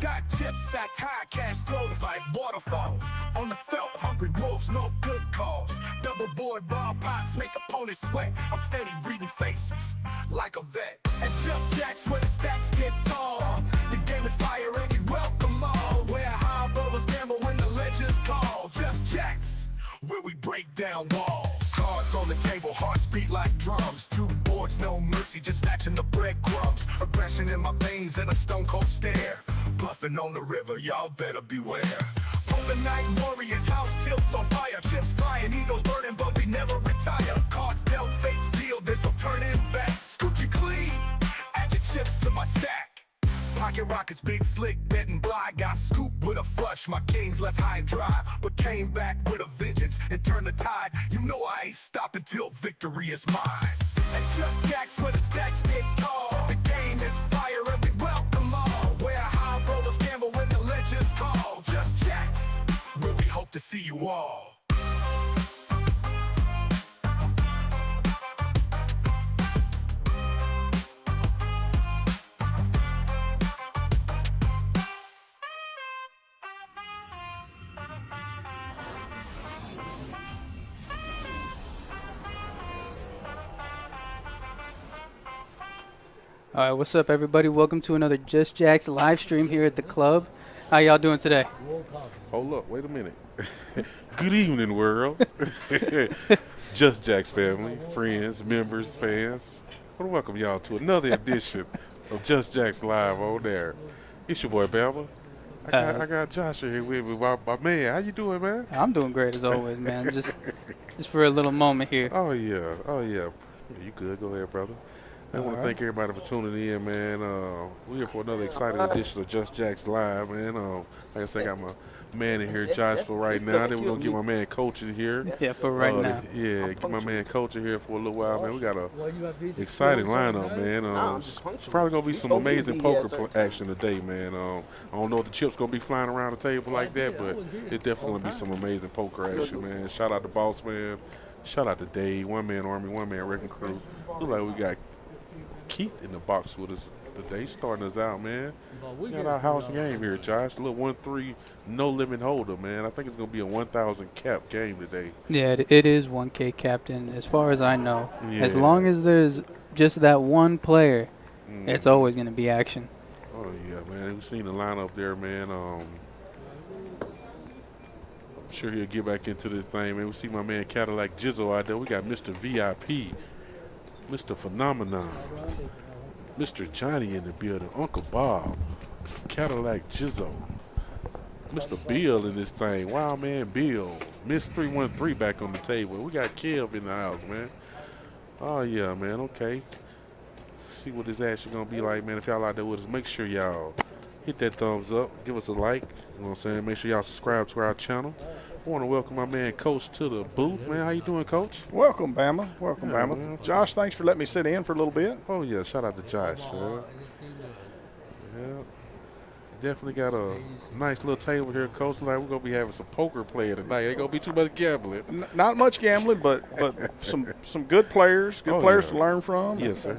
Got chips sacked high, cash flows like waterfalls. On the felt, hungry wolves, no good calls. Double board ball pots make opponents sweat. I'm steady reading faces like a vet. And just jacks where the stacks get tall. The game is fire and we welcome all. Where high rollers gamble when the legends call. Just jacks where we break down walls. Cards on the table, hearts beat like drums. Two boards, no mercy, just snatching the breadcrumbs. Aggression in my veins and a stone cold stare. Bluffing on the river, y'all better beware. Overnight warriors, house tilts on fire. Chips flying, egos burning, but we never retire. Cards dealt, fate sealed, there's no turning back. Scoochie clean, add your chips to my stack. Pocket rockets, big slick, betting blind. Got scooped with a flush, my kings left high and dry, but came back with a vengeance and turned the tide. You know I ain't stopping till victory is mine. And just jacks where the stacks get tall. The game is fire and we welcome all. Where high rollers gamble when the legends call. Just jacks, where we hope to see you all. All right, what's up, everybody? Welcome to another Just Jacks live stream here at the club. How y'all doing today? Hold up, wait a minute. Good evening, world. Just Jacks family, friends, members, fans. I want to welcome y'all to another edition of Just Jacks Live on there. It's your boy, Bama. I got Joshua here with me, my man. How you doing, man? I'm doing great as always, man. Just for a little moment here. Oh, yeah. You good? Go ahead, brother. I want to thank everybody for tuning in, man. We're here for another exciting edition of Just Jacks Live, man. Like I said, I got my man in here, Josh, for right now. Then we're going to get my man Coach in here. Yeah, for right now. Yeah, get my man Coach in here for a little while, man. We got a exciting lineup, man. Probably going to be some amazing poker action today, man. I don't know if the chips going to be flying around the table like that, but it's definitely going to be some amazing poker action, man. Shout out to Boss Man. Shout out to Dave, One Man Army, One Man Wrecking Crew. Look like we got Keith in the box with us today, starting us out, man. We got our house game here, Josh. A little 1-3 no limit holder, man. I think it's gonna be a 1,000 cap game today. Yeah, it is 1K captain, as far as I know. Yeah. As long as there's just that one player, it's always gonna be action. Oh yeah, man. We've seen the lineup there, man. I'm sure he'll get back into this thing, man. We see my man Cadillac Jizzle out there. We got Mr. VIP. Mr. Phenomenon, Mr. Johnny in the building, Uncle Bob, Cadillac Jizzo, Mr. Bill in this thing, Wild Man Bill, Miss 313 back on the table. We got Kev in the house, man. Oh, yeah, man, okay. See what this action going to be like, man. If y'all out there with us, make sure y'all hit that thumbs up, give us a like, you know what I'm saying? Make sure y'all subscribe to our channel. I want to welcome my man Coach to the booth, man. How you doing, Coach? Welcome, Bama. Welcome, Bama. Man. Josh, thanks for letting me sit in for a little bit. Oh, yeah. Shout out to Josh. Yeah. Definitely got a nice little table here, Coach. Like, we're going to be having some poker playing tonight. Ain't going to be too much gambling. Not much gambling, but some good players, to learn from. Yes, sir.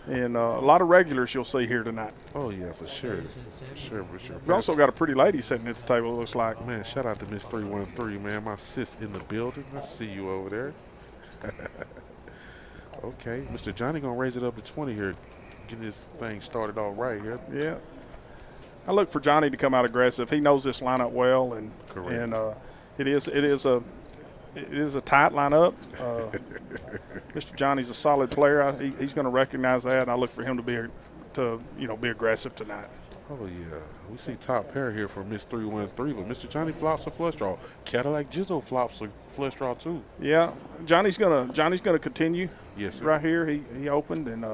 And a lot of regulars you'll see here tonight. Oh, yeah, for sure. We also got a pretty lady sitting at the table, it looks like. Man, shout out to Miss 313, man. My sis in the building. I see you over there. Okay, Mr. Johnny going to raise it up to 20 here, getting this thing started all right here. Yeah. I look for Johnny to come out aggressive. He knows this lineup well, and it is a tight lineup. Mr. Johnny's a solid player. He's going to recognize that, and I look for him to be aggressive tonight. Oh yeah, we see top pair here for Miss 313, but Mr. Johnny flops a flush draw. Cadillac Jizzo flops a flush draw too. Yeah, Johnny's gonna continue. Yes, sir. Right here, he opened, and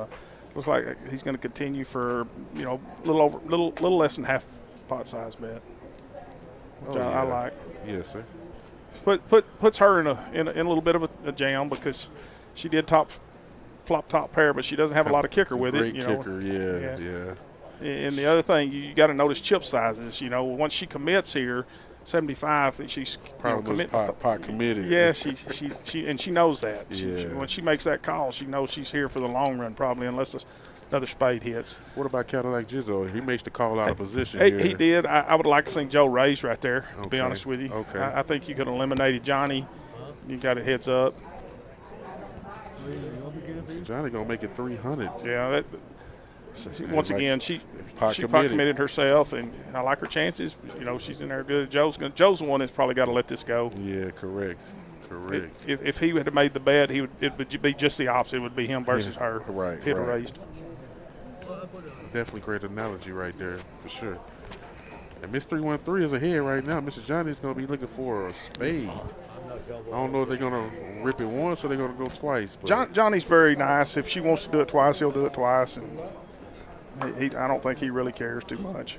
looks like he's going to continue for a little less than half pot size bet, which I like. Yes, sir. Puts her in a little bit of a jam because she did flop top pair, but she doesn't have a lot of kicker with it. Great kicker, yeah. And the other thing, you got to notice chip sizes. Once she commits here, 75, she's probably pot committed. Yeah, she knows that. When she makes that call, she knows she's here for the long run probably, unless another spade hits. What about Cadillac Jizzo? He makes the call out of position He, here. he did. I would like to see Joe raise right there, to be Okay. honest with you. Okay. I think you could have eliminated Johnny. You got it heads up. Johnny going to make it 300. Yeah, once like again, she pot committed herself, and I like her chances. You know, she's in there good. Joe's the one that's probably got to let this go. Yeah, correct. If he had made the bet, it would be just the opposite. It would be him versus her. Right, Hit right. raised. Definitely great analogy right there, for sure. And Miss 313 is ahead right now. Mr. Johnny's going to be looking for a spade. I don't know if they're going to rip it once or they're going to go twice. But Johnny's very nice. If she wants to do it twice, he'll do it twice. And I don't think he really cares too much.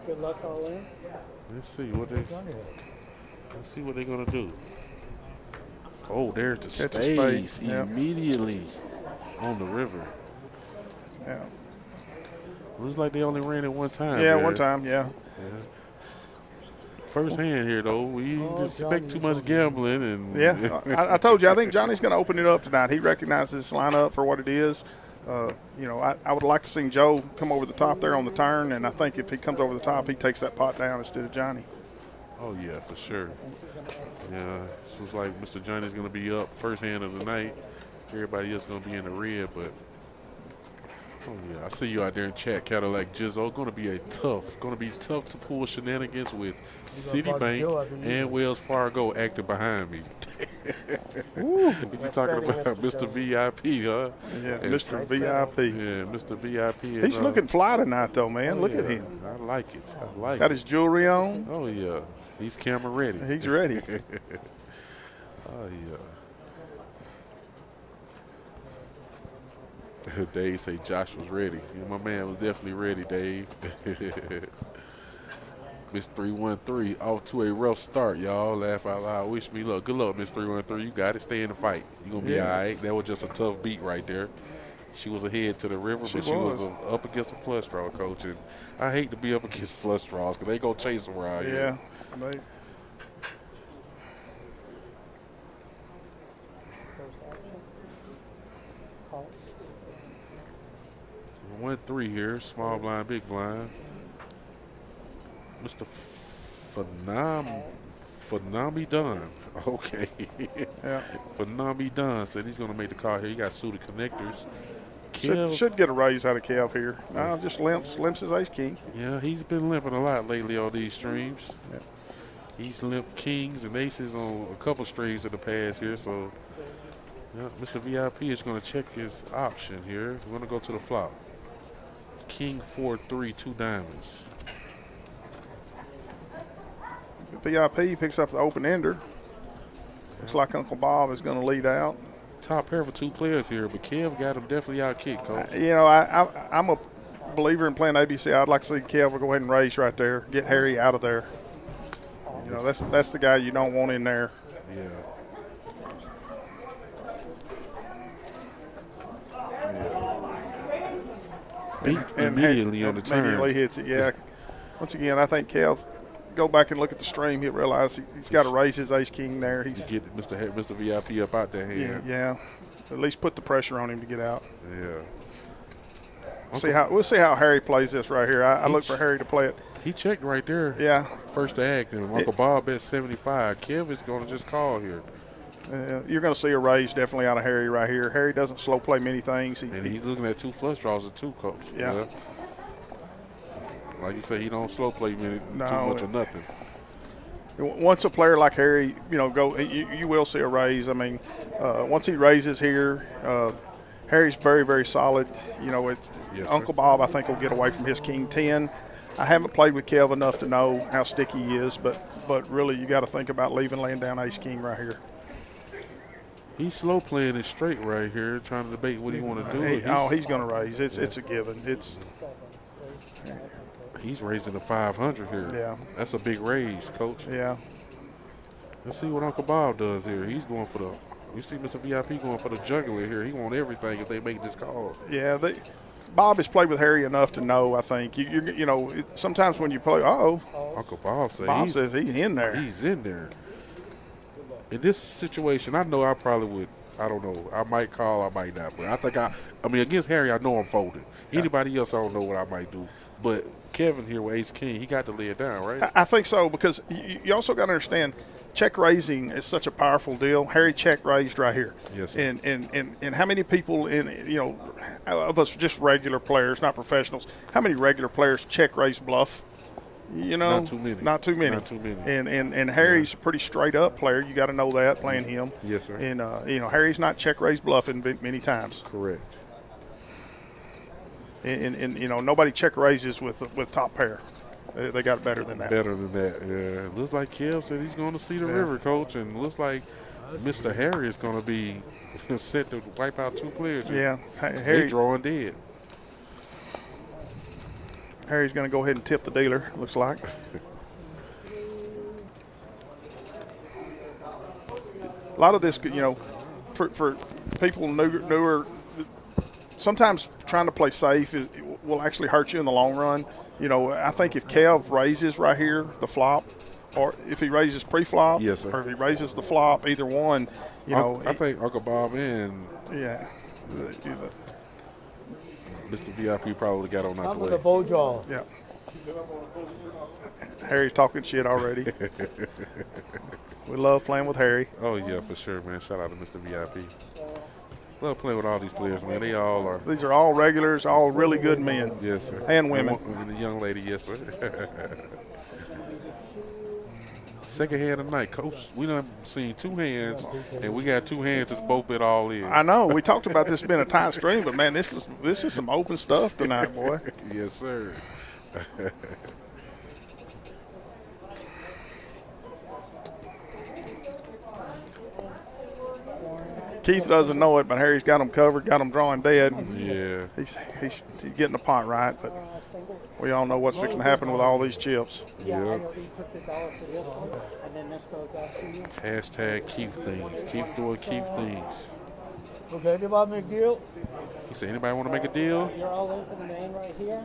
Good luck all in. let's see what they're going to do. Oh, there's the Catch a spade. spades Yeah. immediately on the river. Yeah. Looks like they only ran it one time. Yeah, there. one time. Yeah. First hand here, though. We didn't expect too much gambling. And Yeah, I told you, I think Johnny's going to open it up tonight. He recognizes this lineup for what it is. You know, I would like to see Joe come over the top there on the turn, and I think if he comes over the top, he takes that pot down instead of Johnny. Oh, yeah, for sure. Yeah, it looks like Mr. Johnny's going to be up first hand of the night. Everybody else going to be in the red, but oh yeah, I see you out there in chat, Cadillac Jizzo. Going to be tough to pull shenanigans with Citibank and Wells Fargo acting behind me. You talking about Mr. VIP, huh? Yeah, Mr. VIP. Yeah, Mr. VIP. He's looking fly tonight, though, man. Look at yeah, him. I like it. I like Got it. his jewelry on. Oh yeah, he's camera ready. He's ready. Oh yeah. Dave say Josh was ready. Yeah, my man was definitely ready, Dave. Miss 313 off to a rough start, y'all. Laugh out loud. Wish me luck. Good luck, Miss 313. You got to stay in the fight. You're going to be all right. That was just a tough beat right there. She was ahead to the river, but she was up against a flush draw, Coach. And I hate to be up against flush draws because they go chase them around here. Yeah. 1-3 here, small blind, big blind. Mr. Phanami Dunn. Okay. Yeah. Phanami Dunn said he's going to make the call here. He got suited connectors. Should get a raise out of Kev here. Just limps his ace king. Yeah, he's been limping a lot lately on these streams. Yeah. He's limped kings and aces on a couple streams in the past here, so yeah, Mr. VIP is going to check his option here. We're going to go to the flop. King 4-3, 2 diamonds. VIP picks up the open ender. Looks like Uncle Bob is going to lead out. Top pair for 2 players here, but Kev got him definitely out kicked, Coach. You know, I'm a believer in playing ABC. I'd like to see Kev go ahead and raise right there, get Harry out of there. You know, that's the guy you don't want in there. Yeah. Beat immediately on the turn. Immediately hits it, yeah. Once again, I think Kev, go back and look at the stream, he'll realize he's got to raise his ace king there. He's get Mr. VIP up out there hand. Yeah. At least put the pressure on him to get out. Yeah. We'll see how Harry plays this right here. I look for Harry to play it. He checked right there. Yeah. First to act, and Uncle Bob bet 75. Kev is going to just call here. You're going to see a raise definitely out of Harry right here. Harry doesn't slow play many things. And he's looking at 2 flush draws and 2, Coach. Yeah. Like you say, he don't slow play too much or nothing. Once a player like Harry, you will see a raise. I mean, once he raises here, Harry's very, very solid. You know, Uncle Bob, I think, will get away from his king 10. I haven't played with Kev enough to know how sticky he is, but really you got to think about laying down ace king right here. He's slow playing it straight right here, trying to debate what he want to do. He's going to raise. It's a given. He's raising the 500 here. Yeah. That's a big raise, Coach. Yeah. Let's see what Uncle Bob does here. He's going for the – you see Mr. VIP going for the jugular here. He wants everything if they make this call. Yeah, Bob has played with Harry enough to know, I think. Sometimes when you play, Uncle Bob says he's in there. He's in there. in this situation, I know I probably would. I don't know. I might call. I might not. But I think I mean, against Harry, I know I'm folding. Anybody else, I don't know what I might do. But Kevin here with Ace King, he got to lay it down, right? I think so, because you also got to understand, check raising is such a powerful deal. Harry check raised right here. Yes, sir. And how many people of us just regular players, not professionals, how many regular players check raise bluff? Not too many. Not too many. Not too many. And Harry's a pretty straight up player. You got to know that playing him. Yes, sir. And Harry's not check raise bluffing many times. Correct. And nobody check raises with top pair. They got better than that. Better than that, yeah. Looks like Kev said he's going to see the river, coach, and looks like Mr. Harry is going to be set to wipe out 2 players. Yeah, They Harry. drawing dead. Harry's going to go ahead and tip the dealer. Looks like. A lot of this, for people newer, sometimes trying to play safe will actually hurt you in the long run. I think if Kev raises right here, the flop, or if he raises pre-flop, Yes, sir. or if he raises the flop, either one, I think Uncle Bob and yeah. Mr. VIP probably got on that I'm with a play. bow draw. Yeah. Harry's talking shit already. We love playing with Harry. Oh, yeah, for sure, man. Shout out to Mr. VIP. Love playing with all these players, man. They all are. These are all regulars, all really good men. Yes, sir. And women. And the young lady, yes, sir. Second hand of night, coach. We done seen 2 hands, and we got 2 hands that's both it all in. I know. We talked about this being a tight stream, but man, this is some open stuff tonight, boy. Yes, sir. Keith doesn't know it, but Harry's got him covered, got him drawing dead. Yeah. He's getting the pot right, but we all know what's fixing to happen with all these chips. Yeah. Hashtag Keith things. Keep doing Keith things. Okay, anybody make a deal? He said, anybody want to make a deal? You're all open the main right here.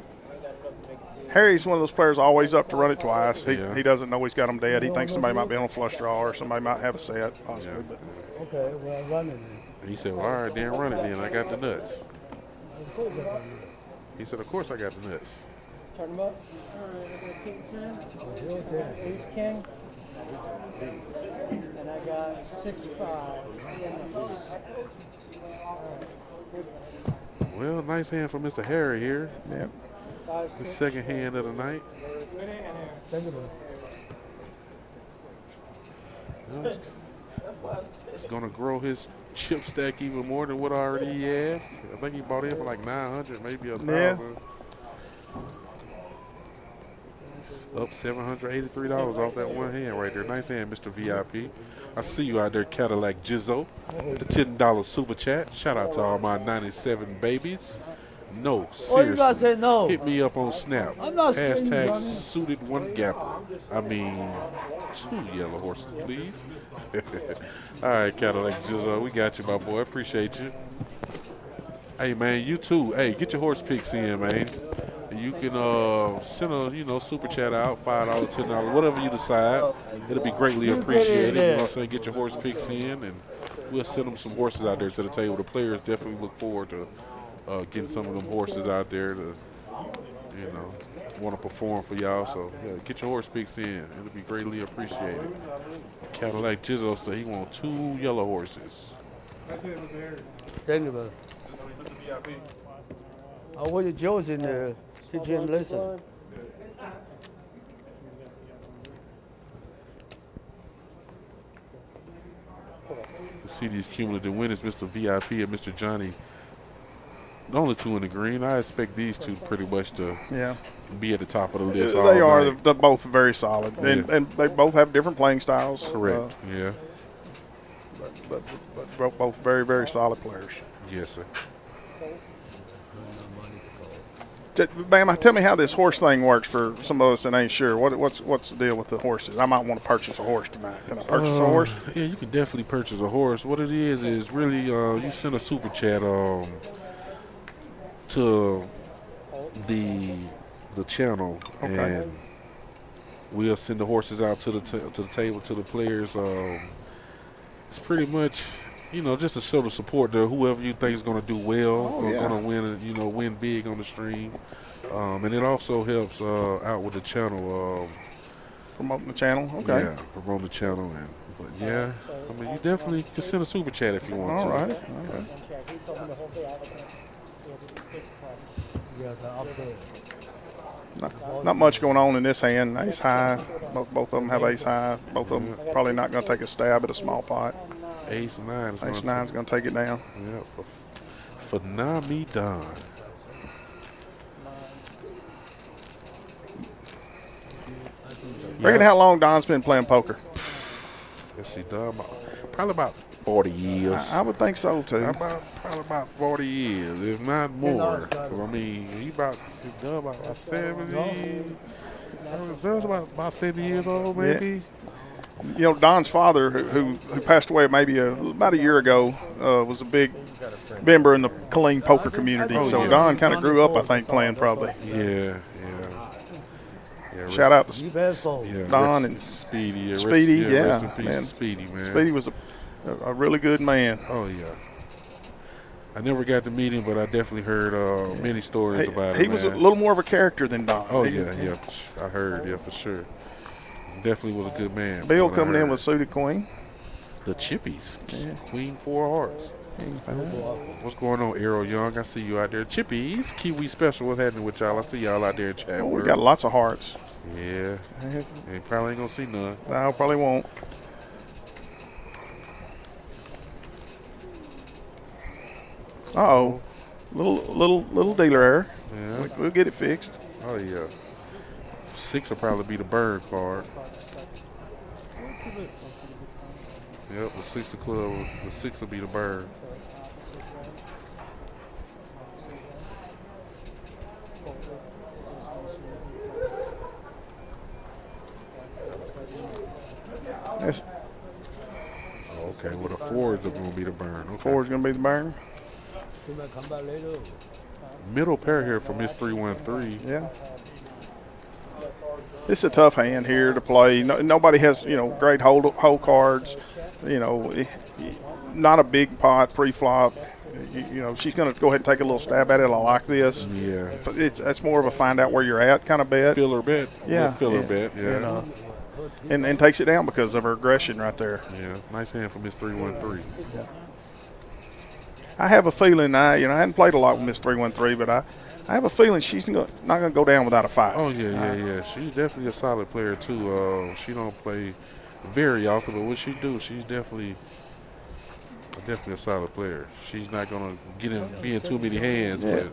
Harry's one of those players always up to run it twice. Yeah. He doesn't know he's got them dead. He thinks somebody might be on a flush draw or somebody might have a set, possibly. Yeah. But Okay, well, I'm running. And he said, well, all right, then run it then. I got the nuts. He said, of course I got the nuts. Turn them up. All right, I got king 10. Ace king. And I got 6-5. Well, nice hand for Mr. Harry here. yeah. The second hand of the night. He's going to grow his chip stack even more than what I already had. I think he bought in for like 900, maybe 1,000. Yeah. Up $783 off that one hand right there. Nice hand, Mr. VIP. I see you out there, Cadillac Jizzo. The $10 super chat. Shout out to all my 97 babies. No, Oh, you guys seriously. said no. Hit me up on Snap. I'm not saying Hashtag you suited one gapper. I mean, 2 yellow horses, please. All right, Cadillac Jizzo, we got you, my boy. Appreciate you. Hey, man, you too. Hey, get your horse picks in, man. You can send a super chat out, $5, $10, whatever you decide. It'll be greatly appreciated. You know what I'm saying? Get your horse picks in, and we'll send them some horses out there to the table. The players definitely look forward to getting some of them horses out there to, want to perform for y'all. So, yeah, get your horse picks in. It'll be greatly appreciated. Cadillac Jizzo said he wants 2 yellow horses. Thank you, man. I want your Joe's in there. To Jim, listen. You see these cumulative winners, Mr. VIP and Mr. Johnny. The only 2 in the green. I expect these 2 pretty much to be at the top of the list. They are. They're both very solid, and they both have different playing styles. Correct. Yeah. But both very, very solid players. Yes, sir. Bam, tell me how this horse thing works for some of us that ain't sure. What's the deal with the horses? I might want to purchase a horse tonight. Can I purchase a horse? Yeah, you can definitely purchase a horse. What it is really you send a super chat to the channel, and we'll send the horses out to the table to the players. it's pretty much, just to show the support to whoever you think is going to do well or going to win, win big on the stream. And it also helps out with the channel. Promoting the channel. Okay. Yeah, promoting the channel. But yeah, I mean, you definitely can send a super chat if you want to. All right. Yeah, the update. Not much going on in this hand. Ace high. Both of them have ace high. Both of them probably not going to take a stab at a small pot. Ace nine. Ace nine's going to take it down. Yeah, for Nami Don. Reckon how long Don's been playing poker? Let's see, Don, probably about 40 years. I would think so too. Probably about 40 years, if not more. 'Cause, I mean, he done about 70. Don's about 70 years old, maybe. You know, Don's father, who passed away maybe about a year ago, was a big member in the Killeen poker community. So Don kind of grew up, I think, playing probably. Yeah. Shout out to You Don and Speedy. Speedy, Rest in peace man. to Speedy, man. Speedy was a really good man. Oh, yeah. I never got to meet him, but I definitely heard many stories about him. He was a little more of a character than Don. Oh, yeah. I heard, for sure. Definitely was a good man. Bill coming in with suited queen. The Chippies. Queen 4 hearts. What's going on, Arrow Young? I see you out there. Chippies, Kiwi Special. What's happening with y'all? I see y'all out there in chat. We got lots of hearts. Yeah. And probably ain't going to see none. No, probably won't. Uh-oh. Little dealer error. Yeah. We'll get it fixed. Oh, yeah. 6 will probably be the burn card. Yep, the 6 of club. The 6 will be the burn. Yes. Okay, well, the 4 is going to be the burn. Okay. 4 is going to be the burn. come back later. Middle pair here for Miss 313. Yeah. It's a tough hand here to play. Nobody has, great hold cards. Not a big pot pre-flop. She's going to go ahead and take a little stab at it. I like this. Yeah. But that's more of a find out where you're at kind of bet. Filler bet. Yeah. Filler bet, yeah. And takes it down because of her aggression right there. Yeah, nice hand for Miss 313. Yeah. I have a feeling, I hadn't played a lot with Miss 313, but I have a feeling she's not going to go down without a 5. Oh, yeah. She's definitely a solid player, too. She don't play very often, but what she do, she's definitely a solid player. She's not going to be in too many hands. Yeah. But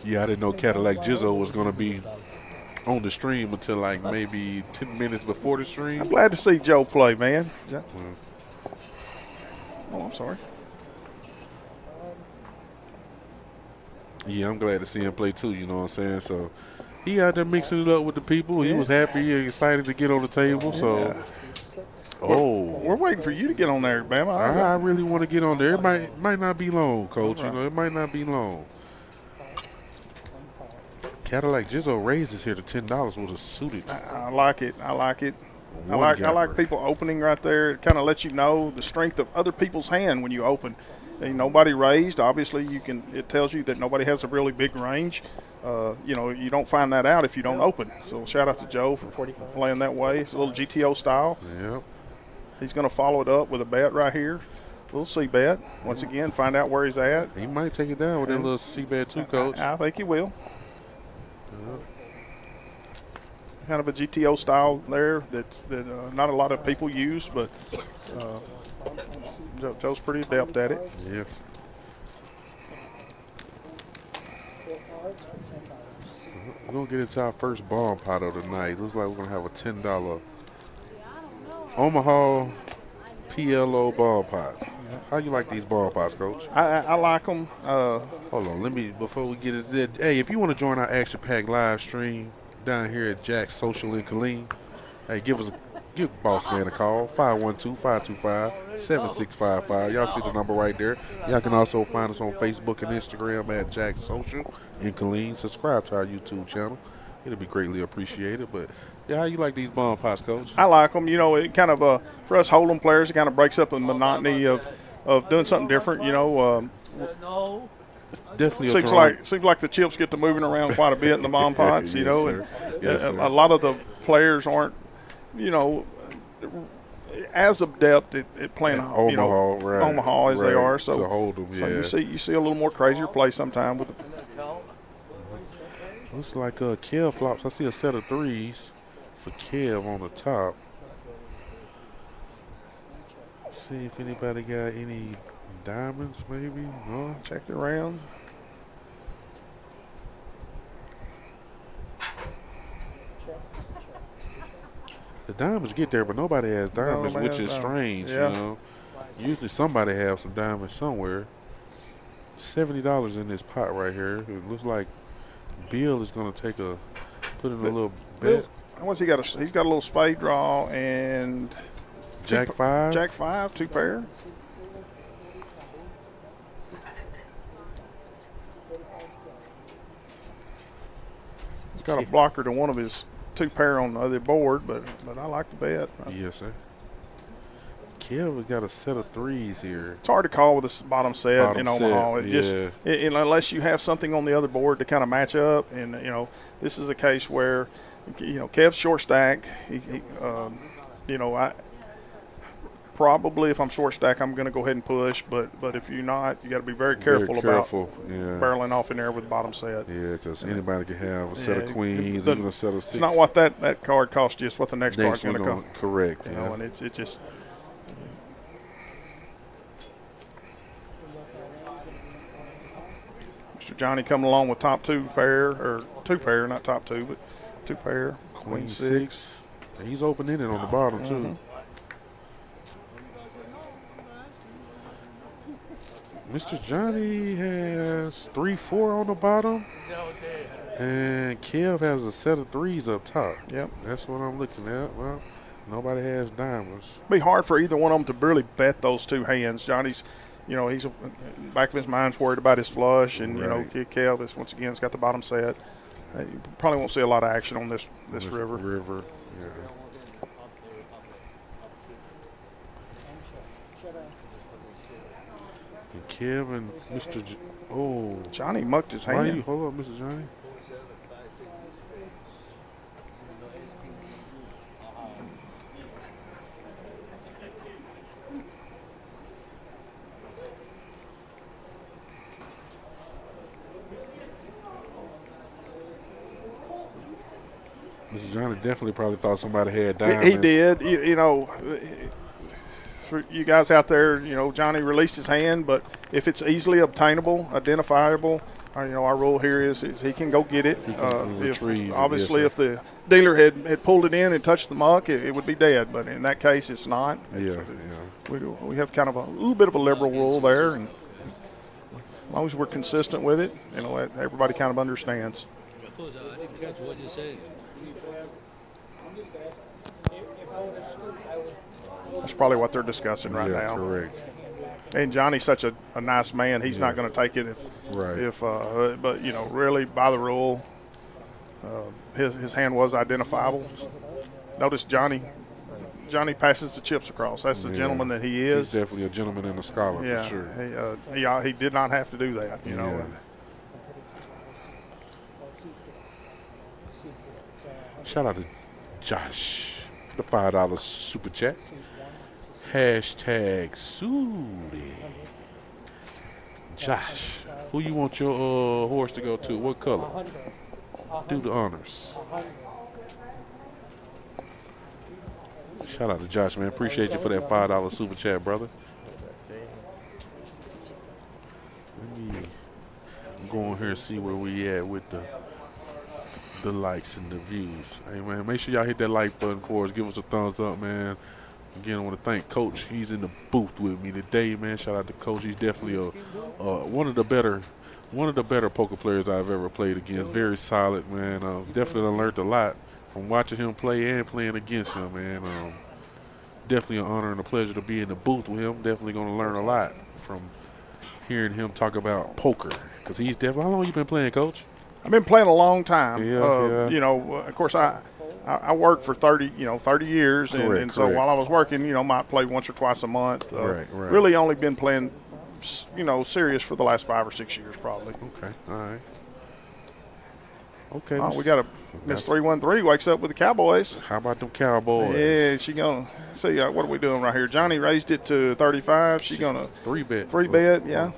yeah, I didn't know Cadillac Jizzo was going to be on the stream until like maybe 10 minutes before the stream. I'm glad to see Joe play, man. Oh, I'm sorry. Yeah, I'm glad to see him play too, you know what I'm saying? So he out there mixing it up with the people. He was happy and excited to get on the table. So, we're waiting for you to get on there, Bama. I really want to get on there. It might not be long, Coach. Right. It might not be long. Cadillac Jizzo raises here to $10 with a suited. I like it. I like people opening right there. It kind of lets you know the strength of other people's hand when you open. Ain't nobody raised. Obviously, it tells you that nobody has a really big range. You don't find that out if you don't open. So shout out to Joe for playing that way. It's a little GTO style. Yep. He's going to follow it up with a bet right here. Little C-bet. Once again, find out where he's at. He might take it down with that little C-bet too, Coach. I think he will. Kind of a GTO style there that not a lot of people use, but Joe's pretty adept at it. Yes. We're going to get into our first bomb pot of the night. Looks like we're going to have a $10 Omaha PLO ball pots. How you like these ball pots, Coach? I like them. Hold on, before we get into it, hey, if you want to join our Action Pack live stream down here at Jack's Social in Killeen, hey, give Boss Man a call, 512-525-7655. Y'all see the number right there. Y'all can also find us on Facebook and Instagram at Jack's Social in Killeen. Subscribe to our YouTube channel. it'll be greatly appreciated. But yeah, how you like these bomb pots, Coach? I like them. You know, it kind of for us hold'em players, it kind of breaks up the monotony of doing something different. You know, Definitely seems like the chips get to moving around quite a bit in the bomb pots. You Yes, know, sir. and Yes, sir. a lot of the players aren't, you know, as adept at playing Omaha as they are. So to hold them, yeah. So you see a little more crazier play sometime with the. Looks like Kev flops. I see a set of threes for Kev on the top. See if anybody got any diamonds, maybe. No. Check it around. The diamonds get there, but nobody has diamonds, which is strange. Yeah. You know, usually somebody has some diamonds somewhere. $70 in this pot right here. It looks like Bill is going to put in a little bet. What's he got? He's got a little spade draw and Jack 5. Jack 5, 2 pair. He's got a blocker to one of his 2 pair on the other board, but I like the bet. Yes, sir. Kev has got a set of threes here. It's hard to call with this bottom set in Omaha. Yeah. Unless you have something on the other board to kind of match up, and you know, this is a case where, you know, Kev's short stack. You know, I probably if I'm short stack, I'm going to go ahead and push. But if you're not, you got to be very careful about barreling off in there with the bottom set. Yeah, because anybody can have a set of queens, even a set of 6. It's not what that card costs you; it's what the next card's going to come. Correct. You know, and it's just. Mr. Johnny coming along with top 2 pair, or 2 pair, not top 2, but 2 pair. Queen 6. And he's open-ended on the bottom, too. Mr. Johnny has 3-4 on the bottom. And Kev has a set of 3s up top. Yep. That's what I'm looking at. Well, nobody has diamonds. It'd be hard for either one of them to really bet those 2 hands. Johnny's, you know, he's back of his mind's worried about his flush, and you know, Kev is once again has got the bottom set. You probably won't see a lot of action on this river. Yeah. And Kev and Mr. Johnny mucked his hand. Why you hold up, Mr. Johnny? Mr. Johnny definitely probably thought somebody had diamonds. He did. You know, for you guys out there, you know, Johnny released his hand, but if it's easily obtainable, identifiable, you know, our rule here is he can go get it. Obviously, if the dealer had pulled it in and touched the muck, it would be dead. But in that case, it's not. We have kind of a little bit of a liberal rule there, and as long as we're consistent with it, you know, everybody kind of understands. I didn't catch what you said. That's probably what they're discussing right now. Correct. And Johnny's such a nice man; he's not going to take it but you know, really by the rule, his hand was identifiable. Notice Johnny passes the chips across. That's the gentleman that he is. He's definitely a gentleman and a scholar for sure. He did not have to do that. You know. Shout out to Josh for the $5 super chat. Hashtag Sooty. Josh, who you want your horse to go to? What color? Do the honors. Shout out to Josh, man. Appreciate you for that $5 super chat, brother. I'm going here and see where we at with the likes and the views. Hey, man, make sure y'all hit that like button for us. Give us a thumbs up, man. Again, I want to thank Coach. He's in the booth with me today, man. Shout out to Coach. He's definitely one of the better poker players I've ever played against. Very solid, man. Definitely learned a lot from watching him play and playing against him, man. Definitely an honor and a pleasure to be in the booth with him. Definitely going to learn a lot from hearing him talk about poker. Because he's definitely – how long you been playing, Coach? I've been playing a long time. Yeah. You know, of course, I worked for 30 years, and so while I was working, you know, might play once or twice a month. Right. Really only been playing, you know, serious for the last 5 or 6 years probably. Okay, all right. Okay. We got a Miss 313 wakes up with the Cowboys. How about them Cowboys? Yeah, she gonna see what are we doing right here? Johnny raised it to 35. She gonna 3-bet. 3-bet, yeah.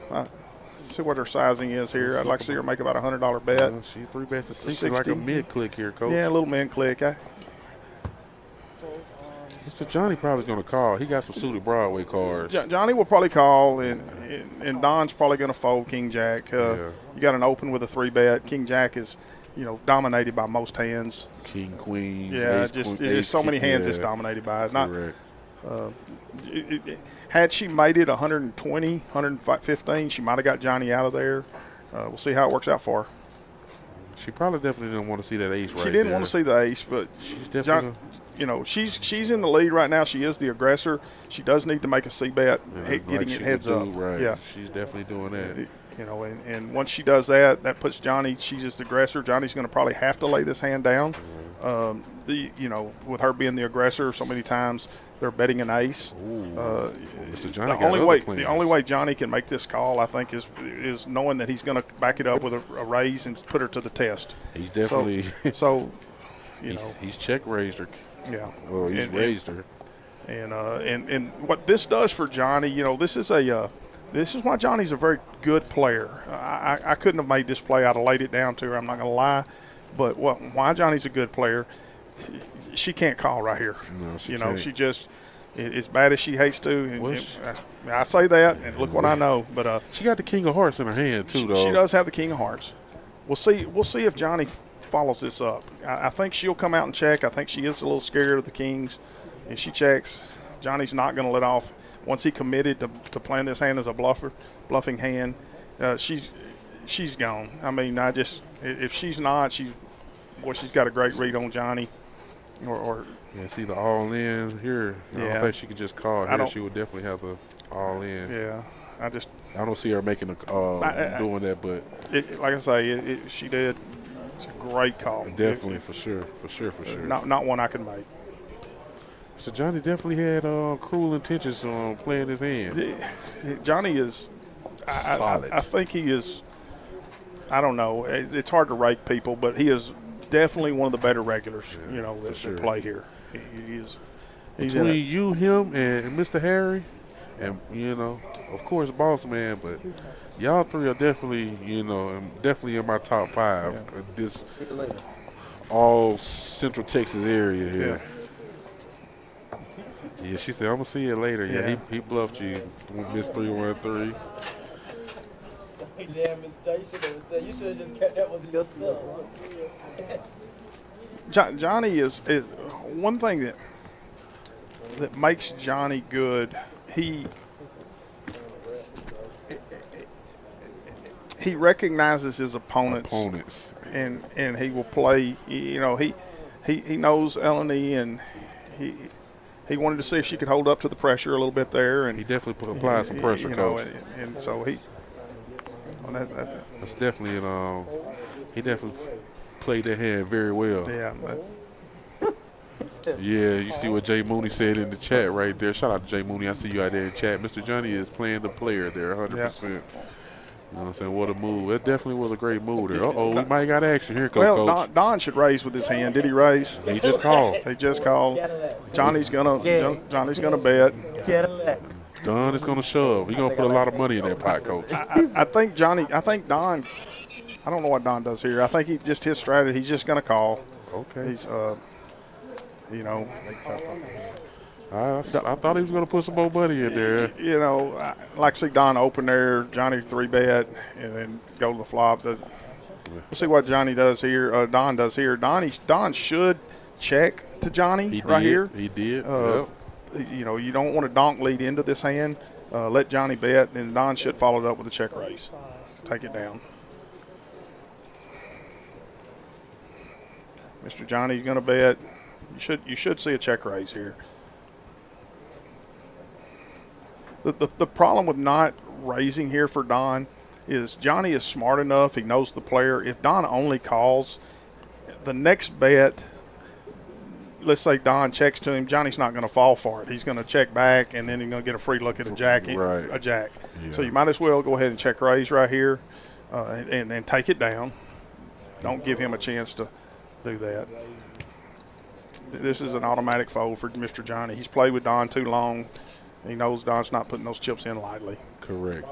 See what her sizing is here. I'd like to see her make about $100 bet. She 3-bets to 60 like a mid-click here, Coach. Yeah, a little min click. Mr. Johnny probably going to call. He got some suited Broadway cards. Johnny will probably call, and Don's probably going to fold King Jack. You got an open with a 3-bet. King Jack is, you know, dominated by most hands. King, Queen. Yeah, ace, just queen, there's ace, so many hands it's dominated by. It's not. Had she made it 120, 115, she might have got Johnny out of there. We'll see how it works out for her. She probably definitely didn't want to see that ace right there. She didn't want to see the ace, but she's definitely you know, she's in the lead right now. She is the aggressor. She does need to make a C-bet, getting it heads up. Right. Yeah, she's definitely doing that. You know, and once she does that, that puts Johnny. She's just the aggressor. Johnny's going to probably have to lay this hand down. You know, with her being the aggressor, so many times they're betting an ace. Mr. Johnny The only way Johnny can make this call, I think, is knowing that he's going to back it up with a raise and put her to the test. He's definitely you know, he's check raised her. Yeah. Well, he's raised her. And what this does for Johnny, you know, this is why Johnny's a very good player. I couldn't have made this play. I'd have laid it down to her. I'm not going to lie. But why Johnny's a good player, she can't call right here. No, she can't. She just, as bad as she hates to. I say that, and look what I know. But she got the King of Hearts in her hand, too, though. She does have the King of Hearts. We'll see if Johnny follows this up. I think she'll come out and check. I think she is a little scared of the Kings, and she checks. Johnny's not going to let off. Once he committed to playing this hand as a bluffing hand, she's gone. I mean, if she's not, she's got a great read on Johnny. Yeah, see the all in here. I don't think she could just call here. She would definitely have the all in. Yeah, I don't see her making doing that, but like I say, she did. It's a great call. Definitely, for sure. Not one I can make. So Johnny definitely had cruel intentions on playing his hand. Johnny is solid. I think he is. I don't know. It's hard to rate people, but he is definitely one of the better regulars. You know, that play here. He is. Between you, him, and Mr. Harry, and you know, of course, Boss Man, but y'all three are definitely, you know, definitely in my top 5. This all Central Texas area here. Yeah, she said, I'm going to see you later. Yeah, he bluffed you with Miss 313. You should have just kept that with yourself. Johnny is one thing that makes Johnny good. He recognizes his opponents. And he will play. You know, he knows Eleni, and he wanted to see if she could hold up to the pressure a little bit there. And he definitely applied some pressure, Coach. And so he. That's definitely he definitely played that hand very well. Yeah. Yeah, you see what Jay Mooney said in the chat right there. Shout out to Jay Mooney. I see you out there in chat. Mr. Johnny is playing the player there, 100%. Yeah. You know what I'm saying? What a move. That definitely was a great move there. We might got action here, Coach. Well, Don should raise with his hand. Did he raise? He just called. Johnny's gonna bet. Don is gonna shove. He's gonna put a lot of money in that pot, Coach. I think Don. I don't know what Don does here. I think his strategy. He's just gonna call. Okay. He's you know. I thought he was going to put some more money in there. You know, I like to see Don open there, Johnny 3-bet, and then go to the flop. We'll see what Johnny does here. Don does here. Don should check to Johnny here. He did. You know, you don't want to donk lead into this hand. Let Johnny bet, and Don should follow it up with a check raise. Take it down. Mr. Johnny's going to bet. You should see a check raise here. The problem with not raising here for Don is Johnny is smart enough. He knows the player. If Don only calls, the next bet, let's say Don checks to him, Johnny's not going to fall for it. He's going to check back, and then he's going to get a free look at a jack. Right. A jack. Yeah. So you might as well go ahead and check raise right here, and take it down. Don't give him a chance to do that. This is an automatic fold for Mr. Johnny. He's played with Don too long. He knows Don's not putting those chips in lightly. Correct.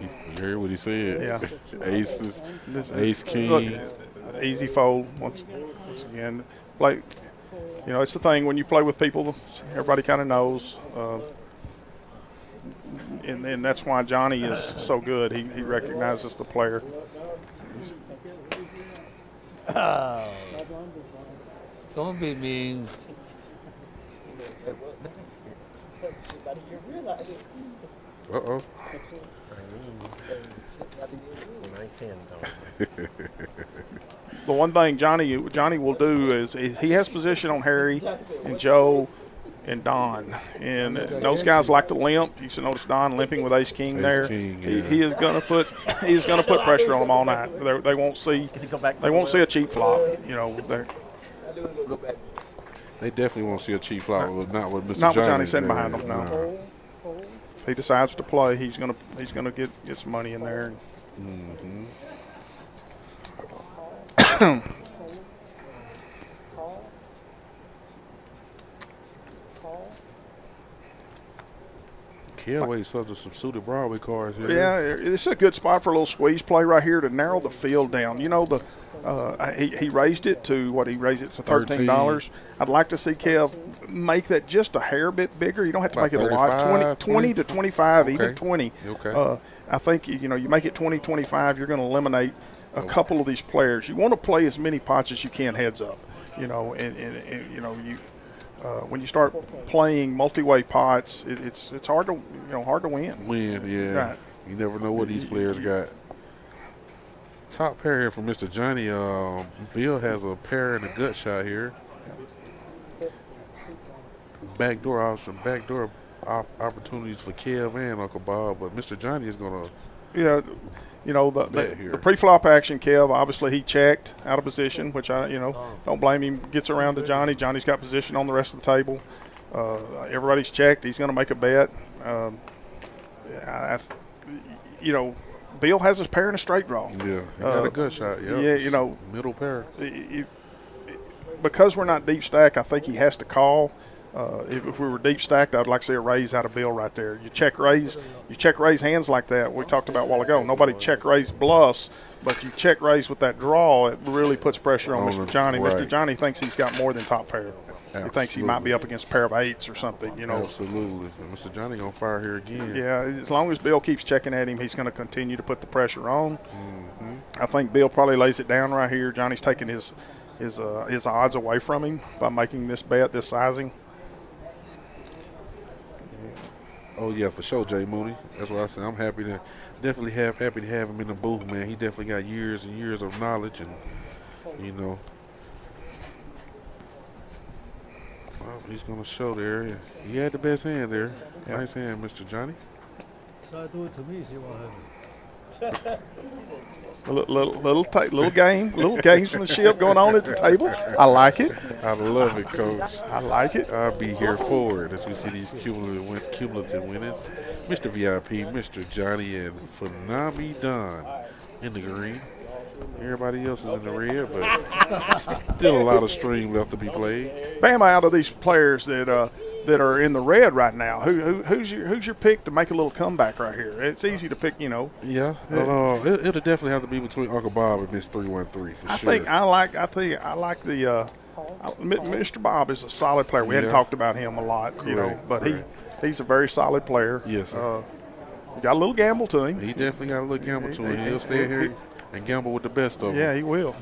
You heard what he said? Yeah. Ace, king. Look, easy fold once again. Play, it's the thing when you play with people, everybody kind of knows. And that's why Johnny is so good. He recognizes the player. Zombie means Uh-oh. Nice hand, though. The one thing Johnny will do is he has position on Harry and Joe and Don, and those guys like to limp. You should notice Don limping with Ace King there. King, yeah. He is going to put pressure on them all night. They won't see a cheap flop. They definitely won't see a cheap flop, but not with Mr. Not with Johnny Johnny sitting there. behind him. No. If he decides to play, he's gonna get some money in there. Kelway such some suited Broadway cards here. Yeah, it's a good spot for a little squeeze play right here to narrow the field down. He raised it to what? He raised it to $13. I'd like to see Kev make that just a hair bit bigger. You don't have to About make it a lot. 20 to 25, Okay. even 20. Okay. I think you make it 20, 25. You're going to eliminate a couple of these players. You want to play as many pots as you can heads up. When you start playing multi-way pots, it's hard to win. Yeah. Right. You never know what these players got. Top pair here from Mr. Johnny. Bill has a pair and a gut shot here. Backdoor option, backdoor opportunities for Kev and Uncle Bob, but Mr. Johnny is going to. Yeah, the pre-flop action, Kev, obviously he checked out of position, which I don't blame him. Gets around to Johnny. Johnny's got position on the rest of the table. Everybody's checked. He's going to make a bet. Bill has his pair in a straight draw. Yeah, he got a gut shot. Yep. Yeah, middle pair. Because we're not deep stack, I think he has to call. If we were deep stacked, I'd like to see a raise out of Bill right there. You check raise hands like that. We talked about a while ago. Nobody check raise bluffs, but you check raise with that draw, it really puts pressure on Mr. Johnny. Right. Mr. Johnny thinks he's got more than top pair. Absolutely. He thinks he might be up against a pair of eights or something. Absolutely. Mr. Johnny on fire here again. Yeah, as long as Bill keeps checking at him, he's going to continue to put the pressure on. I think Bill probably lays it down right here. Johnny's taking his odds away from him by making this bet, this sizing. Oh yeah, for sure, Jay Mooney. That's what I said. I'm happy to have him in the booth, man. He definitely got years and years of knowledge, and well, he's gonna show there. He had the best hand there. Yeah. Nice hand, Mr. Johnny. try to do it to me, see what happens. Little games from the ship going on at the table. I like it. I love it, Coach. I like it. I'll be here for it as we see these cumulative winnings. Mr. VIP, Mr. Johnny, and Phenomi Don in the green. Everybody else is in the red, but still a lot of stream left to be played. Bam, out of these players that are in the red right now, who's your pick to make a little comeback right here? It's easy to pick, Yeah, it'll definitely have to be between Uncle Bob and Miss 313 for sure. I like the Mr. Bob is a solid player. We hadn't talked about him a lot, but he's a very solid player. Yes, sir. He got a little gamble to him. He definitely got a little gamble to him. He'll stay here and gamble with the best of them. Yeah, he will.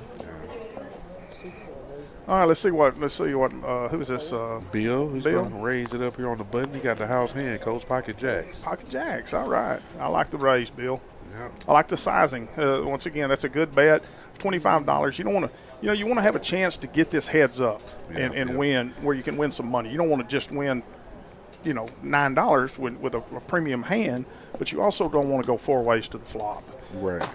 All right, let's see what who is this? Bill, he's Bill? going to raise it up here on the button. He got the house hand, Coach, pocket jacks. Pocket jacks. All right. I like the raise, Bill. Yeah. I like the sizing. Once again, that's a good bet. $25. You don't want to, you want to have a chance to get this heads up and win where you can win some money. You don't want to just win you know, $9 with a premium hand, but you also don't want to go 4 ways to the flop. Right.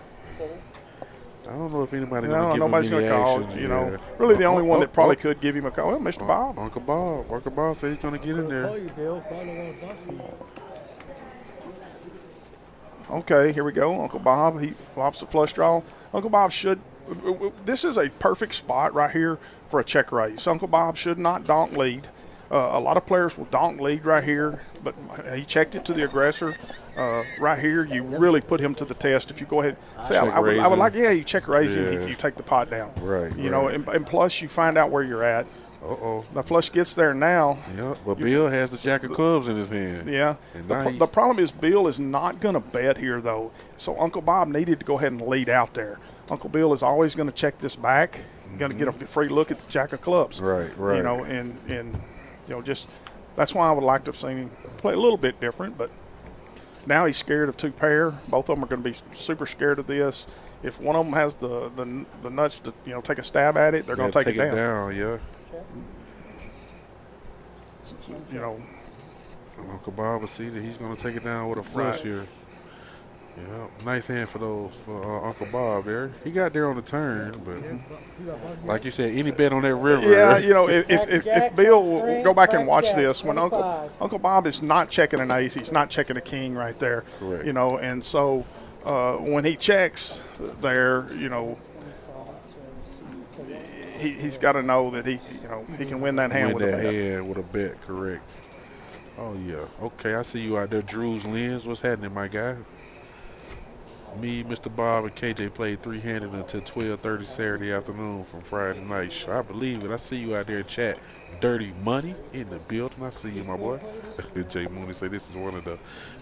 I don't know if anybody's No, going to give nobody's him any going to call. action. You know, Yeah. really the only one that probably oh. could give him a call. Well, Mr. Bob. Uncle Bob. Uncle Bob said he's going to get in Call there. you, Bill. Probably won't bust you. Okay, here we go. Uncle Bob, he flops a flush draw. Uncle Bob should. This is a perfect spot right here for a check raise. Uncle Bob should not donk lead. A lot of players will donk lead right here, but he checked it to the aggressor. Right here, you really put him to the test. If you go ahead, say, I would like, you check raise him, you take the pot down. Right. You know, and plus you find out where you're at. Uh-oh. The flush gets there now. Yeah, but Bill has the jack of clubs in his hand. Yeah. And The problem is Bill is not going to bet here, though. So Uncle Bob needed to go ahead and lead out there. Uncle Bill is always going to check this back, going to get a free look at the jack of clubs. Right. You know, and you know, just that's why I would like to have seen him play a little bit different. But now he's scared of 2 pair. Both of them are going to be super scared of this. If one of them has the nuts to, you know, take a stab at it, they're going to take it down. Yeah. You know. Uncle Bob will see that he's going to take it down with a flush Right. here. Yeah, nice hand for Uncle Bob there. He got there on the turn, but like you said, any bet on that river. Yeah, you know, if Bill will Jack, go back and Jack, watch Jack, this, when 25. Uncle Bob is not checking an ace, he's not checking a king right there. Correct. You know, and so when he checks there, you know, he's got to know that he can win that hand with a bet. hand with a bet, correct. Oh yeah. Okay, I see you out there, Drew's Lens. What's happening, my guy? Me, Mr. Bob, and KJ played 3-handed until 12:30 Saturday afternoon from Friday night. I believe it. I see you out there in chat. Dirty Money in the building. I see you, my boy. Jay Mooney say this is one of the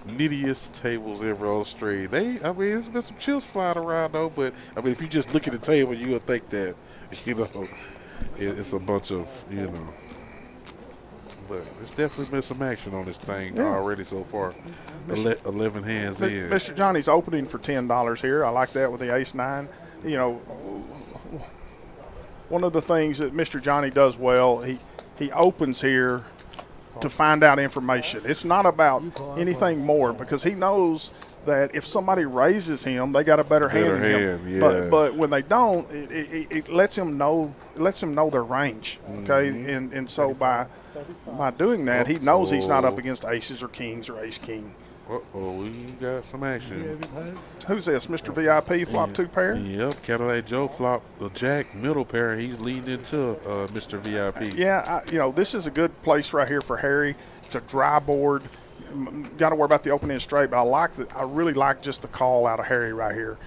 nittiest tables ever on the street. I mean, there's been some chips flying around though, but I mean, if you just look at the table, you'll think that, you know, it's a bunch of, you know. But there's definitely been some action on this thing already so far. 11 hands in. Mr. Johnny's opening for $10 here. I like that with the ace-9. You know, one of the things that Mr. Johnny does well, he opens here to find out information. It's not about anything more because he knows that if somebody raises him, they got a better hand than him. Yeah. But when they don't, it lets him know their range. Okay, and so by doing that, he knows he's not up against aces or kings or ace king. Uh-oh, we got some action. Who's this? Mr. VIP flop 2 pair? Yep, Cadillac Joe flop the jack middle pair. He's leading into Mr. VIP. Yeah, you know, this is a good place right here for Harry. It's a dry board. Got to worry about the opening straight, but I really like just the call out of Harry right here.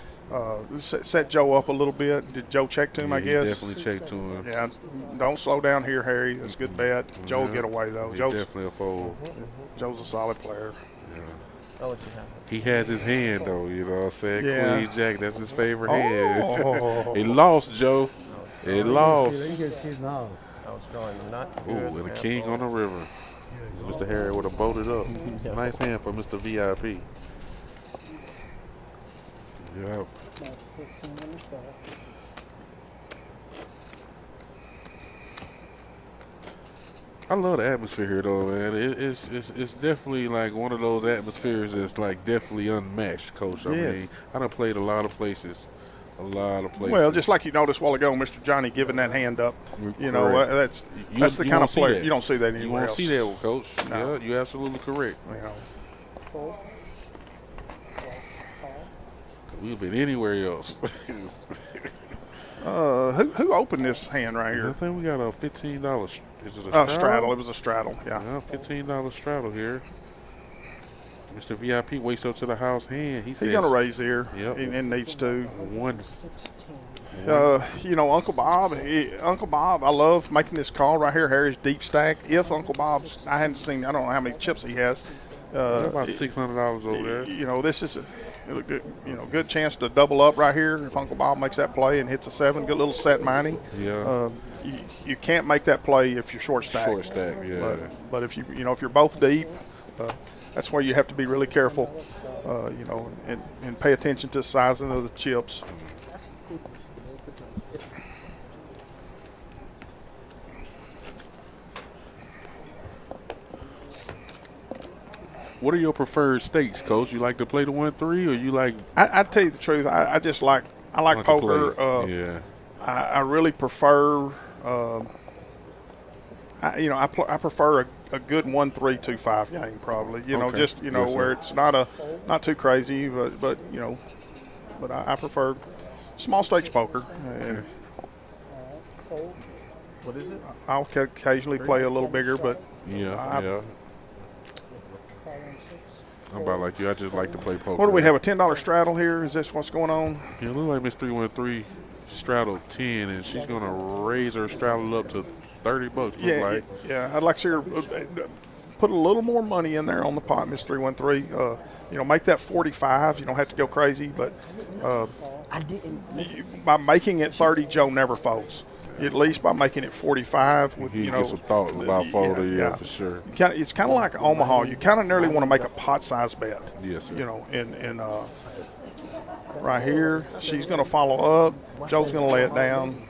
Set Joe up a little bit. Did Joe check to him, I guess? Definitely checked to him. Yeah, don't slow down here, Harry. That's a good bet. Joe will get away, though. He's Joe's definitely a fold. a solid player. I'll let you have it. He has his hand, though, you know what I'm saying? Yeah. Queen Jack, that's his favorite hand. Oh. He lost, Joe. He lost. You can see now. I was drawing not Ooh, good. and a king on the river. Mr. Harry would have bolted up. Nice hand for Mr. VIP. Yeah. I love the atmosphere here, though, man. It's definitely like one of those atmospheres that's like definitely unmatched, Coach. I mean, I done played a lot of places. Well, just like you noticed a while ago, Mr. Johnny giving that hand up. You know, that's the kind of player you don't see that anywhere else. You won't see that, Coach. No. Yeah, you're absolutely correct. You know. We've been anywhere else. Who opened this hand right I here? think we got a $15. Is it a Straddle. It was a straddle. Yeah. $15 straddle here. Mr. VIP wakes up to the house hand. He's He's gonna raise here. Yep. And needs to. One. You know, Uncle Bob, I love making this call right here. Harry's deep stack. If Uncle Bob's, I don't know how many chips he has. About $600 over there. You know, this is a good chance to double up right here. If Uncle Bob makes that play and hits a 7, good little set mining. Yeah. You can't make that play if you're short stack. Short stack, yeah. But if if you're both deep, that's where you have to be really careful. And pay attention to the sizing of the chips. What are your preferred stakes, Coach? You like to play the 1-3, or you like? I tell you the truth. I just like to poker. play? Yeah. I really prefer. I prefer a good 1-3-2-5 game probably. You know, Okay. just Yes, sir. where it's not too crazy, but I prefer small stakes poker. And What is it? I'll occasionally play a little bigger, but Yeah. Yeah. I'm about like you. I just like to play poker. what do we have? A $10 straddle here? Is this what's going on? Yeah, it looks like Miss 313 straddled 10, and she's gonna raise her straddle up to $30. Look like. Yeah. I'd like to see her put a little more money in there on the pot, Miss 313. Make that 45. You don't have to go crazy, but by making it 30, Joe never folds. At least by making it 45, with He gets some thought about folding, yeah, for sure. It's kind of like Omaha. You kind of nearly want to make a pot size bet. Yes, sir. And right here, she's going to follow up. Joe's going to lay it down.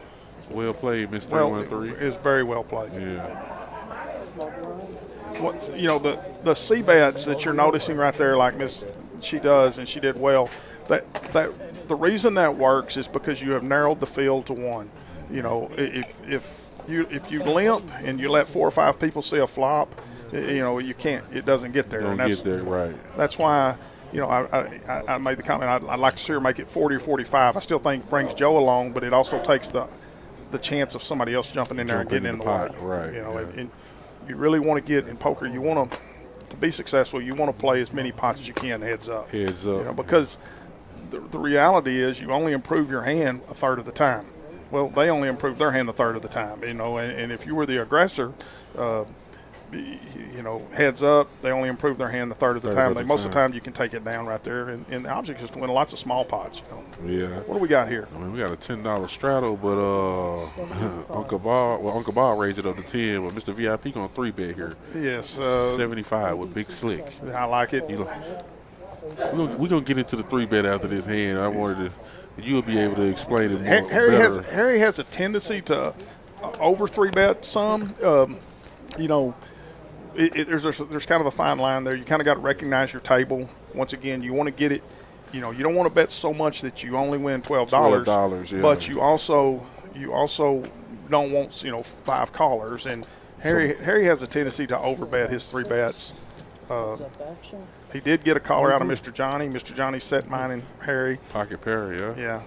Well played, Miss Well, 313. it's very well played. Yeah. The C bets that you're noticing right there, like she does, and she did well. That the reason that works is because you have narrowed the field to one. If you limp and you let 4 or 5 people see a flop, you can't. It doesn't get there. Don't get there, right. That's why. I made the comment. I'd like to see her make it 40 or 45. I still think it brings Joe along, but it also takes the chance of somebody else jumping in there and getting in the pot, way. right? And you really want to get in poker. You want to be successful. You want to play as many pots as you can heads up. Heads up. Because the reality is you only improve your hand a third of the time. Well, they only improve their hand a third of the time. And if you were the aggressor, heads up, they only improve their hand a third of the time. Most of the time you can take it down right there. And the object is to win lots of small pots. Yeah. What do we got here? I mean, we got a $10 straddle, but Uncle Ball raised it up to 10, but Mr. VIP going 3-bet here. Yes. 75 with Big Slick. I like it. We're going to get into the 3-bet after this hand. I wanted to, you'll be able to explain it more better. Harry has a tendency to over 3-bet some. There's kind of a fine line there. You kind of got to recognize your table. Once again, you want to get it. You don't want to bet so much that you only win $12. $12, yeah. But you also don't want 5 callers. And Harry has a tendency to overbet his 3 bets. He did get a caller out of Mr. Johnny. Mr. Johnny set mine and Harry. Pocket pair, yeah. Yeah.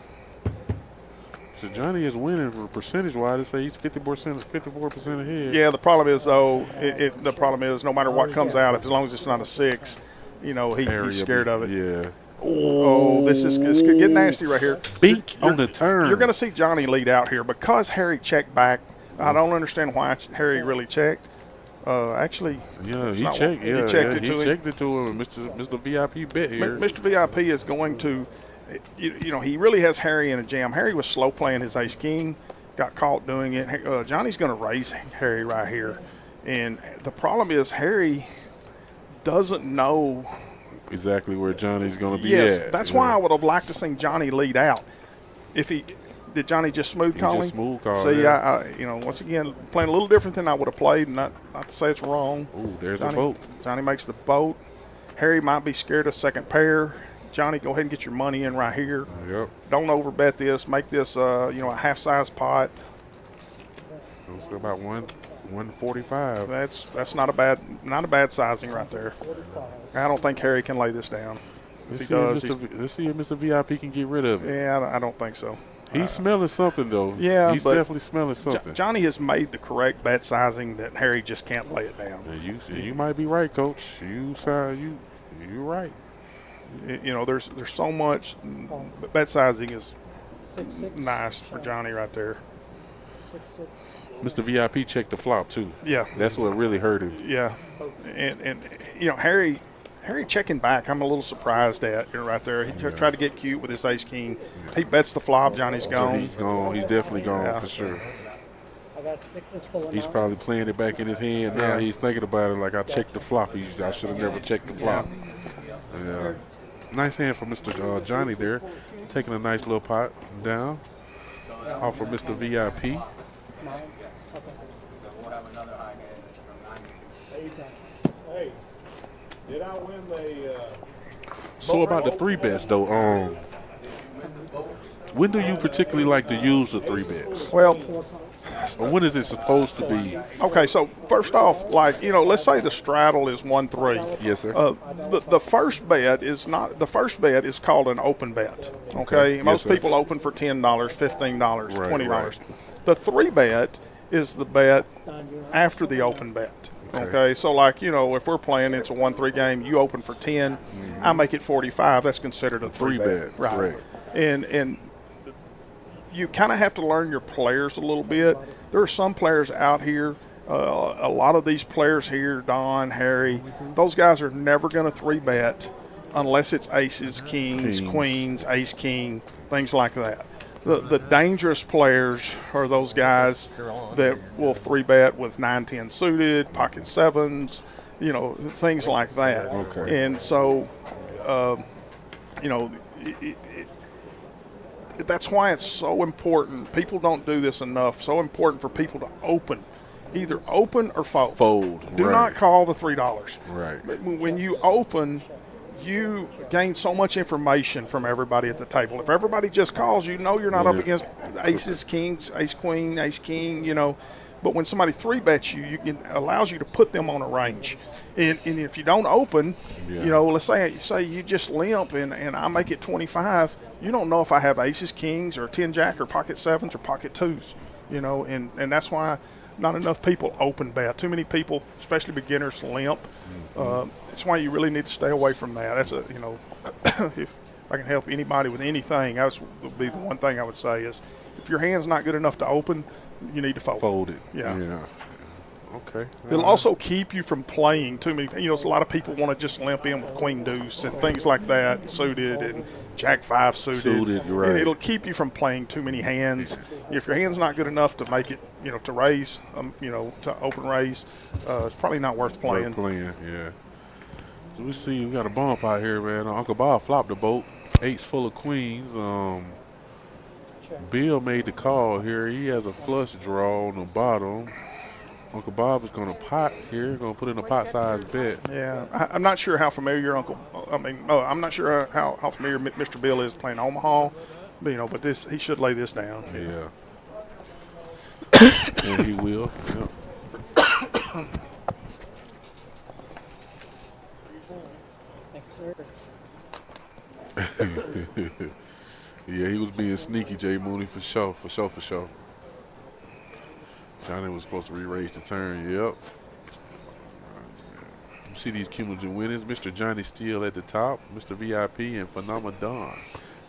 So Johnny is winning percentage-wise. They say he's 54% ahead. Yeah, the problem is, though, the problem is no matter what comes out, as long as it's not a 6, he's scared of it. Yeah. Oh, this could get nasty right here. Bink on the turn. You're going to see Johnny lead out here because Harry checked back. I don't understand why Harry really checked. Actually, yeah, he checked. He checked it to him. Mr. VIP bet here. Mr. VIP is going to, he really has Harry in a jam. Harry was slow playing his ace king, got caught doing it. Johnny's going to raise Harry right here, and the problem is Harry doesn't know exactly where Johnny's going to be yes, at. That's why I would have liked to see Johnny lead out. Did Johnny just smooth call him? Just smooth call. See, yeah. Once again, playing a little different than I would have played. Not to say it's wrong. Ooh, there's Johnny, a boat. Johnny makes the boat. Harry might be scared of second pair. Johnny, go ahead and get your money in right here. Yep. Don't overbet this. Make this, a half-size pot. It's about 145. That's not a bad sizing right there. I don't think Harry can lay this down. Let's see if Mr. VIP can get rid of it. Yeah, I don't think so. He's smelling something, though. Yeah, he's definitely smelling something. Johnny has made the correct bet sizing that Harry just can't lay it down. And you might be right, Coach. You're right. There's so much. Bet sizing is nice for Johnny right there. Mr. VIP checked the flop too. Yeah, that's what really hurt him. Yeah, and Harry checking back, I'm a little surprised at right there. He tried to get cute with his ace king. He bets the flop. Johnny's gone. He's gone. He's definitely gone for sure. He's probably playing it back in his hand now. He's thinking about it like I checked the flop. I should have never checked the flop. Yeah. Nice hand for Mr. Johnny there, taking a nice little pot down off of Mr. VIP. So about the 3-bets though, when do you particularly like to use the 3-bets? Well, Or when is it supposed to be? okay, so first off, like, let's say the straddle is 1-3. Yes, sir. The first bet is not the first bet is called an open bet. Okay, Yes, most sir. people open for $10, $15, Right, $20. right. The 3-bet is the bet after the open bet. Okay, so like if we're playing, it's a 1-3 game. You open for 10, I make it 45. That's considered a 3-bet. 3-bet, Right. correct. And you kind of have to learn your players a little bit. There are some players out here. A lot of these players here, Don, Harry, those guys are never going to 3-bet unless it's aces, kings, queens, ace, king, things like that. The dangerous players are those guys that will 3-bet with 9-10 suited, pocket sevens, things like that. Okay. And so, that's why it's so important. People don't do this enough. So important for people to open, either open or fold. Fold. Do right. not call the $3. Right. But when you open, you gain so much information from everybody at the table. If everybody just calls, you're not up against aces, kings, ace, queen, ace, king, But when somebody 3-bets you, allows you to put them on a range. And if you don't open, let's say you just limp and I make it 25, you don't know if I have aces, kings, or 10-jack, or pocket sevens, or pocket twos, and that's why not enough people open bet. Too many people, especially beginners, limp. That's why you really need to stay away from that. That's if I can help anybody with anything, that would be the one thing I would say is if your hand's not good enough to open, you need to fold. Fold it. Yeah. Okay. It'll also keep you from playing too many. A lot of people want to just limp in with queen deuce and things like that, suited, and jack 5 suited. Right. And it'll keep you from playing too many hands. If your hand's not good enough to make it, to raise, to open raise, it's probably not worth playing. Yeah. So we see we got a bump out here, man. Uncle Bob flopped the boat. 8's full of queens. Bill made the call here. He has a flush draw on the bottom. Uncle Bob is going to pot here, going to put in a pot-sized bet. Yeah, I'm not sure how familiar I'm not sure how familiar Mr. Bill is playing Omaha, but he should lay this down. Yeah. And he will. Yep. Yeah, he was being sneaky, Jay Mooney, for sure. Johnny was supposed to re-raise the turn. Yep. You see these cumulative winners. Mr. Johnny Steele at the top. Mr. VIP and Phenomenon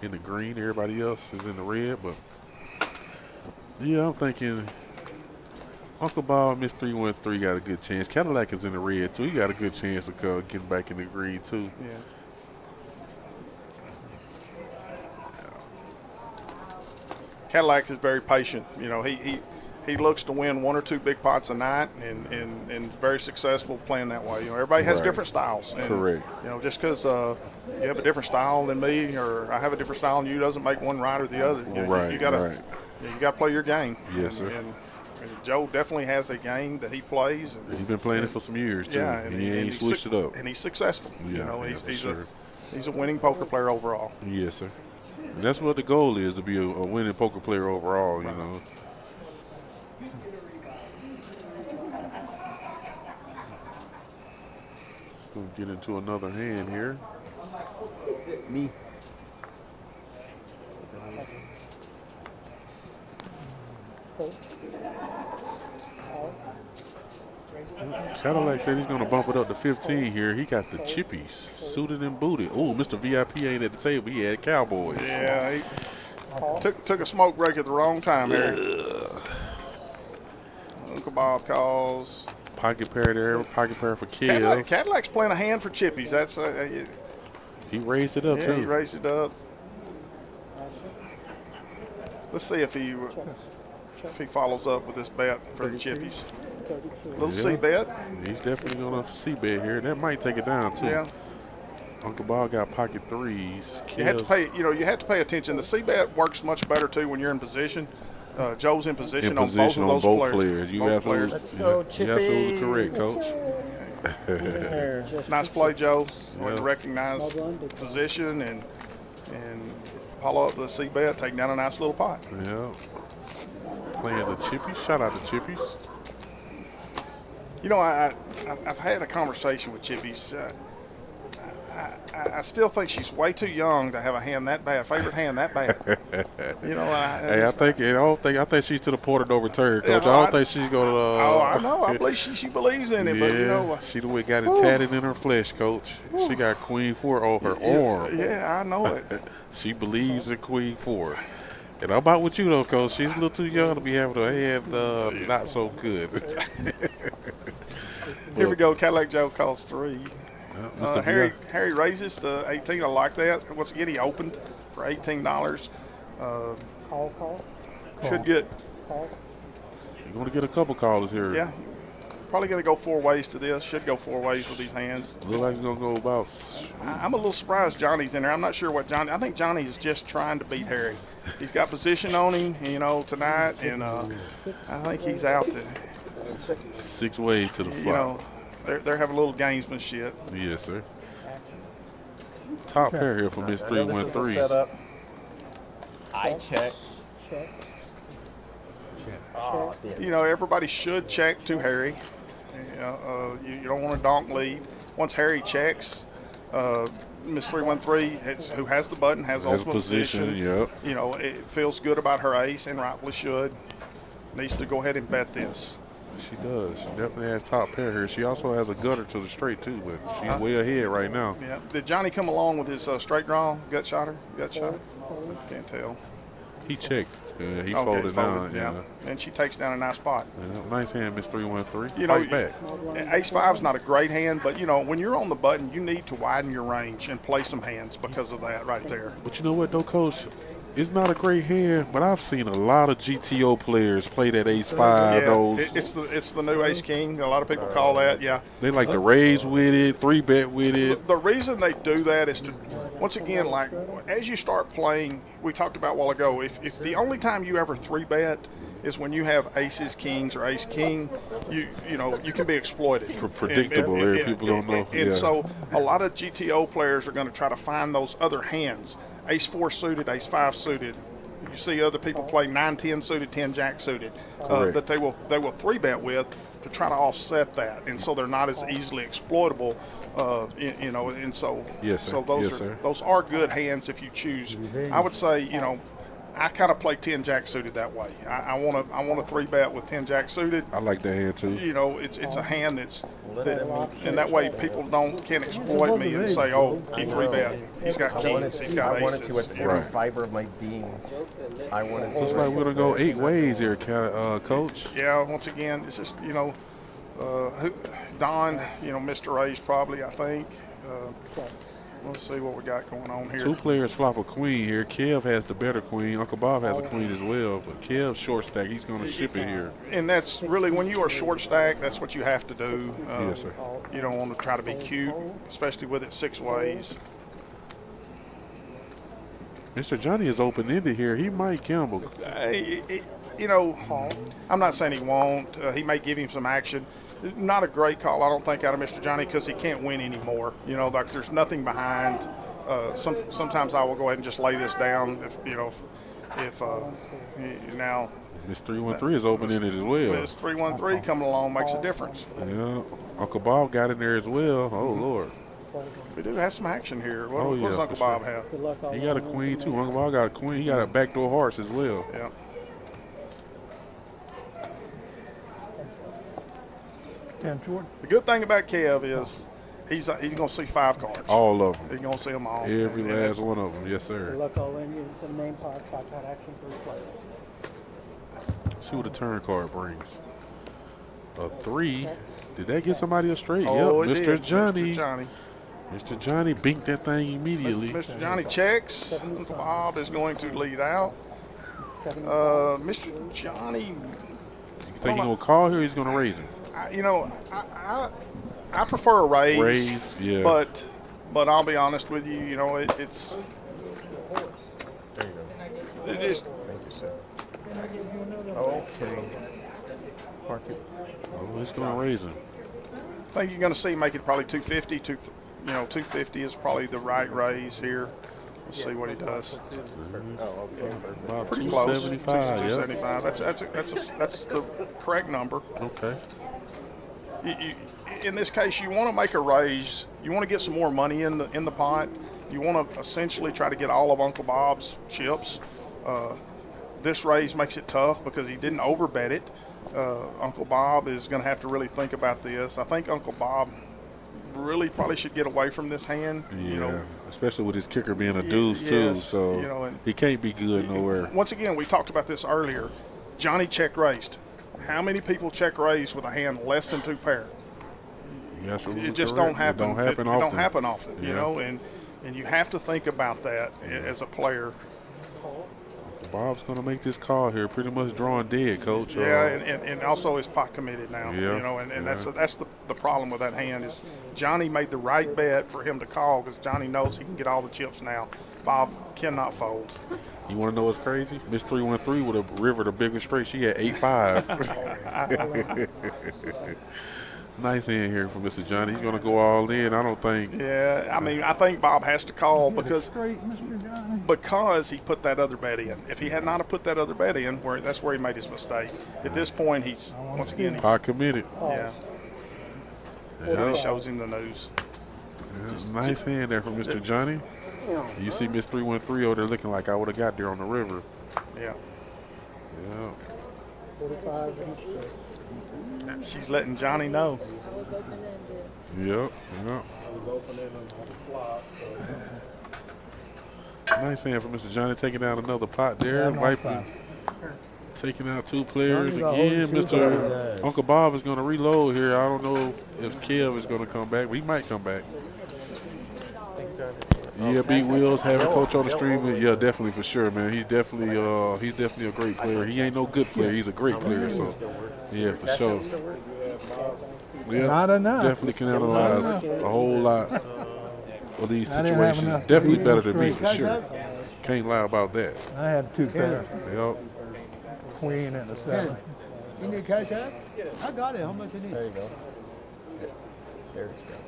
in the green. Everybody else is in the red. But, yeah, I'm thinking Uncle Bob, Miss 313 got a good chance. Cadillac is in the red, too. He got a good chance of getting back in the green, too. Yeah. Cadillac is very patient. He looks to win 1 or 2 big pots a night, and very successful playing that way. Everybody has different styles. And, Correct. Just because you have a different style than me, or I have a different style than you, doesn't make one right or the other. You gotta play your game. Yes, sir. And Joe definitely has a game that he plays. And he's been playing it for some years, too. Yeah, and he ain't switched it up. And he's successful. Yeah, He's a winning poker player overall. Yes, sir. And that's what the goal is, to be a winning poker player overall, Right. We'll get into another hand here. Me. Cadillac said he's going to bump it up to 15 here. He got the chippies, suited and booted. Oh, Mr. VIP ain't at the table. He had Cowboys. Yeah, he took a smoke break at the wrong time here. Uncle Bob calls. Pocket pair there, pocket pair for Kill. Cadillac's playing a hand for chippies. That's He raised it up, yeah, too. he raised it up. Let's see if he follows up with this bet for the chippies. Little C bet. He's definitely going to C bet here. That might take it down, too. Yeah. Uncle Bob got pocket threes. You have to pay attention. The C bet works much better too when you're in position. Joe's in position on both of those players. You absolutely, Let's go, you're absolutely Chippy. correct, Coach. Nice play, Joe. Yeah. Recognize position and follow up the C bet, take down a nice little pot. Yeah. Playing the chippies. Shout out to chippies. You know, I've had a conversation with Chippies. I still think she's way too young to have a hand that bad, favorite hand that bad. You know, Hey, I think she's to the point of no return, Coach. Yeah, I don't think she's gonna. oh, I know. I believe she believes in it, Yeah, but you know, she the way got it tatted in her flesh, Coach. She got Queen 4 on her arm. yeah, I know it. She believes in Queen 4. And I'm about with you though, Coach. She's a little too young to be having her hand not so good. Here we go. Cadillac Joe calls 3. Mr. Harry raises to 18. I like that. Once again, he opened for $18. Call. Should get, You're going to get a couple callers here. yeah, probably going to go 4 ways to this. Should go 4 ways with these hands. Look like it's going to go about. I'm a little surprised Johnny's in there. I'm not sure what Johnny. I think Johnny is just trying to beat Harry. He's got position on him, you know, tonight, and I think he's out to, 6 ways to the you flop. know, they're having a little gamesmanship. Yes, sir. Top pair here for Miss I know this is a 313. setup. I check. Check. Oh, damn. You know, everybody should check to Harry. You don't want to donk lead. Once Harry checks, Miss 313, who has the button, has Has ultimate position, yep. You know, it feels good about her ace, and rightfully should. Needs to go ahead and bet this. She does. She definitely has top pair here. She also has a gutter to the straight too, but she's way ahead right now. Yeah. Did Johnny come along with his straight draw, gut shotter? Can't tell. He checked. Yeah, he Okay, folded down. yeah. And she takes down a nice spot. Yeah, nice hand, Miss 313. You know, Fight back. Ace 5 is not a great hand, but you know, when you're on the button, you need to widen your range and play some hands because of that right there. But you know what, though, Coach? It's not a great hand, but I've seen a lot of GTO players play that Ace 5. Yeah, Those it's the new Ace King. A lot of people call that. Yeah. they like to raise with it, 3-bet with it. The reason they do that is to, once again, like as you start playing, we talked about a while ago. If the only time you ever 3-bet is when you have aces, kings, or ace king, you know you can be exploited. Predictable, And people don't know. And Yeah. so a lot of GTO players are going to try to find those other hands. Ace 4 suited, Ace 5 suited. You see other people play 9-10 suited, 10-jack suited that they will 3-bet with to try to offset that, and so they're not as easily exploitable. You know, and so Yes, sir. so those Yes, sir. those are good hands if you choose. I would say, you know, I kind of play 10-jack suited that way. I want to 3-bet with 10-jack suited. I like that hand, too. You know, it's a hand and that way people can't exploit me and say, oh, he 3-bet. He's got kings, he's got I wanted aces. to, with every fiber of my being, I wanted Looks to. like we're going to go 8 ways here, Coach. Yeah, once again, it's just, you know, Don, you know, Mr. A's probably, I think. Let's see what we got going on here. 2 players flop a queen here. Kev has the better queen. Uncle Bob has a queen as well, but Kev's short stack. He's going to ship it here. And that's really, when you are short stack, that's what you have to do. Yes, sir. You don't want to try to be cute, especially with it 6 ways. Mr. Johnny is open-ended here. He might gamble. You know, I'm not saying he won't. He may give him some action. Not a great call, I don't think, out of Mr. Johnny because he can't win anymore. You know, like there's nothing behind. Sometimes I will go ahead and just lay this down if now. Miss 313 is open-ended as well. Miss 313 coming along makes a difference. Yeah, Uncle Bob got in there as well. Oh, Lord. We do have some action here. What, Oh, what does yeah, Uncle for sure. Bob have? Good luck all He got a queen, too. Uncle Bob got a queen. He got a backdoor hearts as well. Yeah. The good thing about Kev is he's going to see 5 cards. All of them. He's going to see them all. Every And last that's- one of them. Yes, Good sir. luck all in you. The name part, 5-card action for the players. See what the turn card brings. A 3. Did that get somebody a straight? Oh, Yep, it Mr. did. Johnny. Mr. Johnny. Mr. Johnny binked that thing immediately. Mr. Johnny checks. Uncle Bob is going to lead out. Mr. Johnny, You think he's going to call here or he's going to raise him? I prefer a raise. Raise, yeah. But I'll be honest with you. You know, it's There you go. it is. Thank you, sir. Okay. Far too. Oh, he's going to raise him. think you're going to see make it probably 250. 250 is probably the right raise here. Let's see what he does. About Pretty close. 275. 275. That's the correct number. Okay. In this case, you want to make a raise. You want to get some more money in the pot. You want to essentially try to get all of Uncle Bob's chips. This raise makes it tough because he didn't overbet it. Uncle Bob is going to have to really think about this. I think Uncle Bob really probably should get away from this hand. Yeah, especially with his kicker being a deuce too, so and he can't be good nowhere. Once again, we talked about this earlier. Johnny check raised. How many people check raise with a hand less than 2 pair? It just don't happen. It don't happen often, you know, and you have to think about that as a player. Bob's going to make this call here, pretty much drawing dead, Coach. Yeah, and also is pot committed now. And that's the problem with that hand is Johnny made the right bet for him to call because Johnny knows he can get all the chips now. Bob cannot fold. You want to know what's crazy? Miss 313 would have rivered a bigger straight. She had 8-5. Nice hand here from Mr. Johnny. He's going to go all in, I don't think. Yeah, I mean, I think Bob has to call because he put that other bet in. If he had not have put that other bet in, that's where he made his mistake. At this point, he's pot committed. Yeah. Really shows him the news. Yeah, nice hand there from Mr. Johnny. You see Miss 313 over there looking like I would have got there on the river. Yeah. Yeah. 45 She's letting Johnny know. Yep. Nice hand from Mr. Johnny taking down another pot there. Taking out 2 players again. Mr. Uncle Bob is going to reload here. I don't know if Kev is going to come back, but he might come back. Yeah, Big Wheels having Coach on the stream. Yeah, definitely for sure, man. He's definitely a great player. He ain't no good player. He's a great player. So, yeah, for sure. Yeah, Not enough. definitely can analyze a whole lot of these situations. Definitely better than me for sure. Can't lie about that. I had 2 pairs, Yep. queen and a 7. You need cash out? I got it. How much you need? There you go. There it goes.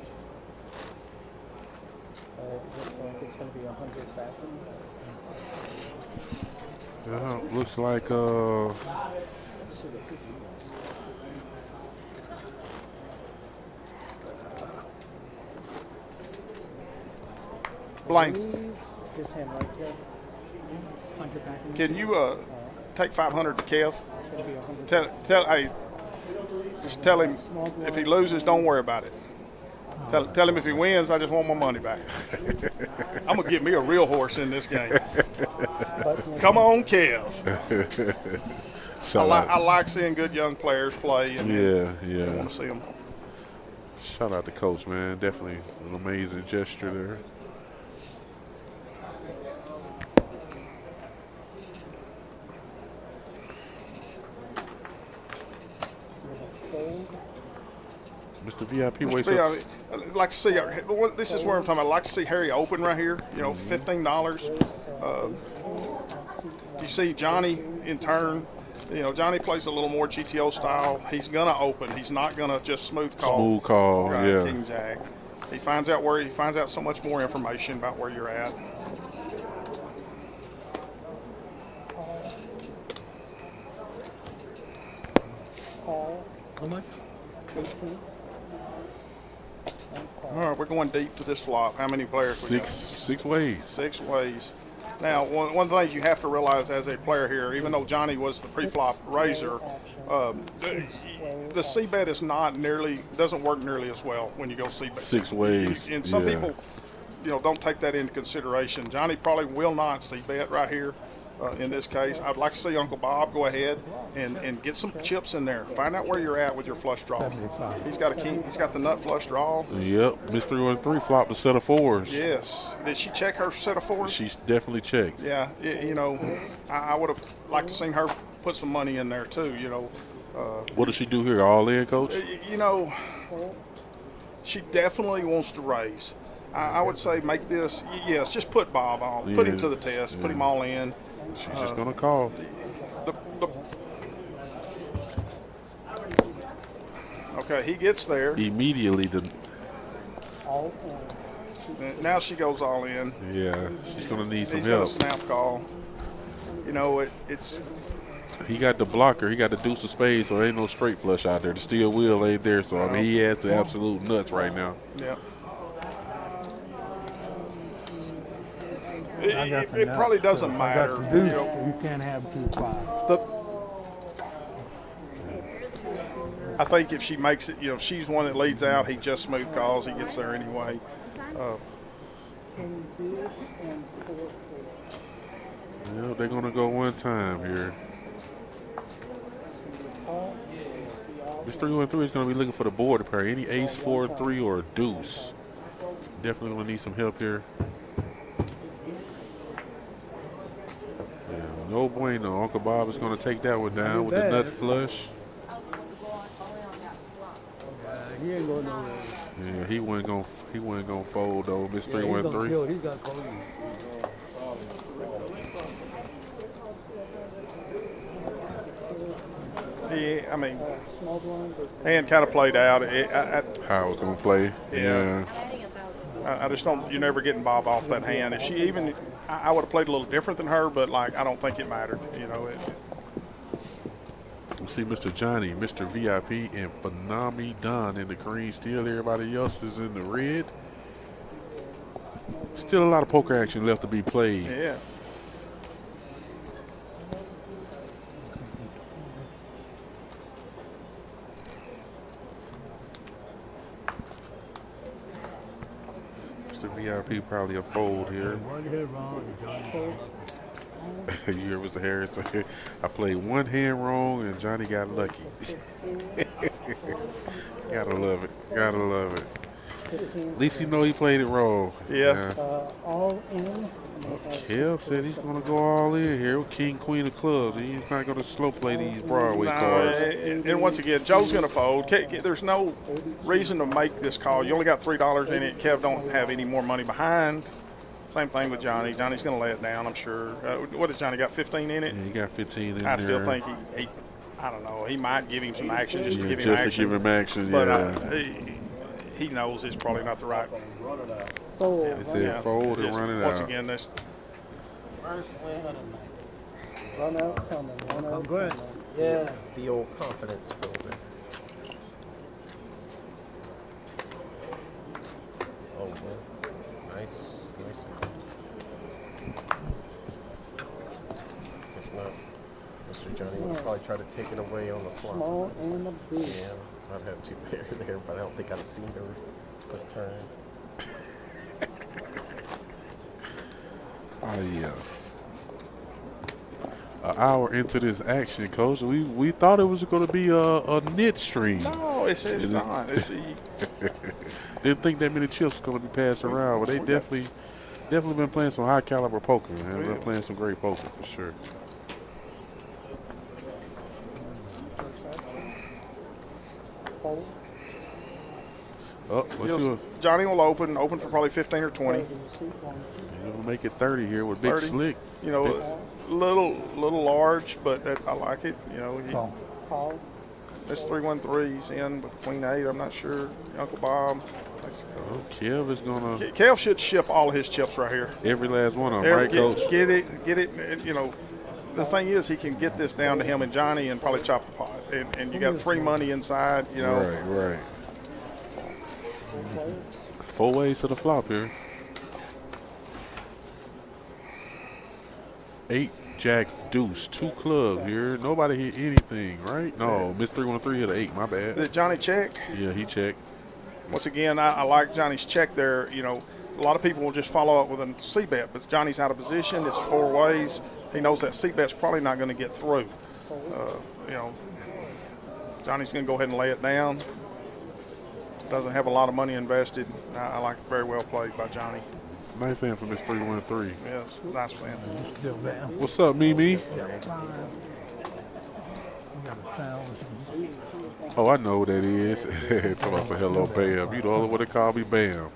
It's going to be 100 back. Yeah, looks like Blaine, This hand right here. 100 back. can you take 500 to Kev? Just tell him if he loses, don't worry about it. Tell him if he wins, I just want my money back. I'm going to get me a real horse in this game. Come on, Kev. I like seeing good young players play. And I want to see them. Shout out to Coach, man. Definitely an amazing gesture there. Mr. VIP waits up. I'd like to see. This is where I'm talking about. I'd like to see Harry open right here. $15. You see Johnny in turn. Johnny plays a little more GTO style. He's gonna open. He's not gonna just smooth call. Smooth call, yeah. King Jack. He finds out so much more information about where you're at. How much? 18. All right, we're going deep to this flop. How many players? We got? Six ways. 6 ways. Now, one of the things you have to realize as a player here, even though Johnny was the pre-flop raiser, the C-bet doesn't work nearly as well when you go C-bet. 6 ways. And some people, don't take that into consideration. Johnny probably will not C-bet right here. In this case, I'd like to see Uncle Bob go ahead and get some chips in there. Find out where you're at with your flush draw. He's got a king. He's got the nut flush draw. Yep, Miss 313 flopped a set of 4s. Yes. Did she check her set of 4s? She definitely checked. Yeah. I would have liked to seen her put some money in there too. What does she do here? All in, Coach? She definitely wants to raise. I would say make this. Yes, just put Bob on. Put him to the test. Put him all in. She's just gonna call. Okay, he gets there. Immediately, All Now she goes all in. yeah, she's going to need some He's got a help. snap call. You know, it's He got the blocker. He got the deuce of spades, so there ain't no straight flush out there. The steel wheel ain't there, so I mean, he has the absolute nuts right now. yeah. I got the It nuts, probably so doesn't if I got matter. the deuce, You know, you can't have 2-5. I think if she makes it, if she's one that leads out, he just smooth calls. He gets there anyway. King deuce and 4-4. Yeah, they're going to go one time here. This 3-1-3 is going to be looking for the board pair. Any ace, 4-3, or deuce. Definitely going to need some help here. Yeah, no bueno. Uncle Bob is going to take that one down with the nut flush. He ain't going nowhere. Yeah, he wasn't gonna fold though. Miss Yeah, he's gonna 3-1-3. kill. He's gonna call you. I mean, Small blind or hand kind of played out. How it's gonna play. Yeah. I just don't. You're never getting Bob off that hand. If she even, I would have played a little different than her, but like I don't think it mattered. We see Mr. Johnny, Mr. VIP, and Phenami Don in the green. Still everybody else is in the red. Still a lot of poker action left to be played. Yeah. Mr. VIP probably a fold here. One hit wrong, Johnny. You hear Mr. Harris say, I played one hand wrong and Johnny got lucky. Gotta love it. Gotta love it. 15. At least you know he played it wrong. Yeah. All in. Kev said he's going to go all in here with King, Queen of clubs. He's not going to slow play these Broadway cards. And once again, Joe's going to fold. There's no reason to make this call. You only got $3 in it. Kev don't have any more money behind. Same thing with Johnny. Johnny's going to lay it down, I'm sure. What has Johnny got? 15 in it? Yeah, he got 15 in there. I still think he I don't know. He might give him some action just to give him just action. to give him action, But yeah. he knows it's probably not the right. Fold. He said fold and Just run it once out. again, this Run out coming. Run Oh, out go ahead. coming. Yeah, the old confidence builder. Oh, well. Nice. If not, Mr. Johnny would probably try to take it away on the flop. Small and a big. Yeah, I've had 2 pairs there, but I don't think I've seen her put turn. Oh, yeah. An hour into this action, Coach, we thought it was going to be a knit stream. no, it's not. Didn't think that many chips were going to be passed around, but they definitely been playing some high caliber poker, man. They've been playing some great poker for sure. Fold. Oh, let's see what Johnny will open for probably 15 or 20. we'll make it 30 here with Big 30. Slick. Little large, but I like it. Call. Call. This 3-1-3's in with Queen 8. I'm not sure. Uncle Bob. Oh, Kev is going to Kev should ship all his chips right here. every last one of them, right, Coach? Get it. The thing is, he can get this down to him and Johnny and probably chop the pot. And you got free money inside. Right. 4 ways to the flop here. 8, Jack, Deuce, 2 clubs here. Nobody hit anything, right? No, Miss 3-1-3 hit an 8. My bad. Did Johnny check? Yeah, he checked. Once again, I like Johnny's check there. A lot of people will just follow up with a C-bet, but Johnny's out of position. It's 4 ways. He knows that C-bet's probably not going to get through. Johnny's going to go ahead and lay it down. Doesn't have a lot of money invested. I like it. Very well played by Johnny. Nice hand for Miss 3-1-3. Yes, nice plan. Still down. What's up, Mimi? You got 1,000. Oh, I know who that is. Talking about some hello, Bam. You the only one that call me Bam.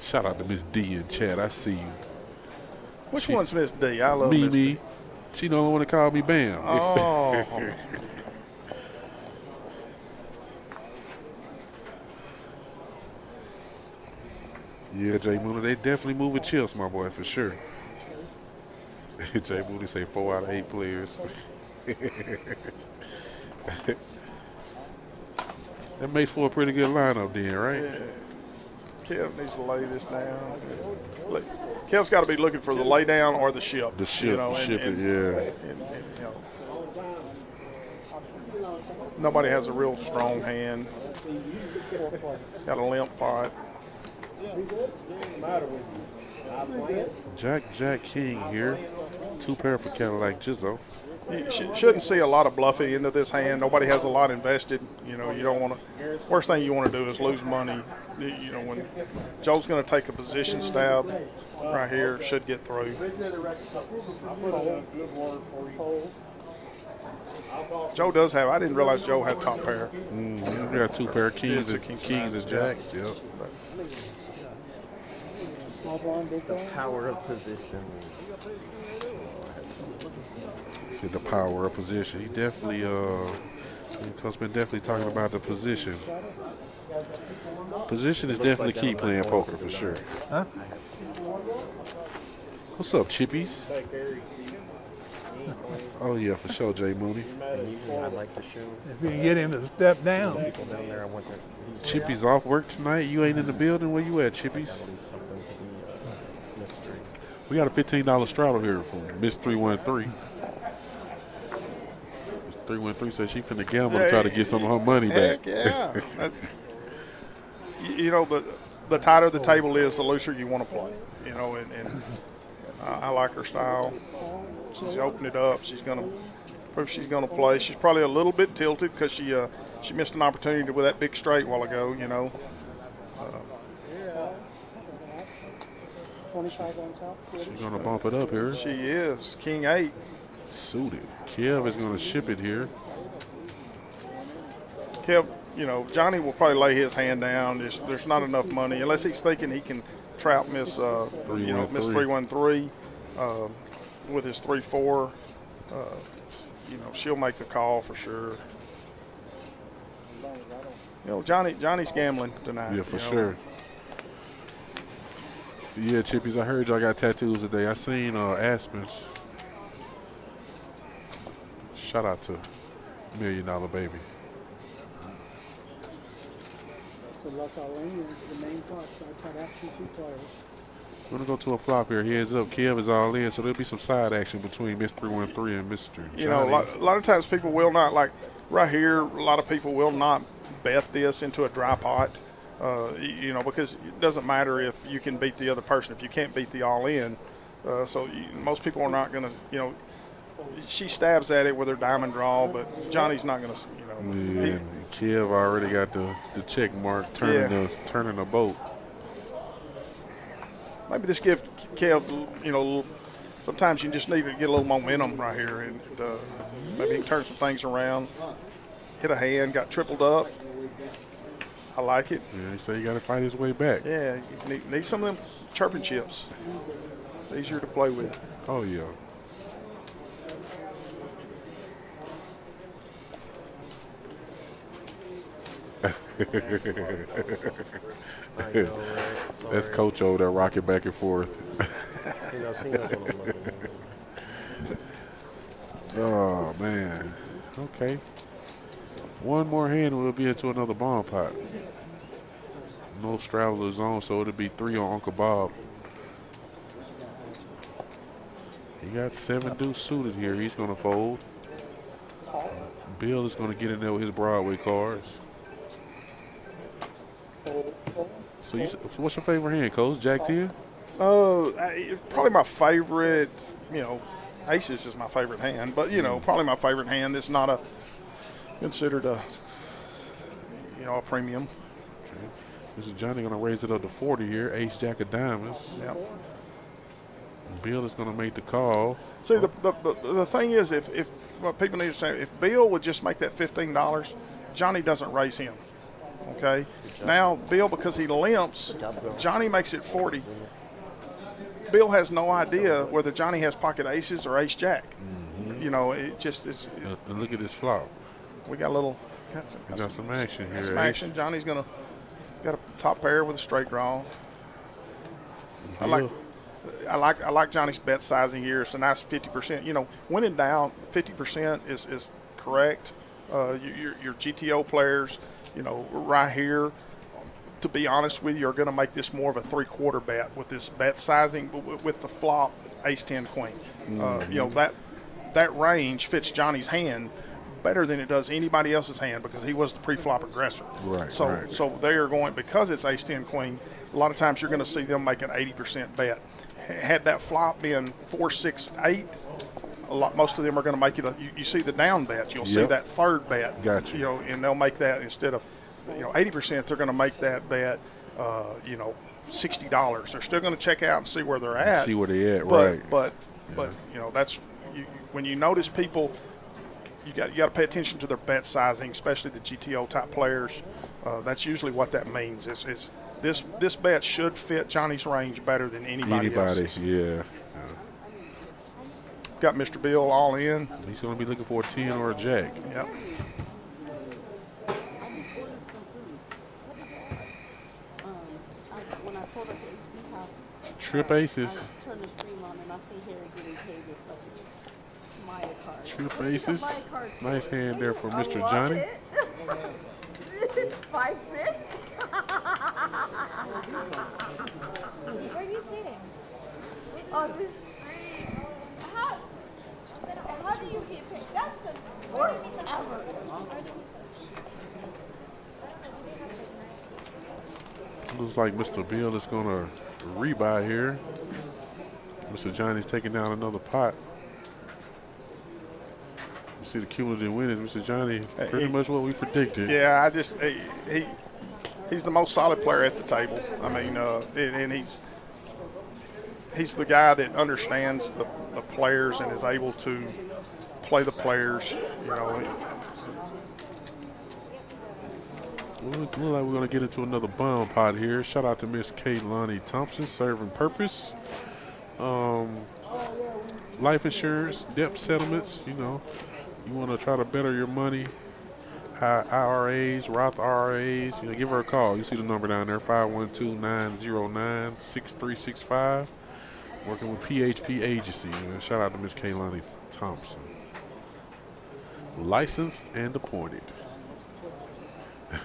Shout out to Miss D in chat. I see you. Which one's Miss D? I love Miss Mimi. D. She the only one that called me Bam. Oh. Yeah, Jay Mooney, they definitely moving chips, my boy, for sure. Jay Mooney say 4 out of 8 players. That makes for a pretty good lineup then, right? Yeah. Kev needs to lay this down. Look, Kev's got to be looking for the lay down or the ship. The ship, yeah. You know, nobody has a real strong hand. Got a limp pot. Jack King here. 2 pair for Cadillac Jizzo. You shouldn't see a lot of bluffing into this hand. Nobody has a lot invested. You know, you don't want to. Worst thing you want to do is lose money. You know, when Joe's going to take a position stab right here, should get through. Joe does have. I didn't realize Joe had top pair. We got 2 pair of kings and jacks. Yep. The power of position. See the power of position. He definitely, Coach been definitely talking about the position. Position is definitely key playing poker for sure. Huh? What's up, Chippies? Oh yeah, for sure, Jay Mooney. I like to show If you can get him to step down. people down there. I want to Chippies off work tonight. You ain't in the building. Where you at, Chippies? something to be mystery. We got a $15 straddle here from Miss 313. Miss 313 says she finna gamble to try to get some of her money back. Heck yeah. You know, the tighter the table is, the looser you want to play. You know, and I like her style. She's opened it up. She's gonna play. She's probably a little bit tilted because she missed an opportunity with that big straight while ago. You know. 25 on top. She's gonna bump it up here. She is King 8. Suited. Kev is gonna ship it here. Kev, you know, Johnny will probably lay his hand down. There's not enough money unless he's thinking he can trap Miss 313 with his 3-4. You know, she'll make the call for sure. You know, Johnny's gambling tonight. Yeah, for sure. Yeah, Chippies, I heard y'all got tattoos today. I seen Aspen's. Shout out to $1 Million Baby. Good luck all in. The main pot. So I tried action 2 players. We're gonna go to a flop here. Heads up, Kev is all in, so there'll be some side action between Miss 313 and Mr. Johnny. You know, a lot of times people will not, like right here, a lot of people will not bet this into a dry pot. You know, because it doesn't matter if you can beat the other person if you can't beat the all-in. Most people are not going to, you know, she stabs at it with her diamond draw, but Johnny's not going to, you know. Yeah, Kev already got the check mark turning the boat. Maybe this gives Kev, you know, sometimes you just need to get a little momentum right here, and maybe he can turn some things around. Hit a hand, got tripled up. I like it. Yeah, he said he got to fight his way back. Yeah, you need some of them chirping chips. It's easier to play with. Oh, yeah. That's Coach over there rocking back and forth. He knows what I'm looking at. Oh, man. Okay. One more hand and we'll be into another bomb pot. No straddlers on, so it'll be 3 on Uncle Bob. He got 7 deuce suited here. He's going to fold. Bill is going to get in there with his Broadway cards. So what's your favorite hand, Coach? Jack 10? Probably my favorite, you know, aces is my favorite hand, but, you know, probably my favorite hand is not considered a premium. Okay. This is Johnny going to raise it up to 40 here. Ace, Jack of diamonds. Yeah. Bill is going to make the call. See, the thing is, if what people need to say, if Bill would just make that $15, Johnny doesn't raise him. Okay. Now Bill, because he limps, Johnny makes it 40. Bill has no idea whether Johnny has pocket aces or ace jack. You know, it just is. And look at this flop. We got a little. Got some action here. Got some action. Johnny's he's got a top pair with a straight draw. I like Johnny's bet sizing here. It's a nice 50%. You know, when in doubt, 50% is correct. Your GTO players, you know, right here, to be honest with you, are going to make this more of a 3/4 bet with this bet sizing with the flop ace 10 queen. You know, that range fits Johnny's hand better than it does anybody else's hand because he was the pre-flop aggressor. Right. So they are going, because it's ace 10 queen, a lot of times you're going to see them make an 80% bet. Had that flop been 4, 6, 8, most of them are going to make it. You see the down bet, you'll see that third bet. Gotcha. You know, and they'll make that instead of, you know, 80%. They're going to make that bet. You know, $60. They're still going to check out and see where they're at. See where they at, but, right? But you know, that's when you notice people. You got to pay attention to their bet sizing, especially the GTO type players. That's usually what that means. Is this bet should fit Johnny's range better than anybody else's. Yeah. Got Mr. Bill all in. He's going to be looking for a 10 or a jack. Yep. Trip aces. Turn the stream on and I see Harry getting paid with Maya card. Trip aces. Nice hand there for Mr. Johnny. 5, 6. Where are you sitting? On the street. How do you get paid? That's the worst ever. Looks like Mr. Bill is going to rebuy here. Mr. Johnny's taking down another pot. You see the cumulative winnings, Mr. Johnny, pretty much what we predicted. Yeah, he's the most solid player at the table. I mean, and he's the guy that understands the players and is able to play the players. You know. Look like we're going to get into another bomb pot here. Shout out to Miss Kaylani Thompson, serving purpose. Life insurance, debt settlements, you know. You want to try to better your money. IRAs, Roth IRAs, you know, give her a call. You see the number down there, 512-909-6365. Working with PHP Agency. Shout out to Miss Kaylani Thompson. Licensed and appointed.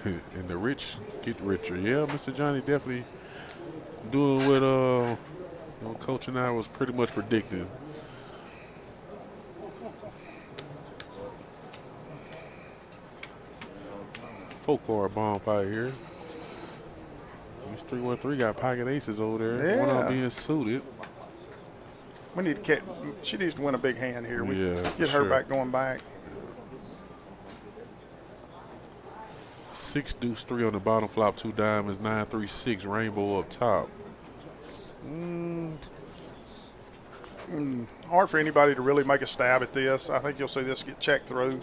And the rich get richer. Yeah, Mr. Johnny definitely doing what you know, Coach and I was pretty much predicting. Four-card bomb pot here. Miss 313 got pocket aces over there. Yeah. One of them being suited. We need to she needs to win a big hand here. We Yeah, get her back going back. 6 deuce 3 on the bottom flop, 2 diamonds, 9 3 6 rainbow up top. Hard for anybody to really make a stab at this. I think you'll see this get checked through.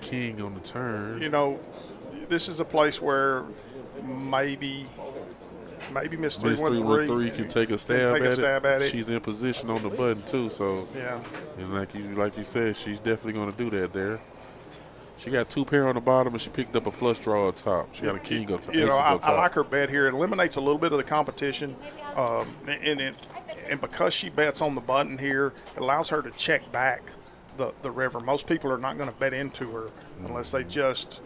King on the turn. You know, this is a place where maybe Miss 313 can take a stab at it. She's in position on the button too, so yeah. And like you said, she's definitely going to do that there. She got 2 pair on the bottom, and she picked up a flush draw up top. She got a king up top. You know, I like her bet here. It eliminates a little bit of the competition, and because she bets on the button here, it allows her to check back the river. Most people are not going to bet into her unless they just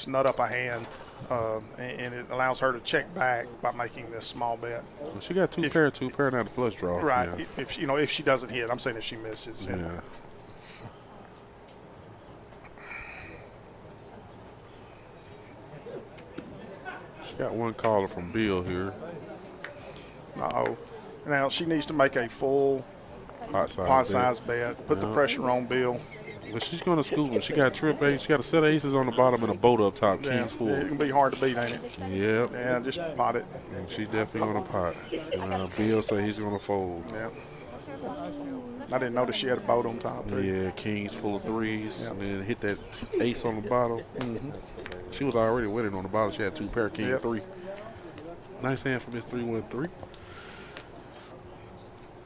nut up a hand, and it allows her to check back by making this small bet. Well, she got 2 pair now the flush draw. Right. Yeah. If she doesn't hit, I'm saying if she misses. Yeah. She got one caller from Bill here. Now she needs to make a full Pot size bet. Put the pressure on Bill. Well, she's going to scoop him. She got trip ace. She got a set of aces on the bottom and a boat up top. King's full. It can be hard to beat, ain't it? Yep. Yeah, just pot it. And she's definitely going to pot. And Bill say he's going to fold. Yeah. I didn't notice she had a boat on top too. Yeah, kings full of threes, Yep. and then hit that ace on the bottom. She was already winning on the bottom. She had 2 pair, king Yep. 3. Nice hand from Miss 313.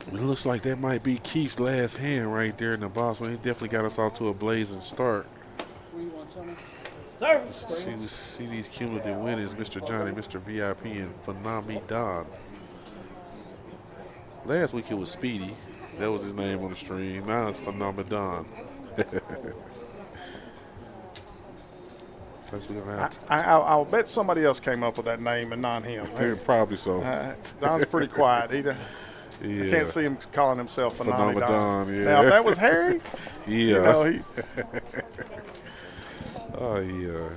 It looks like that might be Keith's last hand right there in the box. He definitely got us off to a blazing start. See these cumulative winners, Mr. Johnny, Mr. VIP, and Phanami Don. Last week it was Speedy. That was his name on the stream. Now it's Phenomenon. I'll bet somebody else came up with that name and not him. Probably so. Don's pretty quiet. I Yeah. can't see him calling himself Phanami Don. Phenomenon, yeah. Now, if that was Harry, Yeah. you know, Oh, yeah.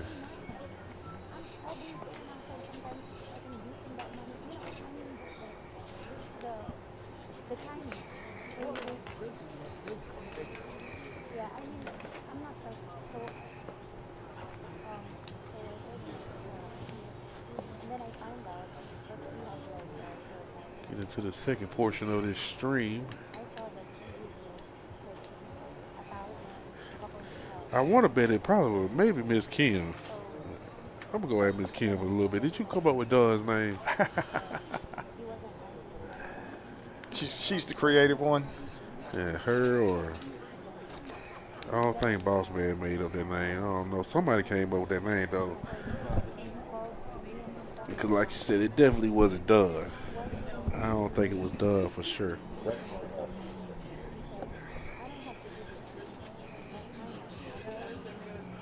Get into the second portion of this stream. I want to bet it probably was maybe Miss Kim. I'm going to go at Miss Kim a little bit. Did you come up with Don's name? she's the creative one. Yeah, her or... I don't think Boss Man made up that name. I don't know. Somebody came up with that name, though. Because like you said, it definitely wasn't Doug. I don't think it was Doug for sure.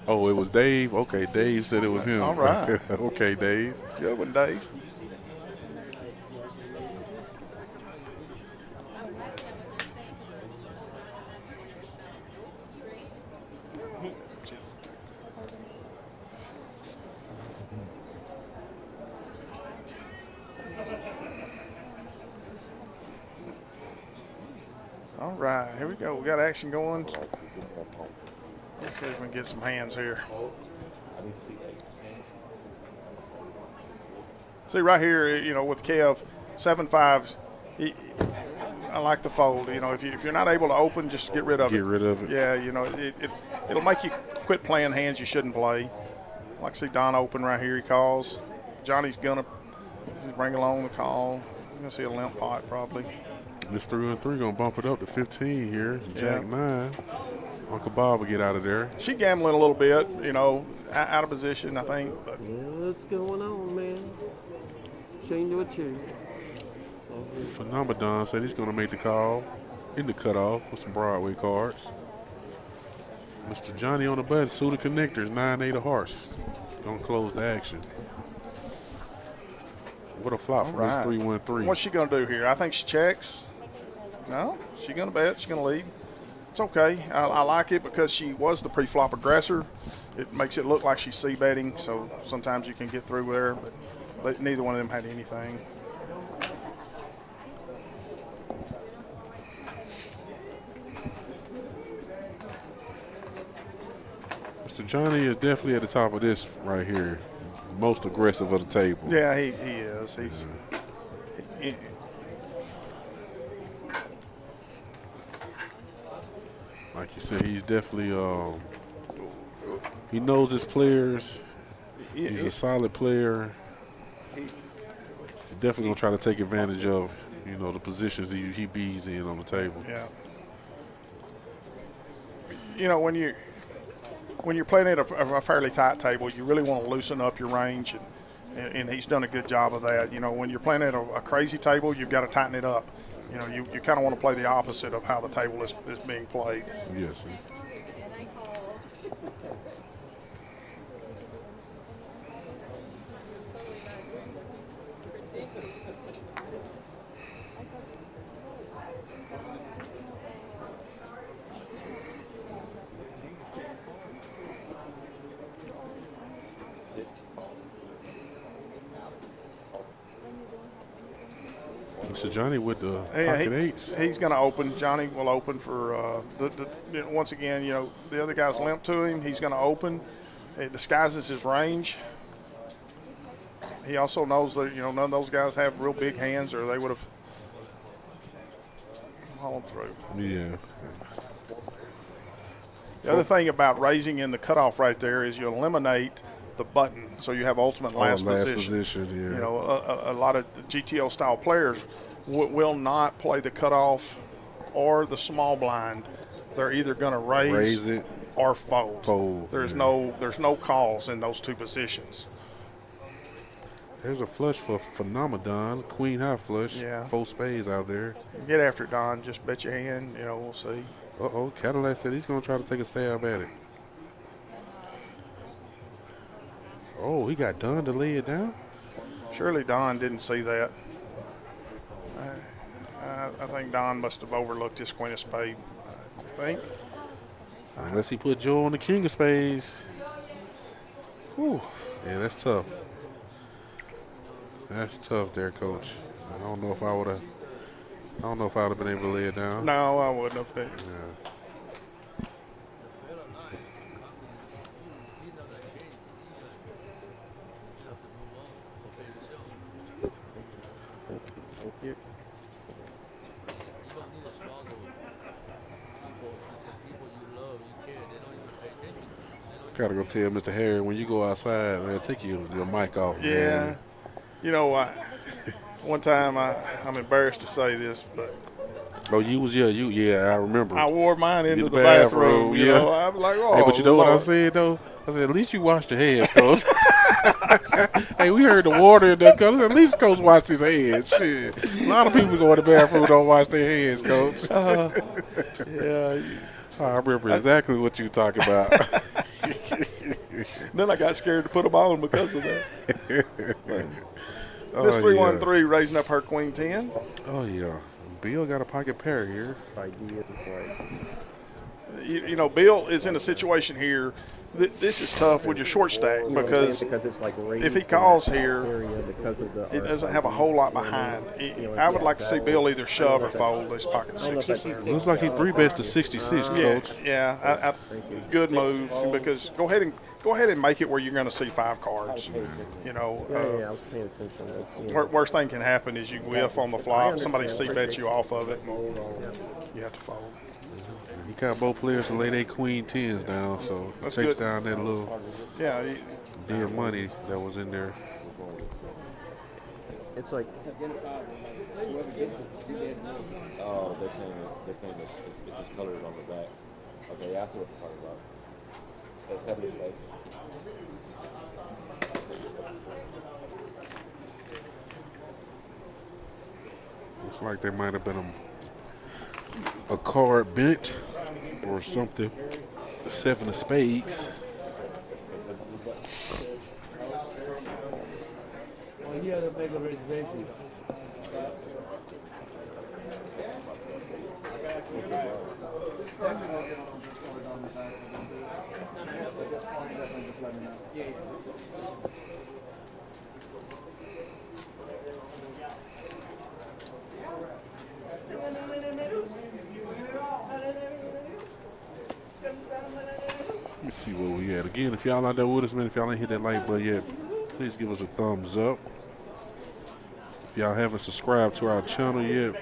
Oh, it was Dave? Okay, Dave said it was him. All right. Okay, Dave. Good one, Dave. All right, here we go. We got action going. Let's see if we can get some hands here. See right here, you know, with Kev, 7-5, I like the fold. You know, if you're not able to open, just get rid of it. Get rid of it. Yeah, you know, it'll make you quit playing hands you shouldn't play. I like to see Don open right here. He calls. Johnny's gonna bring along the call. You're gonna see a limp pot probably. This 3-3 gonna bump it up to 15 here. Jack Yeah. 9. Uncle Bob will get out of there. She gambling a little bit, you know, out of position, I think. But What's going on, man? Change your tune. Phenomenon said he's gonna make the call in the cutoff with some Broadway cards. Mr. Johnny on the button, suited connectors, 9-8 of hearts. Gonna close the action. What a flop from this 3-1-3. what's she gonna do here? I think she checks. No, she's gonna bet. She's gonna lead. It's okay. I like it because she was the pre-flop aggressor. It makes it look like she's c-betting, so sometimes you can get through there, but neither one of them had anything. Mr. Johnny is definitely at the top of this right here. Most aggressive of the table. Yeah, he is. He- Like you said, he's definitely he knows his players. He's a solid player. He's definitely gonna try to take advantage of, you know, the positions he bees in on the table. Yeah. You know, when you're playing at a fairly tight table, you really want to loosen up your range, and he's done a good job of that. You know, when you're playing at a crazy table, you've got to tighten it up. You know, you kind of want to play the opposite of how the table is being played. Yes. Mr. Johnny with the pocket eights. He's going to open. Johnny will open for once again. You know, the other guy's limp to him. He's going to open. It disguises his range. He also knows that, you know, none of those guys have real big hands, or they would have on through. Yeah. The other thing about raising in the cutoff right there is you eliminate the button, so you have ultimate last position. Yeah. You know, a lot of GTO style players will not play the cutoff or the small blind. They're either going to raise it or fold. There's no calls in those two positions. There's a flush for Phenomenon, Queen High flush. Yeah. 4 spades out there. Get after it, Don. Just bet your hand. You know, we'll see. Uh-oh, Cadillac said he's going to try to take a stab at it. Oh, he got Don to lay it down? Surely Don didn't see that. I think Don must have overlooked his queen of spade. I think. Unless he put Joe on the king of spades. Whew. Yeah, that's tough. That's tough there, Coach. I don't know if I would have been able to lay it down. No, I wouldn't have. Yeah. Thank you. Gotta go tell Mr. Harry when you go outside, man, take your mic off. Yeah. Man. You know, one time I'm embarrassed to say this, but Oh, I remember. I wore mine into the bathroom, bathroom. You know, I'm like, oh. Hey, but you know what I Lord. said though? I said at least you washed your hands, Coach. Hey, we heard the water in there, Coach. At least Coach washed his hands. Shit. A lot of people go to the bathroom don't wash their hands, Coach. Yeah. I remember exactly what you talking about. Then I got scared to put them on because of that. This Oh, 313 raising up her queen 10. Oh yeah, Bill got a pocket pair here. Idea is like You know, Bill is in a situation here. This is tough with your short stack you know what I'm saying? because Because it's like raised if he in calls that here, area because of the it doesn't have a whole lot behind. I would like to see Bill either shove or fold these pocket sixes there. Looks like he 3-bets to 66, Coach. Yeah. Good move because go ahead and make it where you're going to see 5 cards. You know, Yeah, I was paying attention. worst thing can happen is you whiff on the flop. Somebody c-bets you off of it. You have to fold. He got both players to lay their queen 10s down, so That's takes good. down that little Yeah. dead money that was in there. It's like Oh, they're saying it's just colored on the back. Okay, yeah, I see what you're talking about. That's 75. Looks like there might have been a card bent or something. The 7 of spades. Well, you have to make a reservation. Let's see where we at. Again, if y'all out there with us, man, if y'all ain't hit that like button yet, please give us a thumbs up. If y'all haven't subscribed to our channel yet,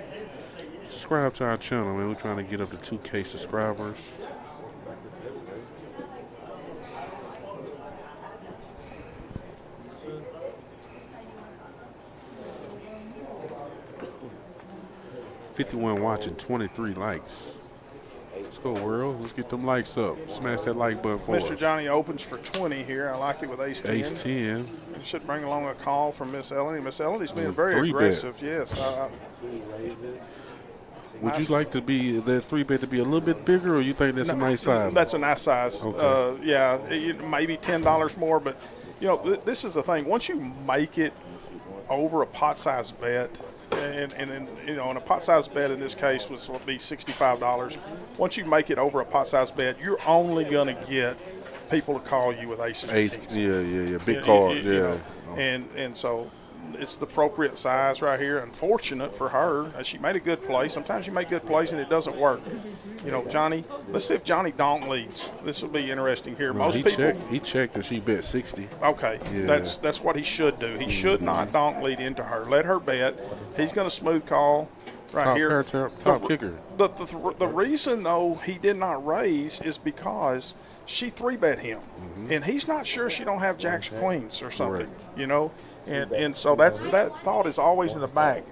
subscribe to our channel, man. We're trying to get up to 2K subscribers. $51 watching, 23 likes. Let's go, world. Let's get them likes up. Smash that like button for Mr. us. Johnny opens for 20 here. I like it with ace 10. Ace 10. It should bring along a call from Miss Elodie. Miss Elodie's being Yeah, very 3-bet. aggressive. Yes. Would you like to be that 3-bet to be a little bit bigger, or you think that's a nice size? That's a nice size. Okay. Yeah, maybe $10 more, but you know, this is the thing. Once you make it over a pot size bet, and you know, and a pot size bet in this case would be $65. Once you make it over a pot size bet, you're only going to get people to call you with aces. Ace, kings. yeah, big You card, know, yeah. and so it's the appropriate size right here. Unfortunate for her, she made a good play. Sometimes you make good plays and it doesn't work. You know, Johnny. Let's see if Johnny donk leads. This will be interesting here. No, Most people. He checked and she bet 60. Okay, Yeah. that's what he should do. He should not donk lead into her. Let her bet. He's going to smooth call. right here. Top kicker. The reason, though, he did not raise is because she 3-bet him. And he's not sure she don't have jacks or queens or something, you know. And so that thought is always in the back.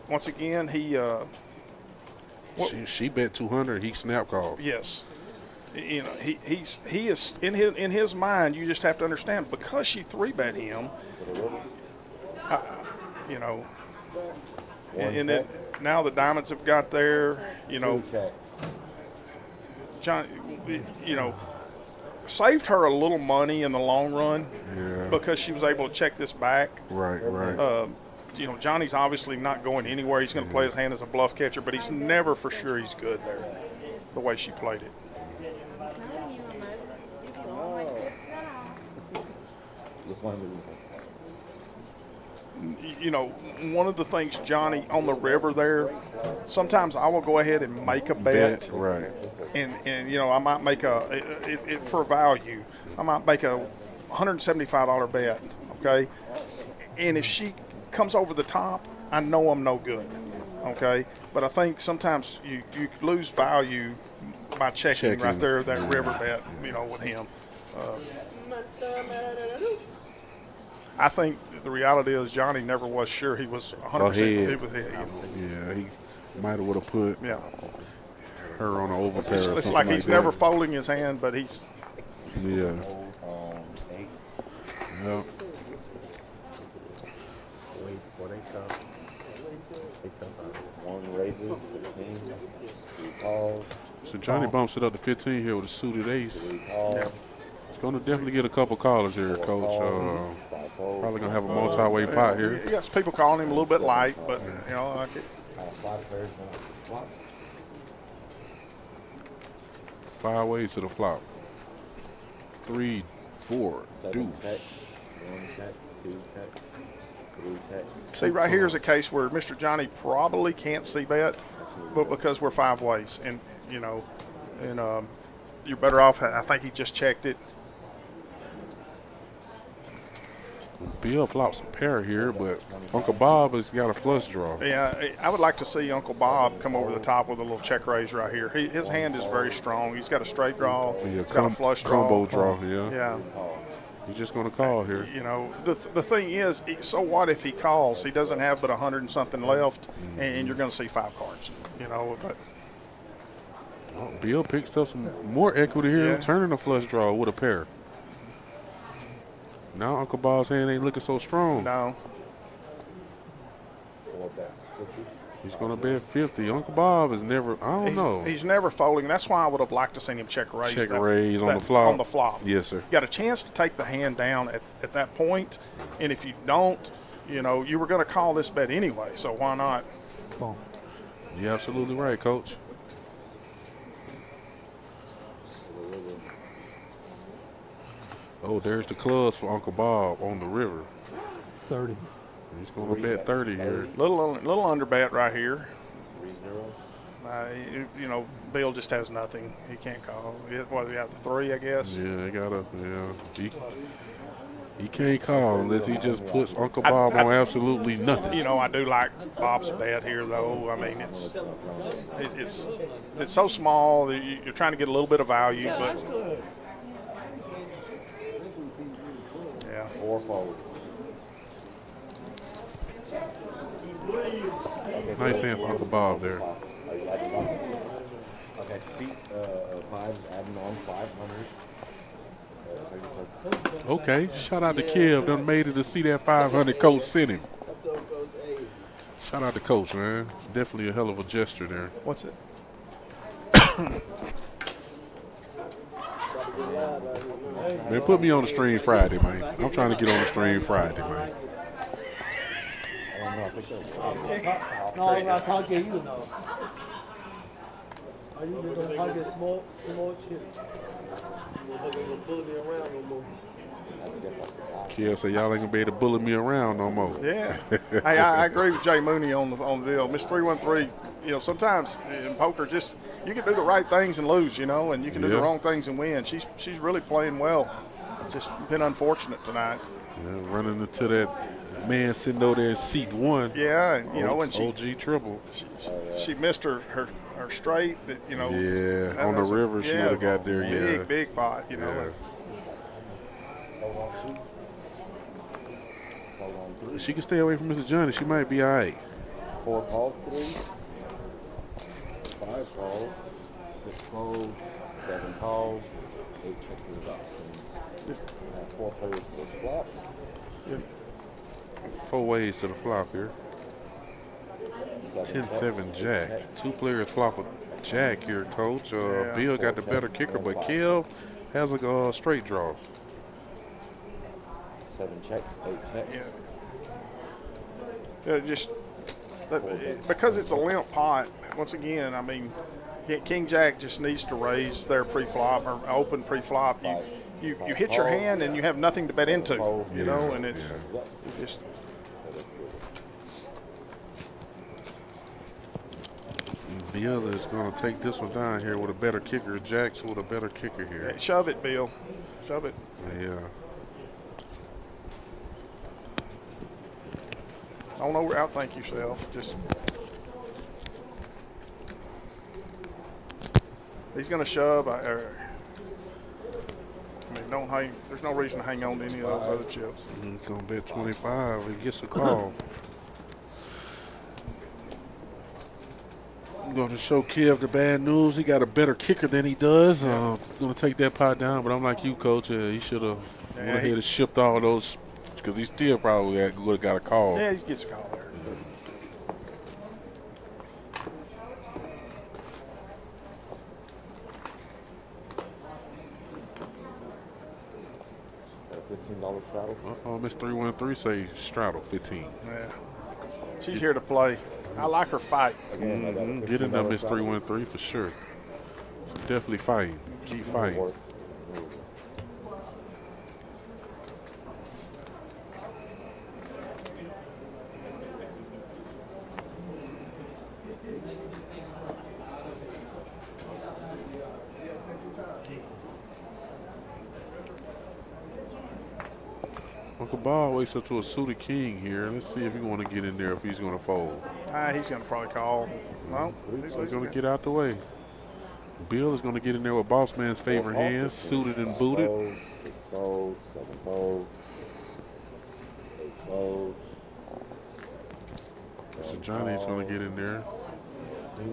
Once again, she bet 200. He snap called. Yes. You know, he is in his mind. You just have to understand, because she 3-bet him. You know, and then now the diamonds have got there. You know, John. You know, saved her a little money in the long run. Yeah. Because she was able to check this back. Right. You know, Johnny's obviously not going anywhere. He's going to play his hand as a bluff catcher, but he's never for sure he's good there, the way she played it. You know, one of the things, Johnny, on the river there, sometimes I will go ahead and make a bet. Right. And you know, I might make for value, I might make a $175 bet, okay? And if she comes over the top, I know I'm no good, okay? But I think sometimes you lose value by checking right there, that river bet, you know, with him. I think the reality is Johnny never was sure he was 100%. He was ahead. Yeah, he might have would have put her on an overpair. It's like he's never folding his hand, but he's. Yeah. Yeah. One raises, 15, 3 calls. So Johnny bumps it up to 15 here with a suited ace. He's going to definitely get a couple callers here, Coach. Probably going to have a multi-way pot here. You got some people calling him a little bit light, but, you know, like it. 5 ways to the flop. 3, 4, deuce. See, right here is a case where Mr. Johnny probably can't see bet, but because we're 5 ways, and you know, and you're better off. I think he just checked it. Bill flops a pair here, but Uncle Bob has got a flush draw. Yeah, I would like to see Uncle Bob come over the top with a little check raise right here. His hand is very strong. He's got a straight draw. He's got a flush draw. Combo draw, yeah. Yeah. He's just going to call here. You know, the thing is, so what if he calls? He doesn't have but 100 and something left, and you're going to see 5 cards. You know, but Bill picks up some more equity here, turning a flush draw with a pair. Now Uncle Bob's hand ain't looking so strong. No. He's going to bet 50. Uncle Bob is never, I don't know. He's never folding. That's why I would have liked to seen him check raise. Check raise on the flop. On the flop. Yes, sir. You got a chance to take the hand down at that point, and if you don't, you know, you were going to call this bet anyway, so why not? Boom. You're absolutely right, Coach. Oh, there's the clubs for Uncle Bob on the river. 30. He's going to bet 30 here. Little under bet right here. You know, Bill just has nothing. He can't call. What, we have the 3, I guess? Yeah, he can't call unless he just puts Uncle Bob on absolutely nothing. You know, I do like Bob's bet here, though. I mean, it's so small that you're trying to get a little bit of value, but yeah. 4 fold. Nice hand for Uncle Bob there. Okay, feet 5 adding on 500. Okay, shout out to Kev. Done made it to see that 500 Coach sent him. Shout out to Coach, man. Definitely a hell of a gesture there. What's it? Man, put me on the stream Friday, man. I'm trying to get on the stream Friday, man. No, I'm not talking you now. Are you just gonna target small chips? Kev said y'all ain't gonna be able to bully me around no more. Yeah. Hey, I agree with Jay Mooney on the deal. Miss 313. You know, sometimes in poker, just you can do the right things and lose. You know, and you can do the wrong things and win. She's really playing well. Just been unfortunate tonight. Yeah, running into that man sitting over there in seat 1. Yeah, and, you know, and OG triple. she missed her straight. That, you know. Yeah, that on the was river she would have got there. Big pot. You know. Yeah. She can stay away from Mr. Johnny. She might be all right. 4 calls, 3. 5 calls. 6 calls. 7 calls. 8 checks to the option. 4 players to the flop. 4 ways to the flop here. 10-7 jack. 2 players flop a jack here, coach. Bill got the better kicker, but Kev has a straight draw. 7 checks, 8 checks. Yeah, just because it's a limp pot. Once again, I mean, King Jack just needs to raise their pre-flop or open pre-flop. You hit your hand and you have nothing to bet into, you know, and it's just. Bill is going to take this one down here with a better kicker. Jack's with a better kicker here. Hey, shove it, Bill. Shove it. Yeah. Don't outthink yourself. Just he's going to shove. I mean, don't hang. There's no reason to hang on to any of those other chips. He's going to bet 25. He gets a call. I'm going to show Kev the bad news. He got a better kicker than he does. Going to take that pot down, but I'm like you, Coach. He should have went ahead and shipped all those because he still probably would have got a call. Yeah, he gets a call there. $15 straddle. Miss 313 say straddle 15. Yeah, she's here to play. I like her fight. Get in there, Miss 313 for sure. Definitely fighting. Keep fighting. Uncle Bob wakes up to a suited king here. Let's see if he want to get in there, if he's going to fold. He's going to probably call. No, he's going to get out the way. Bill is going to get in there with boss man's favorite hands, suited and booted. 6 folds, 7 folds, 8 folds. So Johnny's going to get in there. 3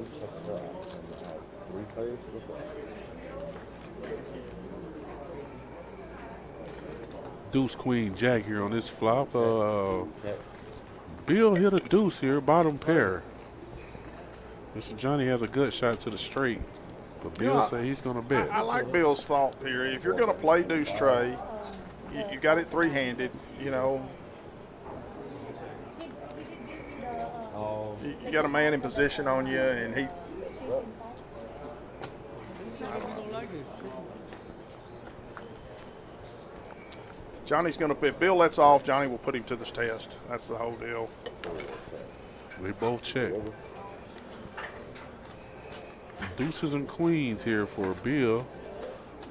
players to the flop. Deuce, queen, jack here on this flop. Bill hit a deuce here, bottom pair. Mr. Johnny has a gut shot to the straight, but Bill say he's going to bet. I like Bill's thought here. If you're going to play deuce tray, you got it 3-handed, you know. You got a man in position on you, and he. Johnny's going to, if Bill lets off, Johnny will put him to this test. That's the whole deal. We both check. Deuces and queens here for Bill.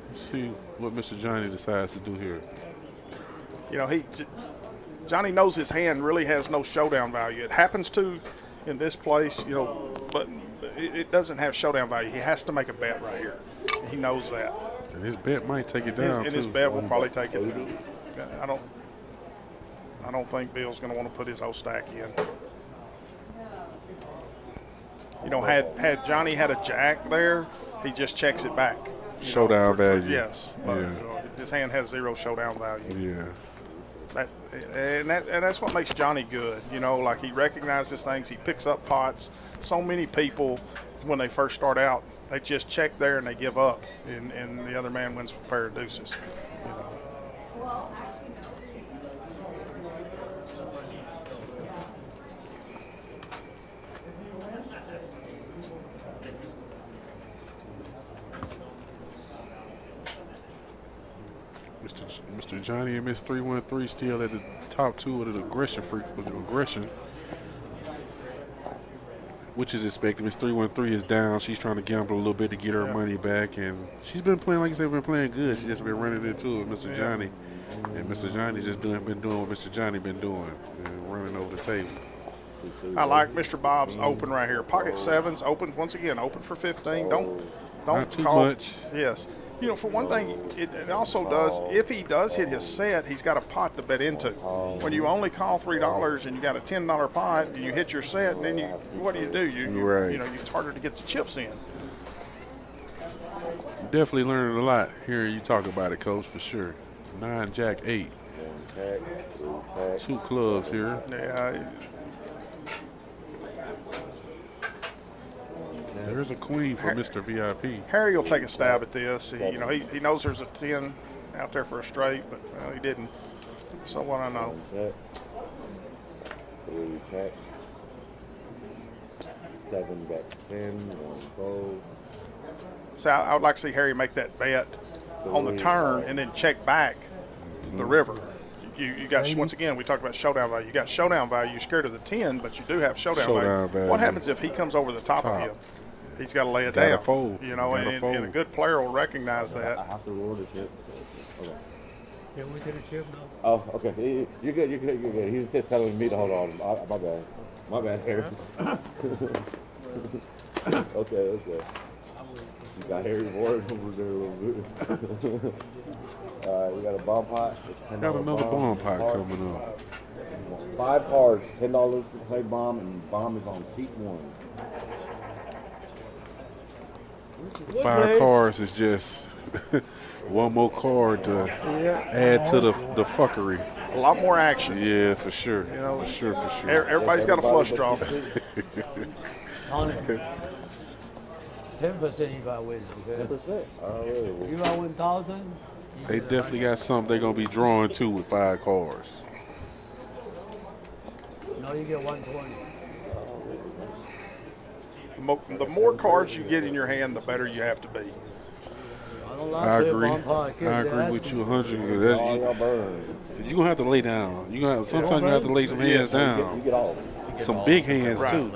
Let's see what Mr. Johnny decides to do here. You know, Johnny knows his hand really has no showdown value. It happens to in this place, you know, but it doesn't have showdown value. He has to make a bet right here. He knows that. And his bet might take it down, his bet will probably take it down. I don't think Bill's going to want to put his whole stack in. You know, had Johnny had a jack there, he just checks it back. Showdown value. Yes, but his hand has 0 showdown value. Yeah. And that's what makes Johnny good. You know, like he recognizes things, he picks up pots. So many people, when they first start out, they just check there and they give up, and the other man wins with a pair of deuces. You know. Mr. Johnny and Miss 313 still at the top 2 with an aggression which is expected. Miss 313 is down. She's trying to gamble a little bit to get her money back, and she's been playing, like you said, been playing good. She's just been running into it, Mr. Johnny. And Mr. Johnny just been doing what Mr. Johnny been doing, and running over the table. I like Mr. Bob's open right here. Pocket sevens open once again, open for 15. Don't Not too call. much. Yes. You know, for one thing, it also does, if he does hit his set, he's got a pot to bet into. When you only call $3 and you got a $10 pot and you hit your set, and then what do? Right. You know, it's harder to get the chips in. Definitely learning a lot hearing you talk about it, Coach, for sure. 9, Jack, 8. 2 clubs here. Yeah. There's a queen for Mr. VIP. Harry will take a stab at this. He knows there's a 10 out there for a straight, but he didn't. So what I know. 3 check. 7 bet 10. 1 fold. So I would like to see Harry make that bet on the turn and then check back the river. You got, once again, we talked about showdown value. You got showdown value. You're scared of the 10, but you do have showdown value. What happens if he comes over the top of him? He's got to lay it down. Fold. You know, and a good player will recognize that. I have to roll the chip. Okay. Yeah, we take a chip now. Oh, okay. You're good. He was just telling me to hold on. My bad, Harry. Okay. You got Harry Ward over there a little bit. We got a bomb pot. Got another bomb pot coming up. 5 cards, $10 to play bomb, and bomb is on seat 1. 5 cards is just one more card to add to the fuckery. A lot more action. Yeah, for sure. You know, for sure. Everybody's got a flush draw. 10% you got win. Okay? 10%. You got 1,000. They definitely got something they're going to be drawing to with 5 cards. Now you get 120. The more cards you get in your hand, the better you have to be. I agree. I agree with you 100. You're going to have to lay down. Sometimes you have to lay some hands down. You get all. Some big hands, too.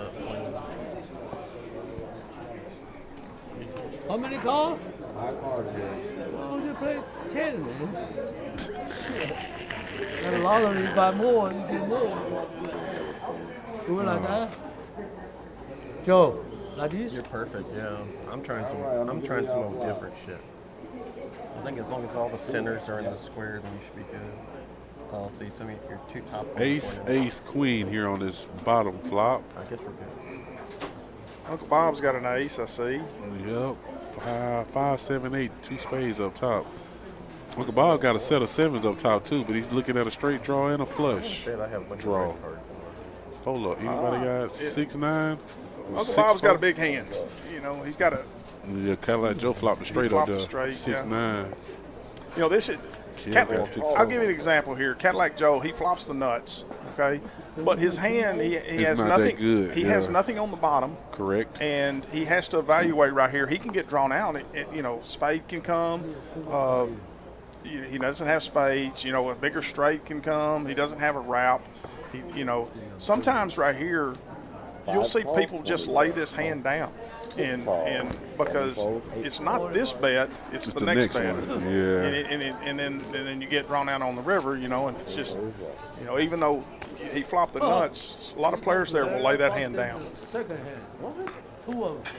How many cards? 5 cards here. Why don't you play 10, man? Got a lottery, you buy more, you get more. Do it like that. Joe, like this? You're perfect, yeah. I'm trying some old different shit. I think as long as all the centers are in the square, then you should be good. See, some of your 2 top ones Ace, going in. ace, queen here on this bottom flop. I guess we're good. Uncle Bob's got an ace, I see. Yep. 5, 7, 8, 2 spades up top. Uncle Bob got a set of 7s up top too, but he's looking at a straight draw and a flush. I have a bunch draw. of red cards in there. Hold up. Anybody got 6, 9? Uncle Bob's got a big hand. You know, he's got a. Yeah, kind of like Joe flopped the straight flopped up it there. straight, 6, yeah. 9. You know, this is. I'll give you an example here. Cadillac Joe, he flops the nuts, okay, but his hand, he has not nothing. that good, He has nothing on the bottom. Correct. And he has to evaluate right here. He can get drawn out. Spade can come. He doesn't have spades. You know, a bigger straight can come. He doesn't have a wrap. Sometimes right here, you'll see people just lay this hand down. And because it's not this bet, it's the next bet. one. Yeah. And then you get drawn out on the river, and it's just, even though he flopped the nuts, a lot of players there will lay that hand down. Second hand. 2 of them.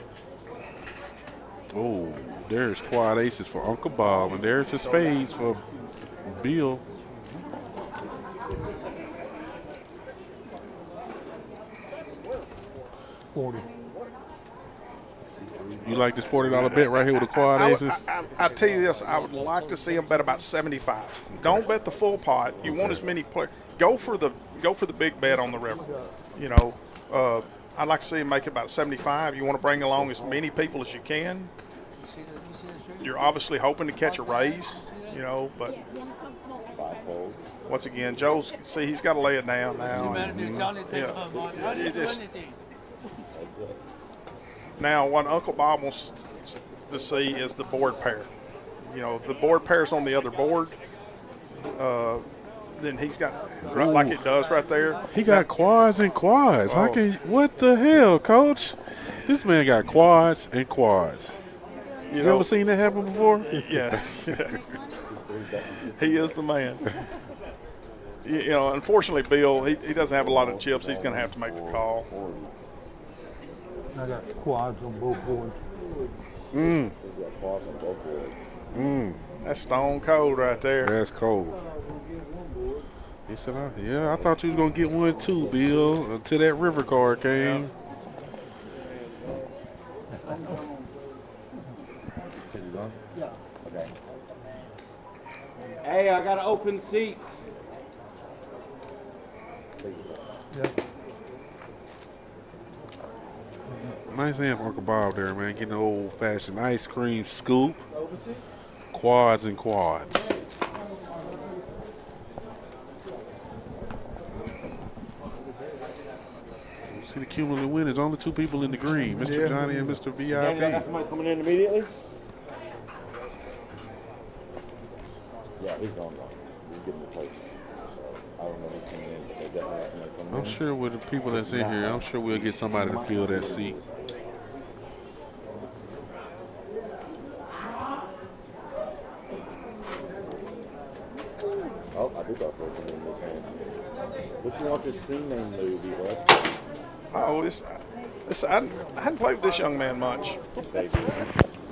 Oh, there's quad aces for Uncle Bob, and there's the spades for Bill. $40. You like this $40 bet right here with the quad aces? I tell you this, I would like to see him bet about 75. Don't bet the full pot. You want as many players. Go for the big bet on the river. I'd like to see him make it about 75. You want to bring along as many people as you can. You're obviously hoping to catch a raise, but once again, he's got to lay it down now. Now, what Uncle Bob wants to see is the board pair. The board pair's on the other board. Then he's got, like it does right there. He got quads and quads. What the hell, Coach? This man got quads and quads. You ever seen that happen before? Yeah. He is the man. You know, unfortunately, Bill, he doesn't have a lot of chips. He's going to have to make the call. I got quads on both boards. That's stone cold right there. That's cold. He said, "Yeah, I thought you was gonna get one too, Bill, until that river card came." Yeah. Okay. Hey, I got an open seat. Yeah. Nice hand, Uncle Bob there, man. Getting an old-fashioned ice cream scoop. Quads and quads. See the cumulative winners. Only 2 people in the green, Mr. Johnny and Mr. Danny, I got VIP. somebody coming in immediately. Yeah, he's gone. He's getting replaced. I don't know who's coming in, but they definitely have somebody coming in. I'm sure with the people that's in here, I'm sure we'll get somebody to fill that seat. Oh, I do got a person in this hand. What you want your screen name to be, Wes? Oh, I hadn't played with this young man much.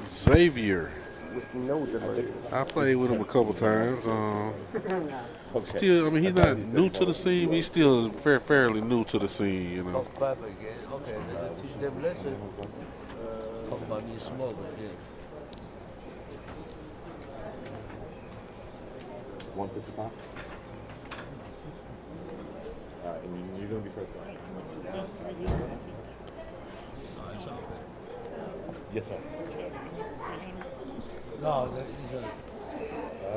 Xavier. No delay. I played with him a couple times. Okay. Still, I mean, he's not new to the scene, but he's still fairly new to the scene, you know. Talk back again. Okay, let's teach them lesson. Talk about me smoke again. 155. All right, and you're gonna be first. Yes, sir. No,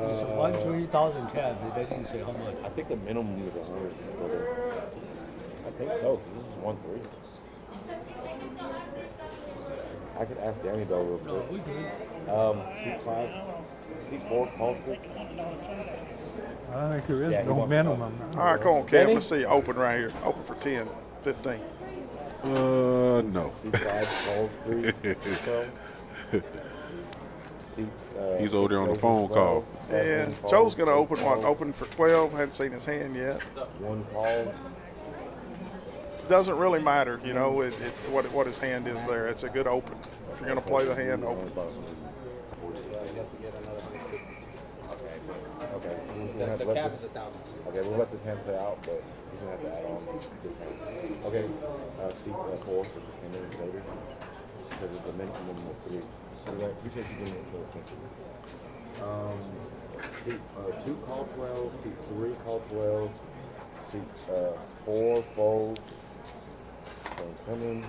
it's a 1,3,000 cap. They didn't say how much. I think the minimum is 100. I think so. This is 1-3. I could ask Danny though real No, quick. we good. Seat 5, seat 4, Palsbury. I think there is Yeah, he no wants minimum. All right, come on, Kev. Let's see. Open right here. Open for 10, 15. No. Seat 5, Palsbury. He's over there on the phone call. And Joe's going to open for 12. Hadn't seen his hand yet. 1 call. Doesn't really matter, you know, what his hand is there. It's a good open. If you're going to play the hand, open. Okay. We'll let this hand play out, but he's gonna have to add on this hand. Okay. Seat 4 for this hand later because it's a minimum of 3. So I appreciate you giving it to attention. Seat 2 call 12. Seat 3 call 12. Seat 4 folds. Coming.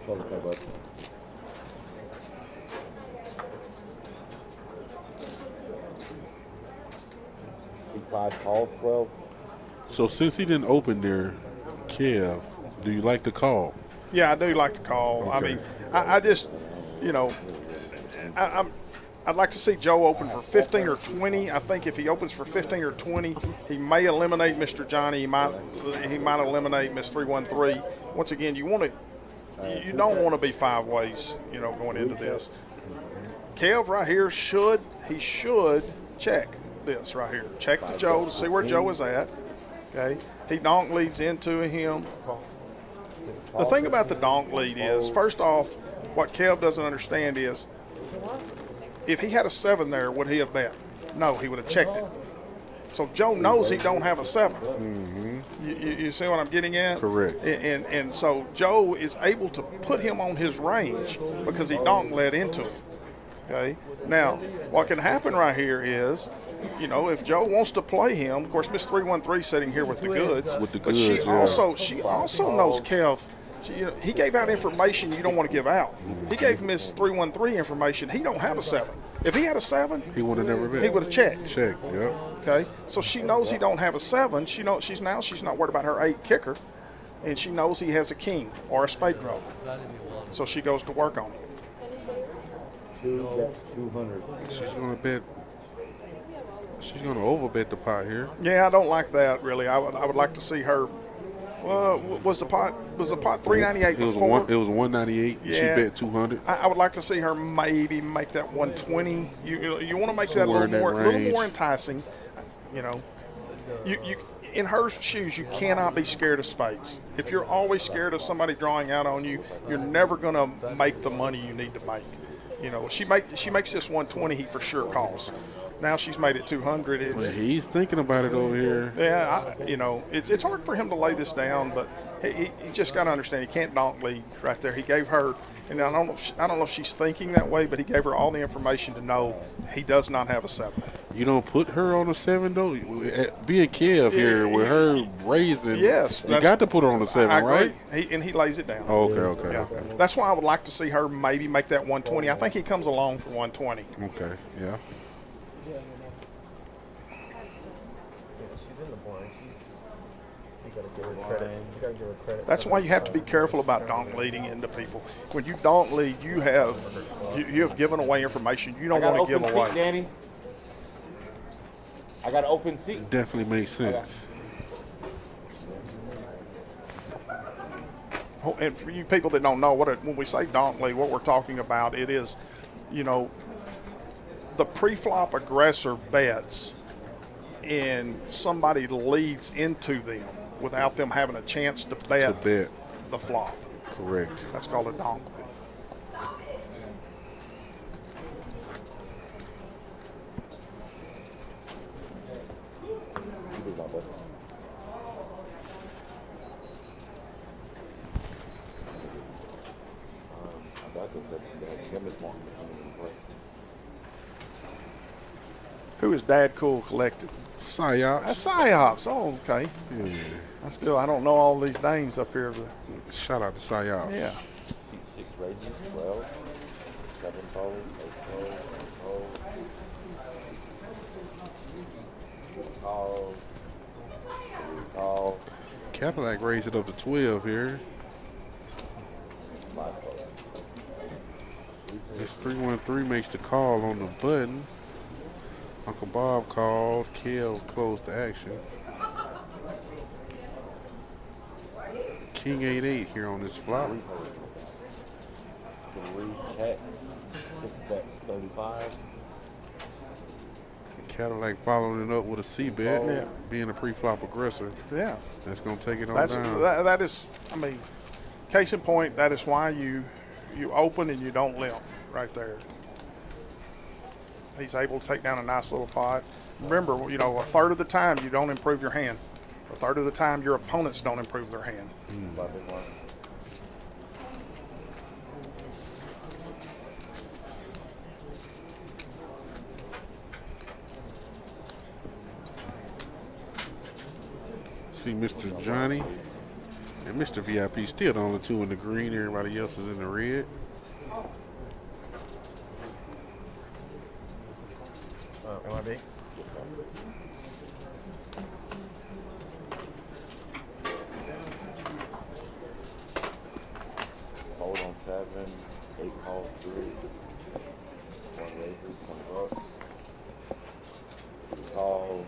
Okay, bud. C5 calls 12. So since he didn't open there, Kev, do you like the call? Yeah, I do like the call. Okay. I mean, I just, you know, I'd like to see Joe open for 15 or 20. I think if he opens for 15 or 20, he may eliminate Mr. Johnny. He might eliminate Miss 313. Once again, you don't want to be 5 ways, you know, going into this. Kev right here should check this right here. Check the Joe to see where Joe is at. Okay, he donk leads into him. The thing about the donk lead is, first off, what Kev doesn't understand is, if he had a 7 there, would he have bet? No, he would have checked it. So Joe knows he don't have a 7. Mm-hmm. You see what I'm getting at? Correct. And so Joe is able to put him on his range because he donk led into it. Okay. Now, what can happen right here is, you know, if Joe wants to play him, of course, Miss 313 sitting here with the goods. With the but goods, she yeah. also knows Kev. He gave out information you don't want to give out. He gave Miss 313 information. He don't have a 7. If he had a 7, He would have never bet. he would have checked. Check, yep. Okay, so she knows he don't have a 7. She knows she's not worried about her 8 kicker, and she knows he has a king or a spade draw. So she goes to work on it. 200. She's gonna bet. She's gonna overbet the pot here. Yeah, I don't like that really. I would like to see her Was the pot 398 It was before? it was 198. Yeah. She bet 200. I would like to see her maybe make that 120. You want to make that a Somewhere in that little range. more enticing. You know, you in her shoes, you cannot be scared of spades. If you're always scared of somebody drawing out on you, you're never going to make the money you need to make. You know, she makes this 120, he for sure calls. Now she's made it 200. Well, he's thinking about it over here. Yeah, you know, it's hard for him to lay this down, but he just got to understand he can't donk lead right there. He gave her, and I don't know if she's thinking that way, but he gave her all the information to know he does not have a 7. You don't put her on a 7 though. Being Kev here with her raising, yes, you got to put her on a 7, I agree. right? He lays it down. Oh, okay. Yeah. That's why I would like to see her maybe make that 120. I think he comes along for 120. Okay, yeah. That's why you have to be careful about donk leading into people. When you donk lead, you have given away information you don't want to give away. Danny. I got an open seat. Definitely makes sense. And for you people that don't know, when we say donk lead, what we're talking about, it is, you know, the pre-flop aggressor bets and somebody leads into them without them having a chance to bet the flop. Correct. That's called a donk lead. Who is Dad Cool Collected? Psyops. That's Psyops. Oh, okay. Yeah. I don't know all these names up here. Shout out to Psyops. Yeah. 6 raises, 12, 7 fold, 8 fold, call. Cadillac raised it up to 12 here. 5 fold. This 313 makes the call on the button. Uncle Bob called. Kel closed the action. King 8-8 here on this flop. 3 check, 6 bets, 35. Cadillac following it up with a C bet, being a pre-flop aggressor. Yeah. That's going to take it on That's down. that is, I mean, case in point, that is why you open and you don't limp right there. He's able to take down a nice little pot. Remember, you know, a third of the time you don't improve your hand. A third of the time your opponents don't improve their hand. See Mr. Johnny and Mr. VIP still the only 2 in the green. Everybody else is in the red. MIB? Fold on 7, 8 calls, 3. 1 raises, 20 bucks. Call.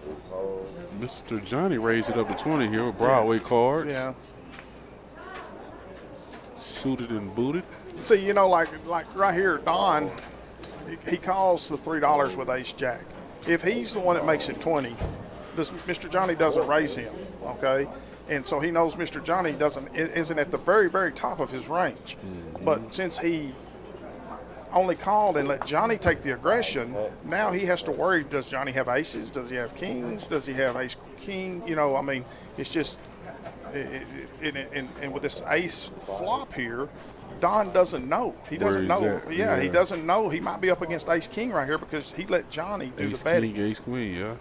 3 calls. Mr. Johnny raised it up to 20 here with Broadway cards. Yeah. Suited and booted. See, you know, like right here, Don, he calls the $3 with ace jack. If he's the one that makes it 20, Mr. Johnny doesn't raise him, okay? And so he knows Mr. Johnny isn't at the very, very top of his range. But since he only called and let Johnny take the aggression, now he has to worry, does Johnny have aces? Does he have kings? Does he have ace king? You know, I mean, it's just, and with this ace flop here, Don doesn't know. He doesn't know. Yeah, he doesn't know. He might be up against ace king right here because he let Johnny do the betting. Ace king, ace queen, yeah.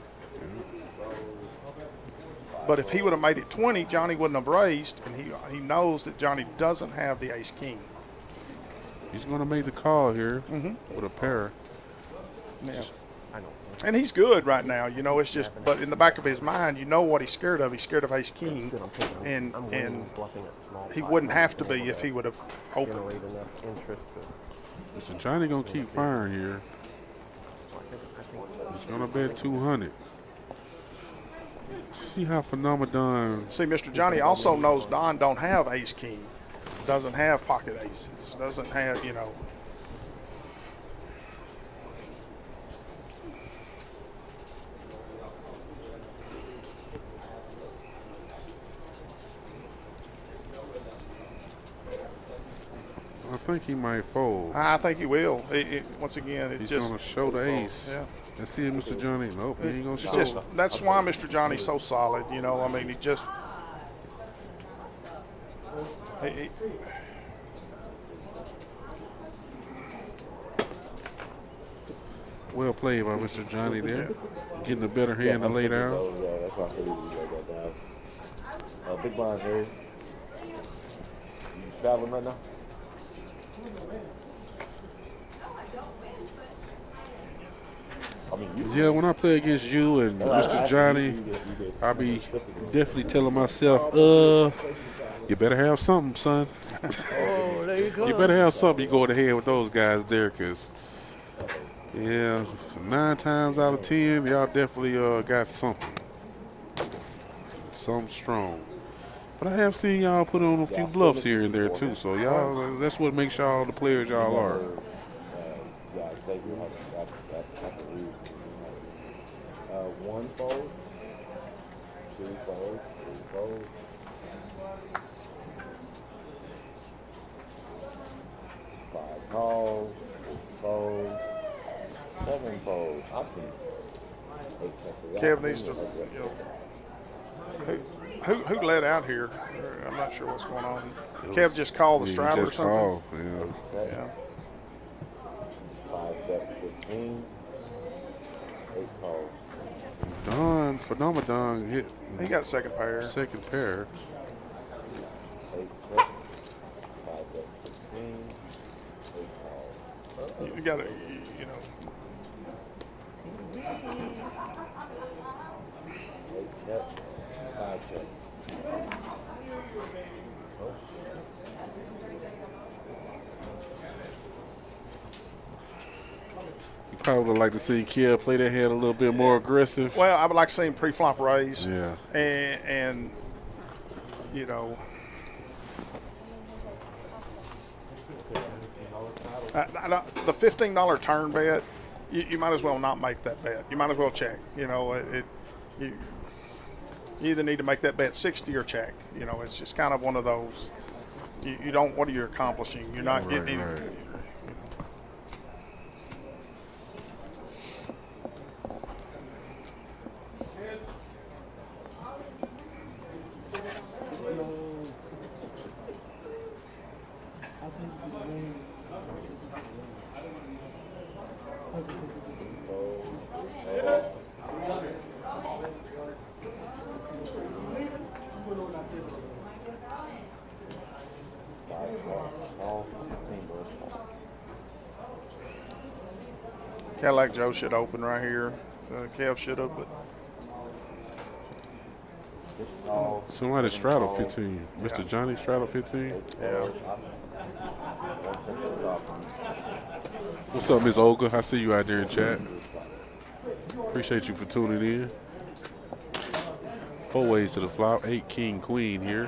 But if he would have made it 20, Johnny wouldn't have raised, and he knows that Johnny doesn't have the ace king. He's going to make the call here with a pair. Yeah. And he's good right now, you know. It's just, but in the back of his mind, you know what he's scared of. He's scared of ace king, and he wouldn't have to be if he would have opened. Listen, Johnny gonna keep firing here. He's gonna bet 200. See how phenomenon. See, Mr. Johnny also knows Don don't have ace king, doesn't have pocket aces, doesn't have, you know. I think he might fold. I think he will. Once again, He's going to show the ace. Yeah. Let's see, Mr. Johnny. Nope, he ain't going to show. Just, that's why Mr. Johnny's so solid. You know, I mean, he just. Well played by Mr. Johnny there. Getting a better hand to lay down. Yeah, that's why I figured you got that down. Big blind, Harry. You traveling right now? Yeah, when I play against you and Mr. Johnny, I be definitely telling myself, you better have something, son. Oh, there you go. You better have something you going ahead with those guys there, because, yeah, 9 times out of 10, y'all definitely got something. Something strong. But I have seen y'all put on a few bluffs here and there, too, so y'all, that's what makes y'all the players y'all are. One fold, 2 folds, 3 folds. 5 calls, 6 folds, 7 folds. I think 8 checkers. Kev needs to, who let out here? I'm not sure what's going on. Kev just called the strider or something. Called, yeah. Yeah. 5 bets, 15. 8 calls. Don, Phenomenon hit. He got second pair. Second pair. 8 bets, 5 bets, 16. 8 calls. You got to, you know. 8 bets, 5 checks. Probably would like to see Kev play that hand a little bit more aggressive. Well, I would like to see him pre-flop raise. Yeah. And you know, the $15 turn bet, you might as well not make that bet. You might as well check. You know, you either need to make that bet 60 or check. You know, it's just kind of one of those. You don't. What are you accomplishing? You're not getting. Right. Cadillac Joe should open right here. Kev should have, but Somebody straddle 15. Mr. Johnny straddle 15. yeah. What's up, Miss Olga? I see you out there in chat. Appreciate you for tuning in. 4 ways to the flop. 8 king queen here.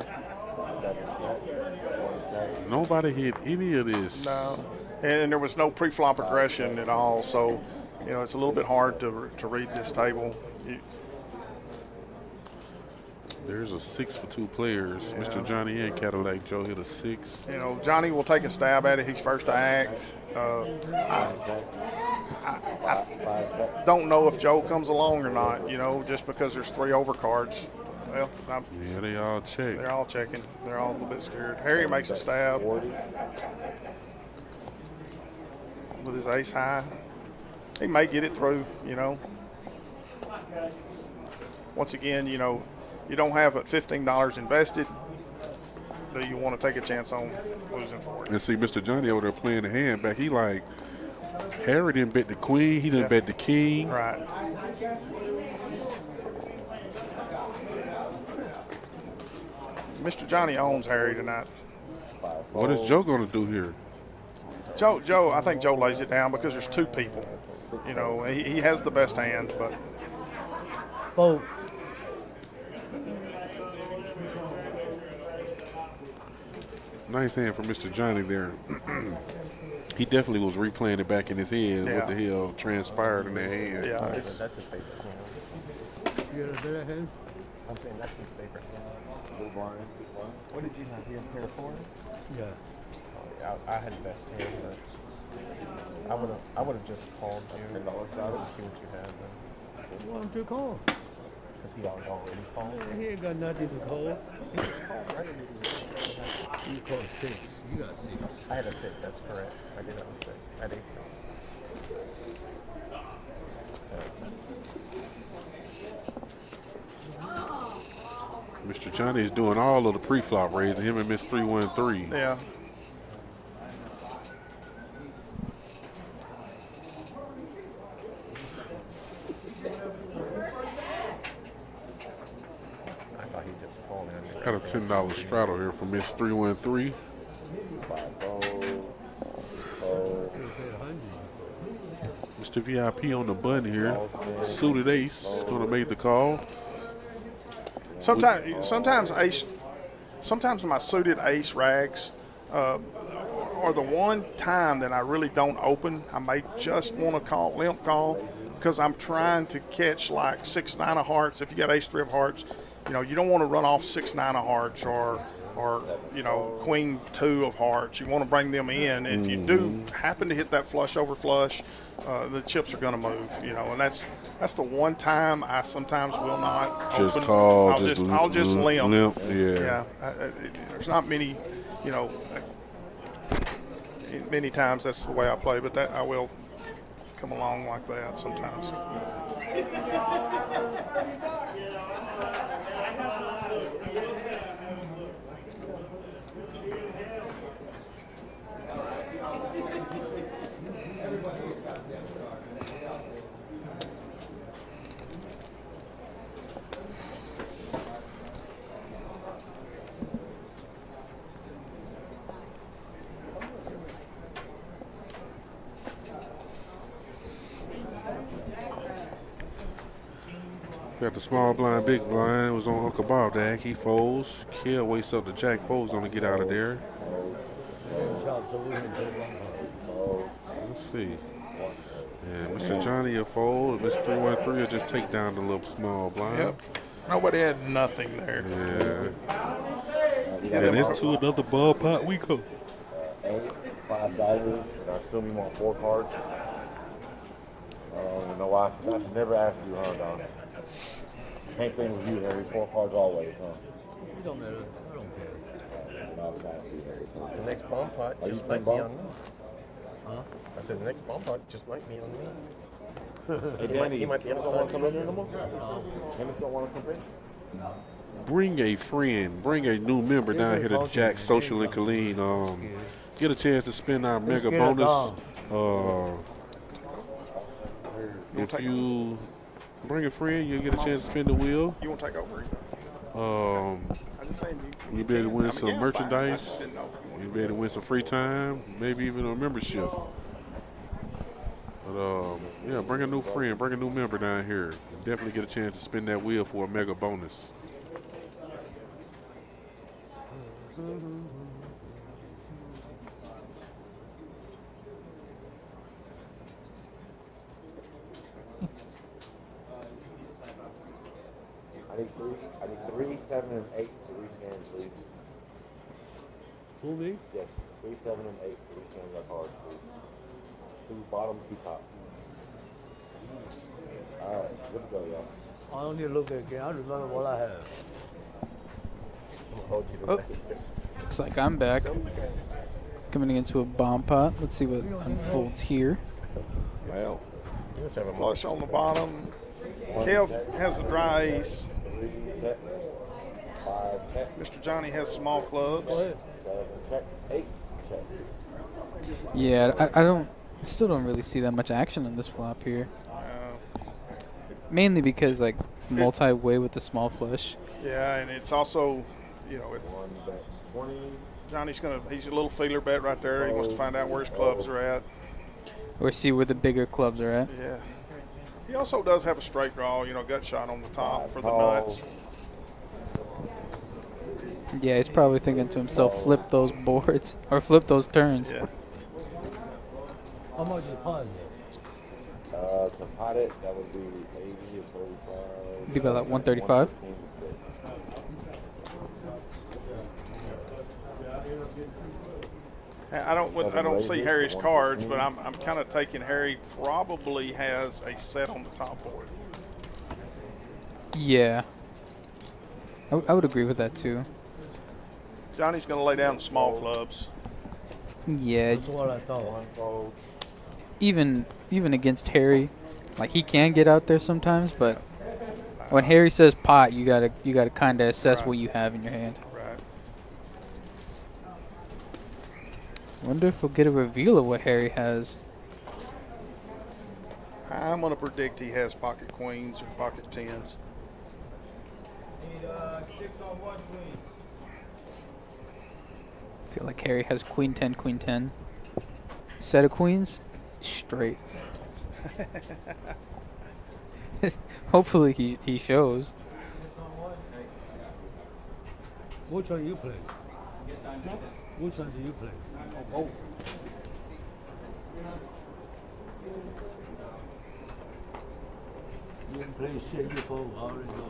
Nobody hit any of this. No, and there was no pre-flop aggression at all. So, you know, it's a little bit hard to read this table. There's a 6 for 2 players. Yeah. Mr. Johnny and Cadillac Joe hit a 6. You know, Johnny will take a stab at it. He's first to act. I don't know if Joe comes along or not, you know, just because there's 3 overcards. Well, Yeah, they all check. they're all checking. They're all a little bit scared. Harry makes a stab with his ace high. He may get it through, you know. Once again, you know, you don't have $15 invested. Do you want to take a chance on losing for it? And see, Mr. Johnny over there playing the hand back. He like, Harry didn't bet the queen. He didn't bet the king. Right. Mr. Johnny owns Harry tonight. What is Joe going to do here? Joe, I think Joe lays it down because there's 2 people. You know, he has the best hand, but Fold. Nice hand from Mr. Johnny there. He definitely was replaying it back in his head. Yeah. What the hell transpired in that hand? Yeah, That's his favorite hand. You got a better hand? I'm saying that's his favorite hand. What did you have here? Pair four? Yeah. Oh, yeah, I had the best hand, but I would have just called you just to see what you had. Why don't you call? Because he already called. He ain't got nothing to call. He just called, right? You called 6. You got 6. I had a 6, that's correct. I did have a 6. I had 8 6. Mr. Johnny is doing all of the pre-flop raising. Him and Miss 313. Yeah. I thought he just called in. Got a $10 straddle here from Miss 313. Mr. VIP on the button here. Suited ace. Gonna make the call. Sometimes my suited ace rags are the one time that I really don't open. I may just want to limp call, because I'm trying to catch like 6-9 of hearts. If you got ace 3 of hearts, you don't want to run off 6-9 of hearts or queen 2 of hearts. You want to bring them in. If you do happen to hit that flush over flush, the chips are going to move, and that's the one time I sometimes will not Just open. call. I'll just limp. Yeah. There's not many, many times that's the way I play, but that I will come along like that sometimes. Got the small blind, big blind. It was on Uncle Bob Dag. He folds. Kill wakes up. The jack folds. Gonna get out of there. Let's see. Yeah, Mr. Johnny will fold. Mr. 313 will just take down the little small blind. Yep. Nobody had nothing there. Yeah. And into another ball pot we go. 5 divers, and I assume you want 4 cards. You know why? I should never ask you, huh, Don? Same thing with you, Harry. 4 cards always, huh? It don't matter. I don't care. I was asking you, Harry. The next bomb pot Are you just might playing be bomb? on me. Huh? I said the next bomb pot just might be on me. Hey, Danny, he might be Dennis don't want to come in here no more? Dennis don't want to come in? Bring a friend. Bring a new member down here to Jack Social and Colleen. Get a chance to spend our mega bonus. If you bring a friend, you'll get a chance to spin the wheel. You want to take over? I just saying You'll be able to win I some mean, yeah, fine. I merchandise. just didn't know if you wanted You'll be able to win some free time, maybe even a membership. But yeah, bring a new friend, bring a new member down here. Definitely get a chance to spin that wheel for a mega bonus. I need 3, 7, and 8 to rescan, please. Who, me? Yes, 3, 7, and 8 to rescan your cards, please. 2 bottom, 2 top. All right, good to go, y'all. I don't need to look again. I remember what I have. Oh, looks like I'm back. Coming into a bomb pot. Let's see what unfolds here. Well, You must have a flush on the bottom. Kev has a dry ace. 3, check. 5, check. Mr. Johnny has small clubs. 7, check. 8, check. Yeah, I still don't really see that much action on this flop here. Mainly because like multi-way with the small flush. Yeah, and it's also, it's 1 bet 20. he's a little feeler bet right there. He wants to find out where his clubs are at. Or see where the bigger clubs are at. Yeah. He also does have a straight draw, gut shot on the top for the nuts. Yeah, he's probably thinking to himself, flip those boards or flip those turns. Yeah. How much is pot? To pot it, that would be 80 or 35. Be about like 135. I don't see Harry's cards, but I'm kind of taking Harry probably has a set on the top board. Yeah. I would agree with that too. Johnny's going to lay down small clubs. Yeah. That's what I thought. Even against Harry, like he can get out there sometimes, but when Harry says pot, you gotta kind of assess Right. what you have in your hand. Right. Wonder if we'll get a reveal of what Harry has. I'm going to predict he has pocket queens or pocket tens. I feel like Harry has queen 10, queen 10. Set of queens, straight. Hopefully he shows. Which one you play? Which one do you play? Oh. You didn't play shit before, I already know.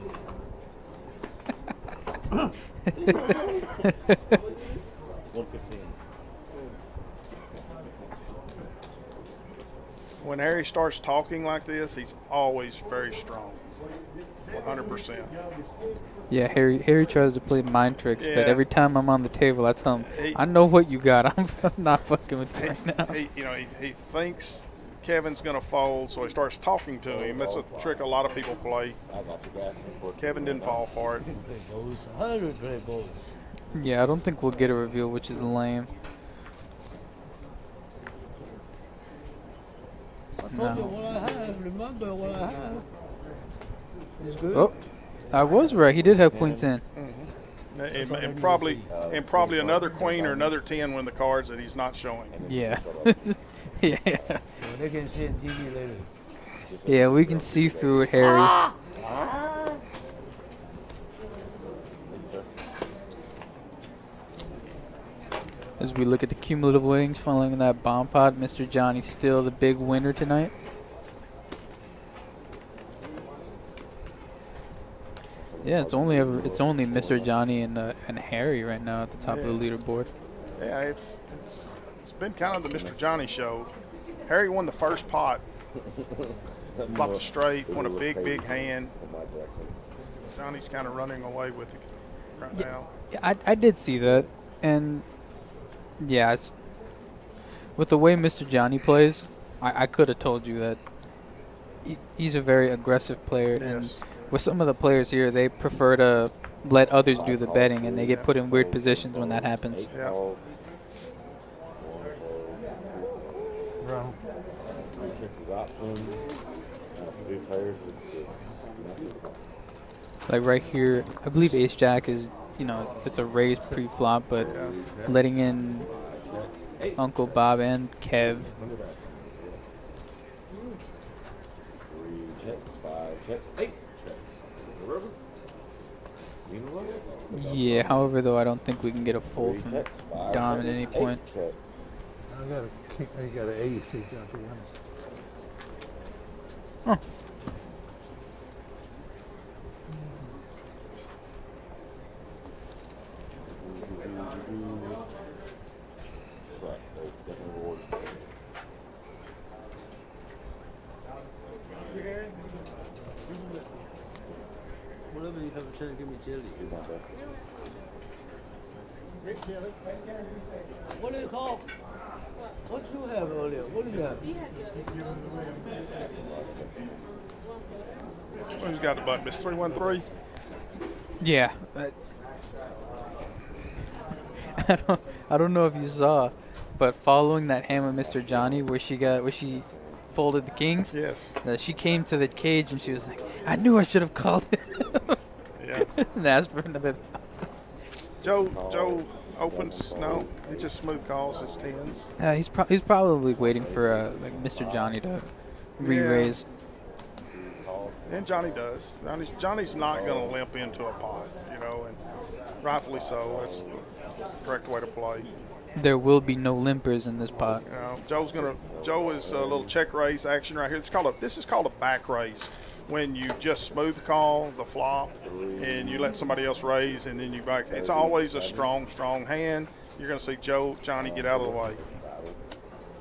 When Harry starts talking like this, he's always very strong. 100%. Yeah, Harry tries to play mind tricks, Yeah. but every time I'm on the table, I tell him, He- I know what you got. I'm not fucking with you right now. He thinks Kevin's going to fold, so he starts talking to him. That's a trick a lot of people play. Kevin didn't fall for it. Play both. 100 play both. Yeah, I don't think we'll get a reveal, which is lame. I told you what I have. Remember what I have. It's good. Oh, I was right. He did have queen 10. And probably another queen or another 10 when the cards that he's not showing. Yeah. Yeah. Well, they can see it TV later. Yeah, we can see through it, Harry. As we look at the cumulative winnings following that bomb pot, Mr. Johnny's still the big winner tonight. Yeah, it's only Mr. Johnny and Harry right now at the top of the leaderboard. Yeah, it's been kind of the Mr. Johnny show. Harry won the first pot. Flopped a straight, won a big hand. Johnny's kind of running away with it right now. I did see that, and yeah, with the way Mr. Johnny plays, I could have told you that he's a very aggressive player, and with some of the players here, they prefer to let others do the betting, and they get put in weird positions when that happens. Yeah. Like right here, I believe Ace Jack is, it's a raised pre-flop, but letting in Uncle Bob and Kev. Yeah, however, though, I don't think we can get a fold from Dom at any point. I got a king, I got an ace. He got the one. Huh. Whenever you have a chance, give me jelly. What do you call? What you have earlier? What do you have? Who's got the button? Miss 313? Yeah. I don't know if you saw, but following that hand with Mr. Johnny, where she folded the kings. Yes. She came to the cage and she was like, "I knew I should have called it." Yeah. And asked for another. Joe opens. No, he just smooth calls his tens. He's probably waiting for like Mr. Johnny to re-raise. And Johnny does. Johnny's not going to limp into a pot, and rightfully so. That's the correct way to play. There will be no limpers in this pot. You know, Joe is a little check raise action right here. This is called a back raise. When you just smooth call the flop and you let somebody else raise and then you back. It's always a strong hand. You're going to see Johnny get out of the way.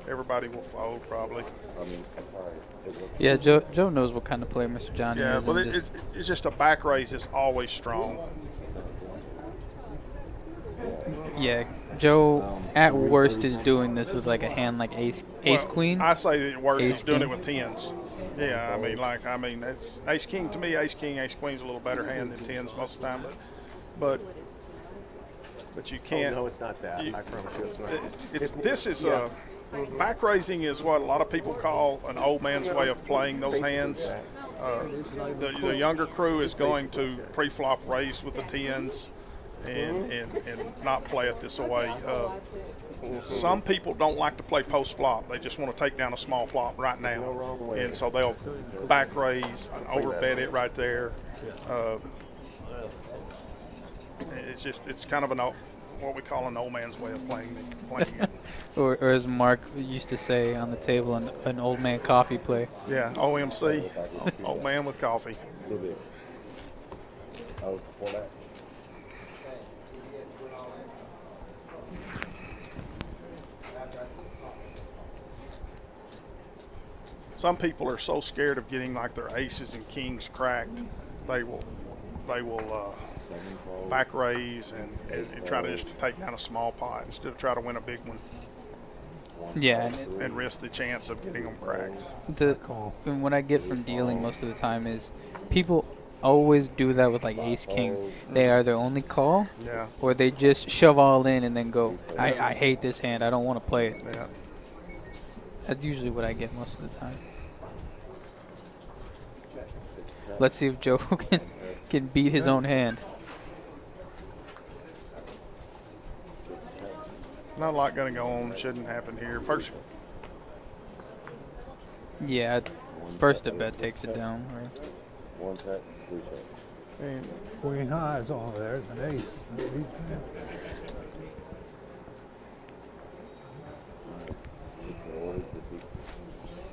Everybody will fold probably. Yeah, Joe knows what kind of player Mr. Johnny is. Yeah, but it's just a back raise is always strong. Yeah, Joe at worst is doing this with like a hand like ace queen. I say at worst he's doing king. it with tens. Yeah, I mean it's ace king to me. Ace queen's a little better hand than tens most of the time, but you can't. Oh, no, it's not that. I promise you, it's not. Back raising is what a lot of people call an old man's way of playing those hands. The younger crew is going to pre-flop raise with the tens and not play it this way. Some people don't like to play post-flop. They just want to take down a small flop right now. And so they'll back raise and overbet it right there. It's kind of what we call an old man's way of playing it. or as Mark used to say on the table, an old man coffee play. Yeah, OMC, old man with coffee. Some people are so scared of getting like their aces and kings cracked, they will back raise and try to just take down a small pot instead of try to win a big one. Yeah, and risk the chance of getting them cracked. And what I get from dealing most of the time is people always do that with like ace king. They either only call, or they just shove all in and then go, I hate this hand, I don't want to play it. Yeah. That's usually what I get most of the time. Let's see if Joe can beat his own hand. Not a lot going to go on. Shouldn't happen here. First. Yeah, first a bet takes it down. Right? One check, three check. And queen high is on there. It's an ace.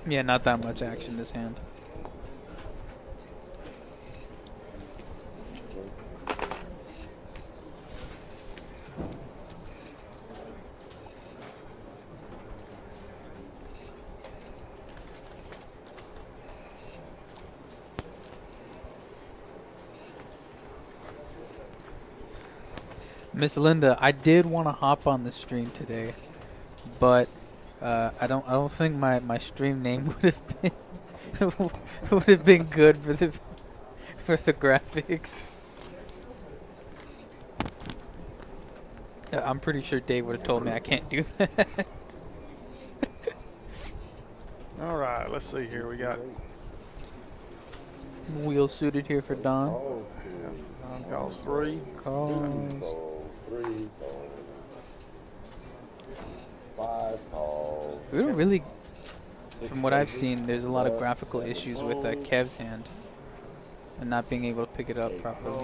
Yeah, not that much action this hand. Miss Linda, I did want to hop on the stream today, but I don't think my stream name would have been good for the graphics. I'm pretty sure Dave would have told me I can't do that. all right, let's see here. We got wheel suited here for Don. Don calls three. Calls. Three calls. Five calls. We don't really, from what I've seen, there's a lot of graphical issues with Kev's hand and not being able to pick it up properly.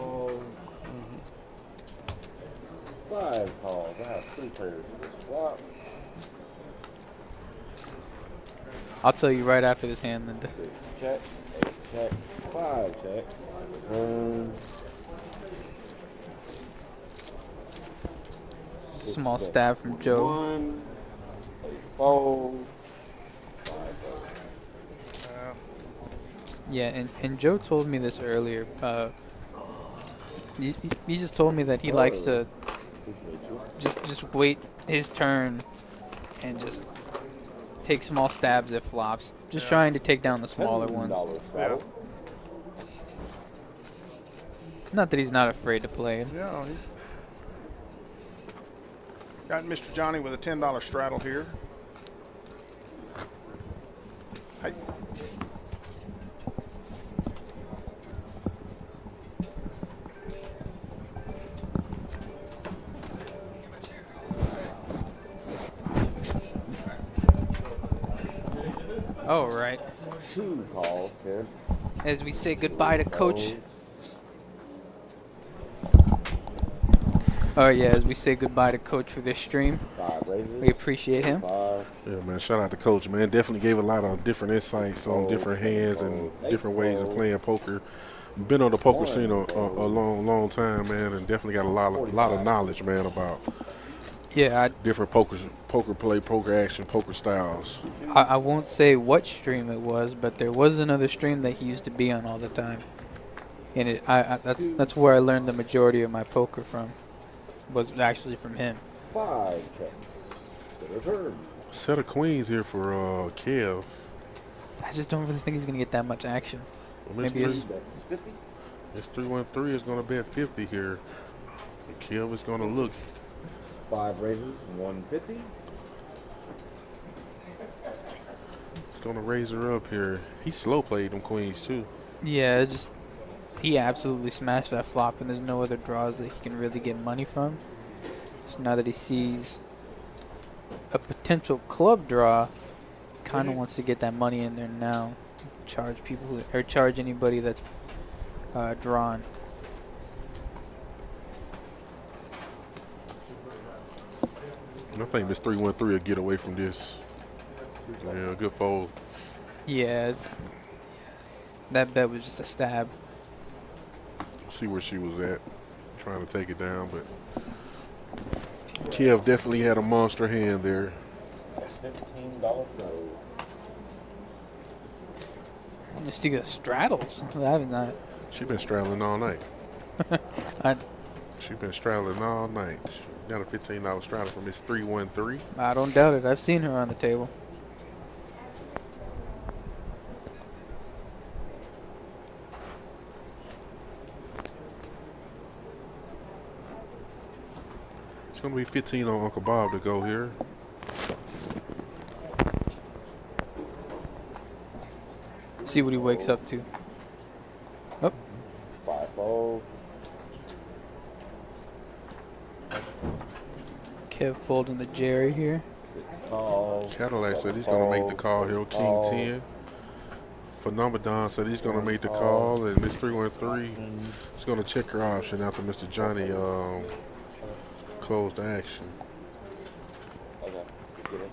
Five calls. I have three players to swap. I'll tell you right after this hand, Linda. Check, check, five checks. Small stab from Joe. One, fold. Yeah, and Joe told me this earlier. He just told me that he likes to just wait his turn and just take small stabs at flops. Just trying to take down the smaller ones. Yeah. Not that he's not afraid to play it. Yeah. Got Mr. Johnny with a $10 straddle here. Hey. All right. Two calls here. As we say goodbye to Coach. All right, yeah. As we say goodbye to Coach for this stream, 5 raises. we appreciate him. 5. Yeah, man. Shout out to Coach, man. Definitely gave a lot of different insights on different hands and different ways of playing poker. Been on the poker scene a long time, man, and definitely got a lot of knowledge, man, about Yeah, different poker play, poker action, poker styles. I won't say what stream it was, but there was another stream that he used to be on all the time, and that's where I learned the majority of my poker from. Was actually from him. 5 checks. To the turn. Set of queens here for Kev. I just don't really think he's gonna get that much action. Well, Maybe it's 50. This 313 is going to bet 50 here. And Kev is going to look. 5 raises. 150. He's going to raise her up here. He slow played them queens too. yeah, just he absolutely smashed that flop, and there's no other draws that he can really get money from. So now that he sees a potential club draw, kind of wants to get that money in there now. Charge people or charge anybody that's drawn. And I think this 313 will get away from this. Yeah, good fold. Yeah, that bet was just a stab. See where she was at. Trying to take it down, but Kev definitely had a monster hand there. $15 throw. Just to get straddles. I haven't that. She been straddling all night. I She been straddling all night. She got a $15 straddle from this 313. I don't doubt it. I've seen her on the table. It's gonna be 15 on Uncle Bob to go here. See what he wakes up to. Oh, 5 fold. Kev folding the Jerry here. Call. Cadillac said he's gonna make the call here. King 10. Phenomenon said he's gonna make the call, and this 313 is gonna check her option after Mr. Johnny closed the action. Okay. Get it.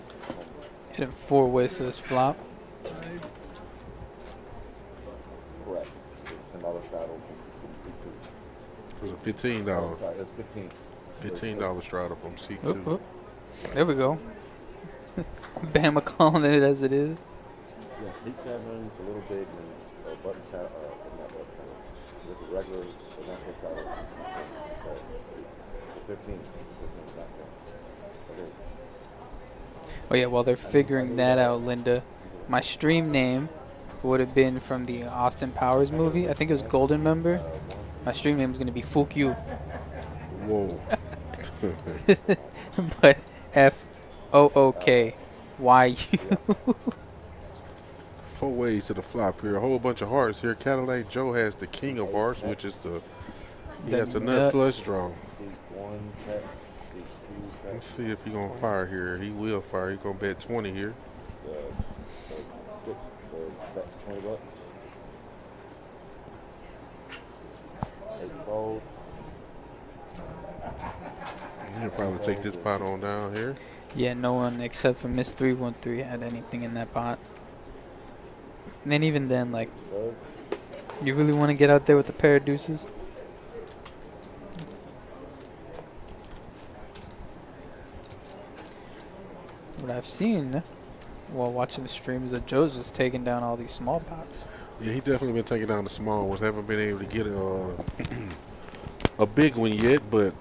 Hit him 4 ways to this flop. Correct. $10 straddle from C2. It was a $15. Sorry, that's 15. $15 straddle from C2. Oop, oop. There we go. Bama calling it as it is. Yeah, C7 is a little big and button straddle. Not button straddle. This is regular, the national straddle. So 15. 15 is not there. Okay. Oh yeah, while they're figuring that out, Linda, my stream name would have been from the Austin Powers movie. I think it was Golden Member. My stream name is going to be Fook You. Whoa. But FOOKYU. 4 ways to the flop here. A whole bunch of hearts here. Cadillac Joe has the king of hearts, which is he has the nut flush draw. C1 check. C2 check. Let's see if he's going to fire here. He will fire. He's going to bet 20 here. That's $20. 8 fold. He'll probably take this pot on down here. Yeah, no one except for Miss 313 had anything in that pot. And then even then, like, you really want to get out there with a pair of deuces? What I've seen while watching the stream is that Joe's just taking down all these small pots. Yeah, he's definitely been taking down the small ones. Haven't been able to get a big one yet, but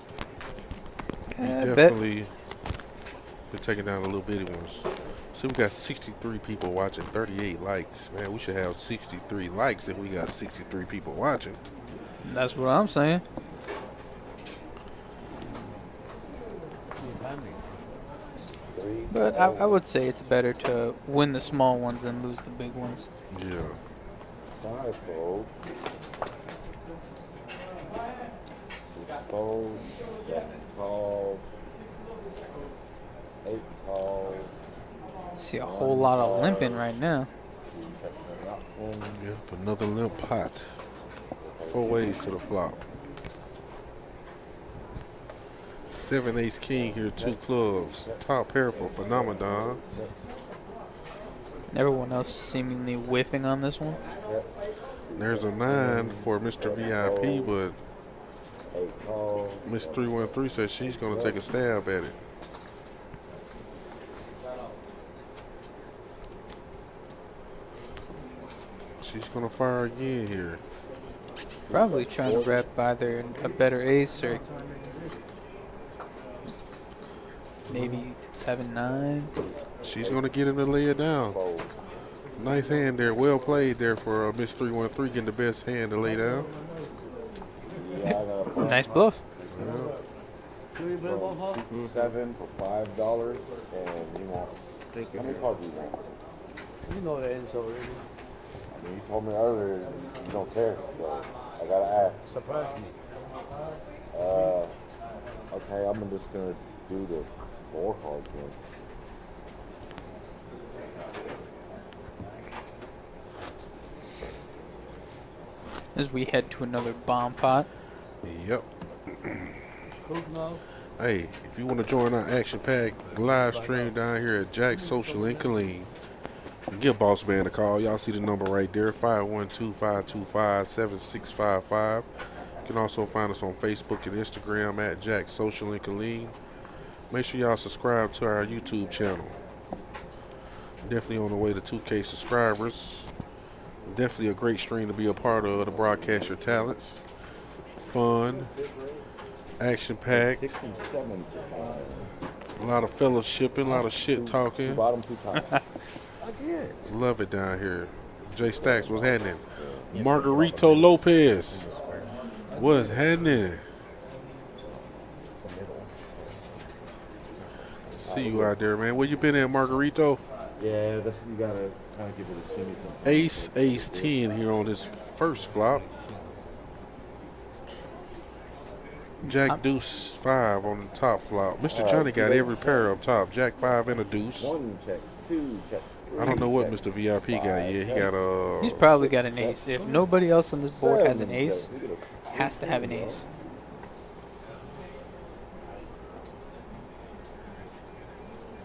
he definitely been taking down the little bitty ones. See, we got 63 people watching, 38 likes. Man, we should have 63 likes if we got 63 people watching. That's what I'm saying. But I would say it's better to win the small ones than lose the big ones. Yeah. 5 fold. 6 fold. 7 call. 8 calls. See a whole lot of limping right now. Check the option. Yep, another limp pot. 4 ways to the flop. 7 ace king here, 2 clubs. Top pair for Phenomenon. Everyone else seemingly whiffing on this one. There's a 9 for Mr. VIP, but Miss 313 says she's going to take a stab at it. She's going to fire again here. Probably trying to rep either a better ace or maybe 7-9. She's going to get him to lay it down. Nice hand there. Well played there for Miss 313, getting the best hand to lay down. Nice bluff. From 7 for $5, and you want, how many cards do you want? You know the answer already. I mean, you told me earlier you don't care, so I gotta ask. Surprise me. Okay, I'm just gonna do the 4 cards then. As we head to another bomb pot. Yep. Who's now? Hey, if you want to join our action-packed live stream down here at Jack's Social in Killeen, give Boss Man a call. Y'all see the number right there, 512-525-7655. You can also find us on Facebook and Instagram at Jack's Social in Killeen. Make sure y'all subscribe to our YouTube channel. Definitely on the way to 2K subscribers. Definitely a great stream to be a part of to broadcast your talents. Fun, action-packed, a lot of fellowshipping, a lot of shit talking. Bottom 2 top. Love it down here. Jay Stacks, what's happening? Margarito Lopez, what's happening? See you out there, man. Where you been at, Margarito? Yeah, that's, you gotta kind of give it a shimmy. Ace 10 here on this first flop. Jack Deuce 5 on the top flop. Mr. Johnny got every pair up top. Jack 5 and a deuce. 1 checks, 2 checks. I don't know what Mr. VIP got yet. He got a. He's probably got an ace. If nobody else on this board has an ace, has to have an ace.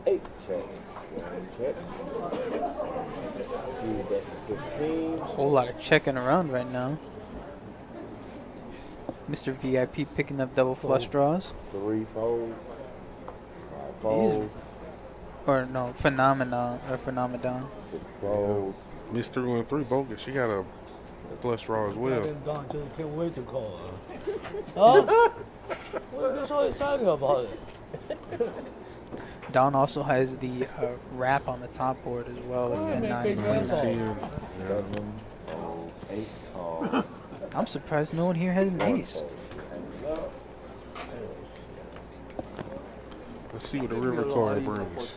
8 checks. 1 check. 2 decks, 15. A whole lot of checking around right now. Mr. VIP picking up double flush draws. 3 fold. 5 fold. Or no, Phenomenon. 6 fold. Miss 313 bogus. She got a flush draw as well. Don just can't wait to call her. Huh? What are you so excited about it? Don also has the wrap on the top board as well at 10-9. 7, 8 call. I'm surprised no one here has an ace. Let's see what the river card brings.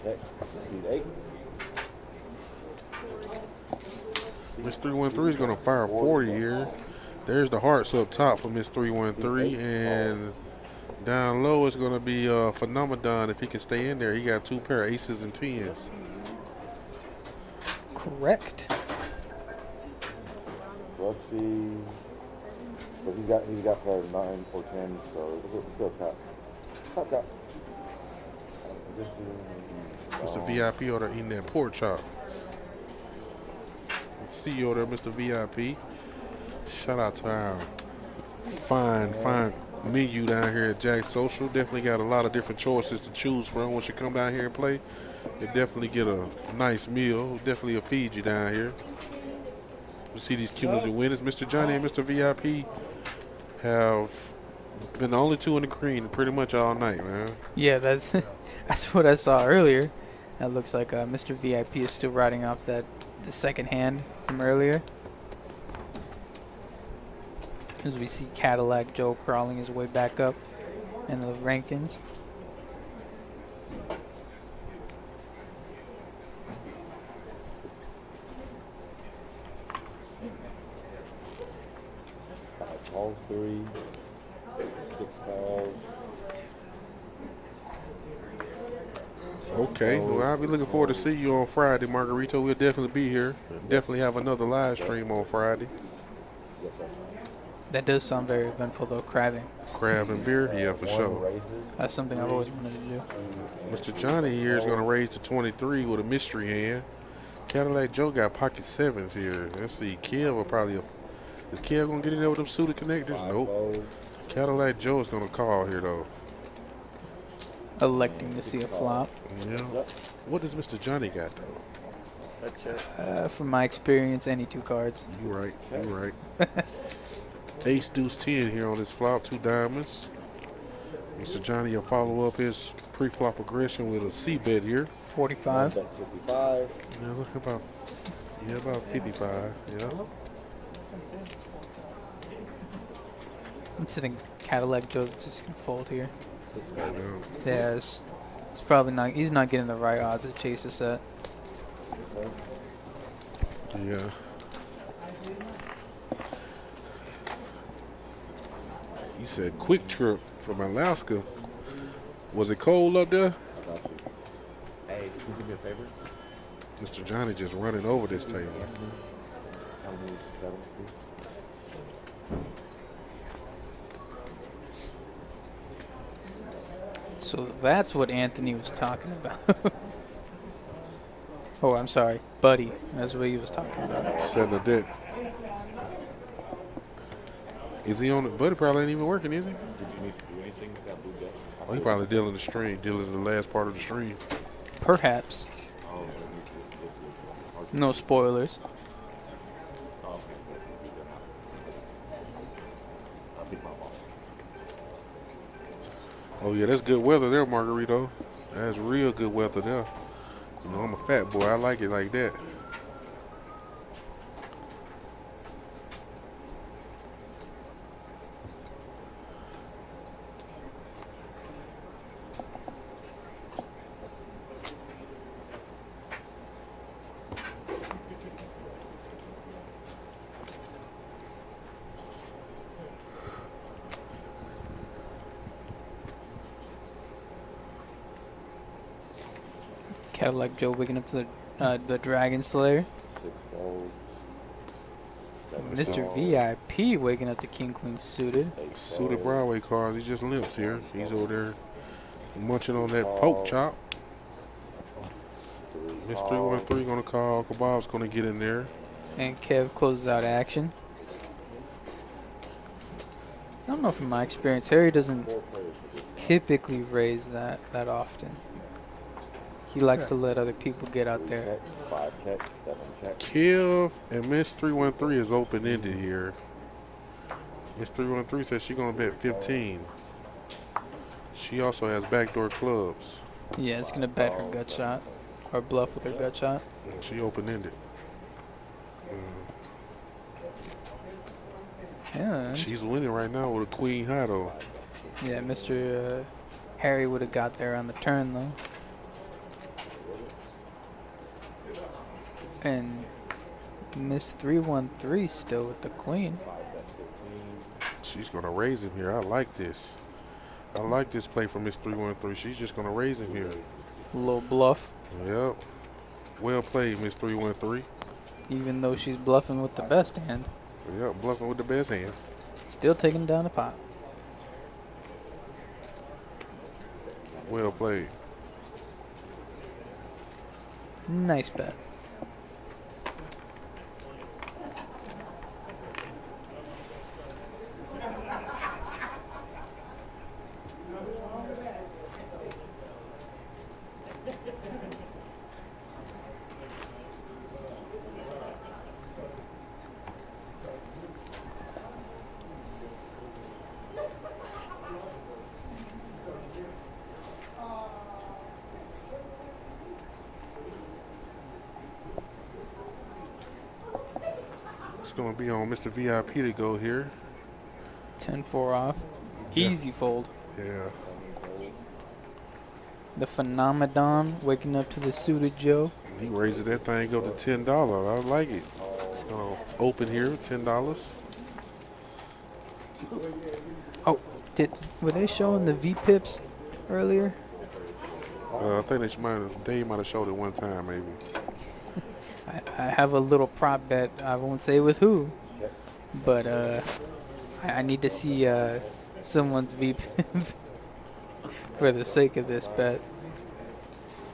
Check. Seed 8. Miss 313 is going to fire 40 here. There's the hearts up top for Miss 313. And down low is going to be Phenomenon if he can stay in there. He got 2 pair of aces and 10s. Correct. Rushy. But he's got for 9 or 10, so it's still top. Top. Mr. VIP over there eating that pork chop. See you over there, Mr. VIP. Shout out to our fine menu down here at Jack's Social. Definitely got a lot of different choices to choose from once you come down here and play. You definitely get a nice meal. Definitely will feed you down here. You see these cumulative winners. Mr. Johnny and Mr. VIP have been the only 2 in the green pretty much all night, man. Yeah, that's that's what I saw earlier. That looks like Mr. VIP is still riding off the second hand from earlier. As we see Cadillac Joe crawling his way back up in the rankings. Calls 3, 6 calls. Okay, well, I'll be looking forward to see you on Friday, Margarito. We'll definitely be here. Definitely have another live stream on Friday. Yes, sir. That does sound very eventful, though, crabbing. Crab and beer? Yeah, for sure. That's something I've always wanted to do. Mr. Johnny here is going to raise to 23 with a mystery hand. Cadillac Joe got pocket sevens here. Let's see. Kev will probably. Is Kev going to get in there with them suited connectors? Nope. Cadillac Joe is going to call here, though. Electing to see a flop. Yeah. What does Mr. Johnny got, though? From my experience, any 2 cards. You right. You right. Ace deuce 10 here on this flop. 2 diamonds. Mr. Johnny will follow up his pre-flop aggression with a C bet here. 45. Yeah, look about 55. Yeah. I just think Cadillac Joe's just gonna fold here. Yeah. Yeah, it's probably not. He's not getting the right odds to chase the set. Yeah. You said quick trip from Alaska. Was it cold up there? Hey, can you do me a favor? Mr. Johnny just running over this table. Tell me 7, please. So that's what Anthony was talking about. Oh, I'm sorry, Buddy. That's what he was talking about. Setting the deck. Is he on it? Buddy probably ain't even working, is he? Did you need to do anything with that blue jet? Oh, he probably dealing the stream, dealing the last part of the stream. Perhaps. Oh, No spoilers. okay. I'll pick my ball. Oh yeah, that's good weather there, Margarito. That's real good weather there. You know, I'm a fat boy. I like it like that. Cadillac Joe waking up to the Dragon Slayer. 6 fold. 7 Mr. fold. VIP waking up to King Queen suited. 8 Suited fold. Broadway cars. He just limps here. He's over there munching on that pork chop. Miss 313 gonna call. Uncle Bob's gonna get in there. And Kev closes out action. I don't know from my experience, Harry doesn't typically raise that often. He likes to let other people get out there. Check, 5 check, 7 check. Kev and Miss 313 is open-ended here. Miss 313 says she's gonna bet 15. She also has backdoor clubs. Yeah, it's gonna bet her gut shot or bluff with her gut shot. And she open-ended. Yeah, She's winning right now with a queen high though. yeah. Mr. Harry would have got there on the turn though. And Miss 313 still with the queen. She's gonna raise him here. I like this. I like this play from Miss 313. She's just gonna raise him here. A little bluff, Yep. Well played, Miss 313. even though she's bluffing with the best hand. Yep, bluffing with the best hand. Still taking down the pot. Well played. Nice bet. It's gonna be on Mr. VIP to go here. 10-4 off. Yeah. Easy fold. Yeah. The Phenomenon waking up to the suited Joe. He raises that thing up to $10. I like it. It's gonna open here with $10. Oh, were they showing the V pips earlier? I think they might have showed it one time maybe. I have a little prop bet. I won't say with who, but I need to see someone's VP for the sake of this bet.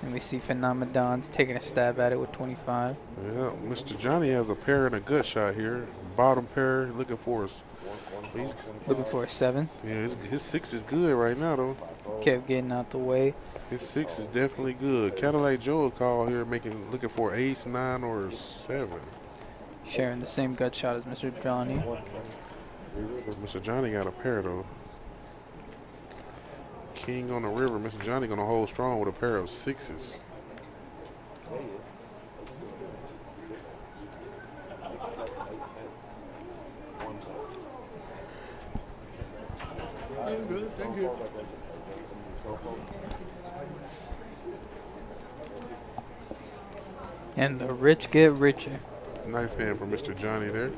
And we see Phenomenon's taking a stab at it with 25. Yeah, Mr. Johnny has a pair and a gut shot here. Bottom pair, looking for us. He's Looking for a 7. Yeah, his 6 is good right now, though. Kept getting out the way. His 6 is definitely good. Cadillac Joe call here, looking for ace, 9, or 7. Sharing the same gut shot as Mr. Johnny. Mr. Johnny got a pair, though. King on the river. Mr. Johnny gonna hold strong with a pair of 6s. Thank you. And the rich get richer. Nice hand from Mr. Johnny there.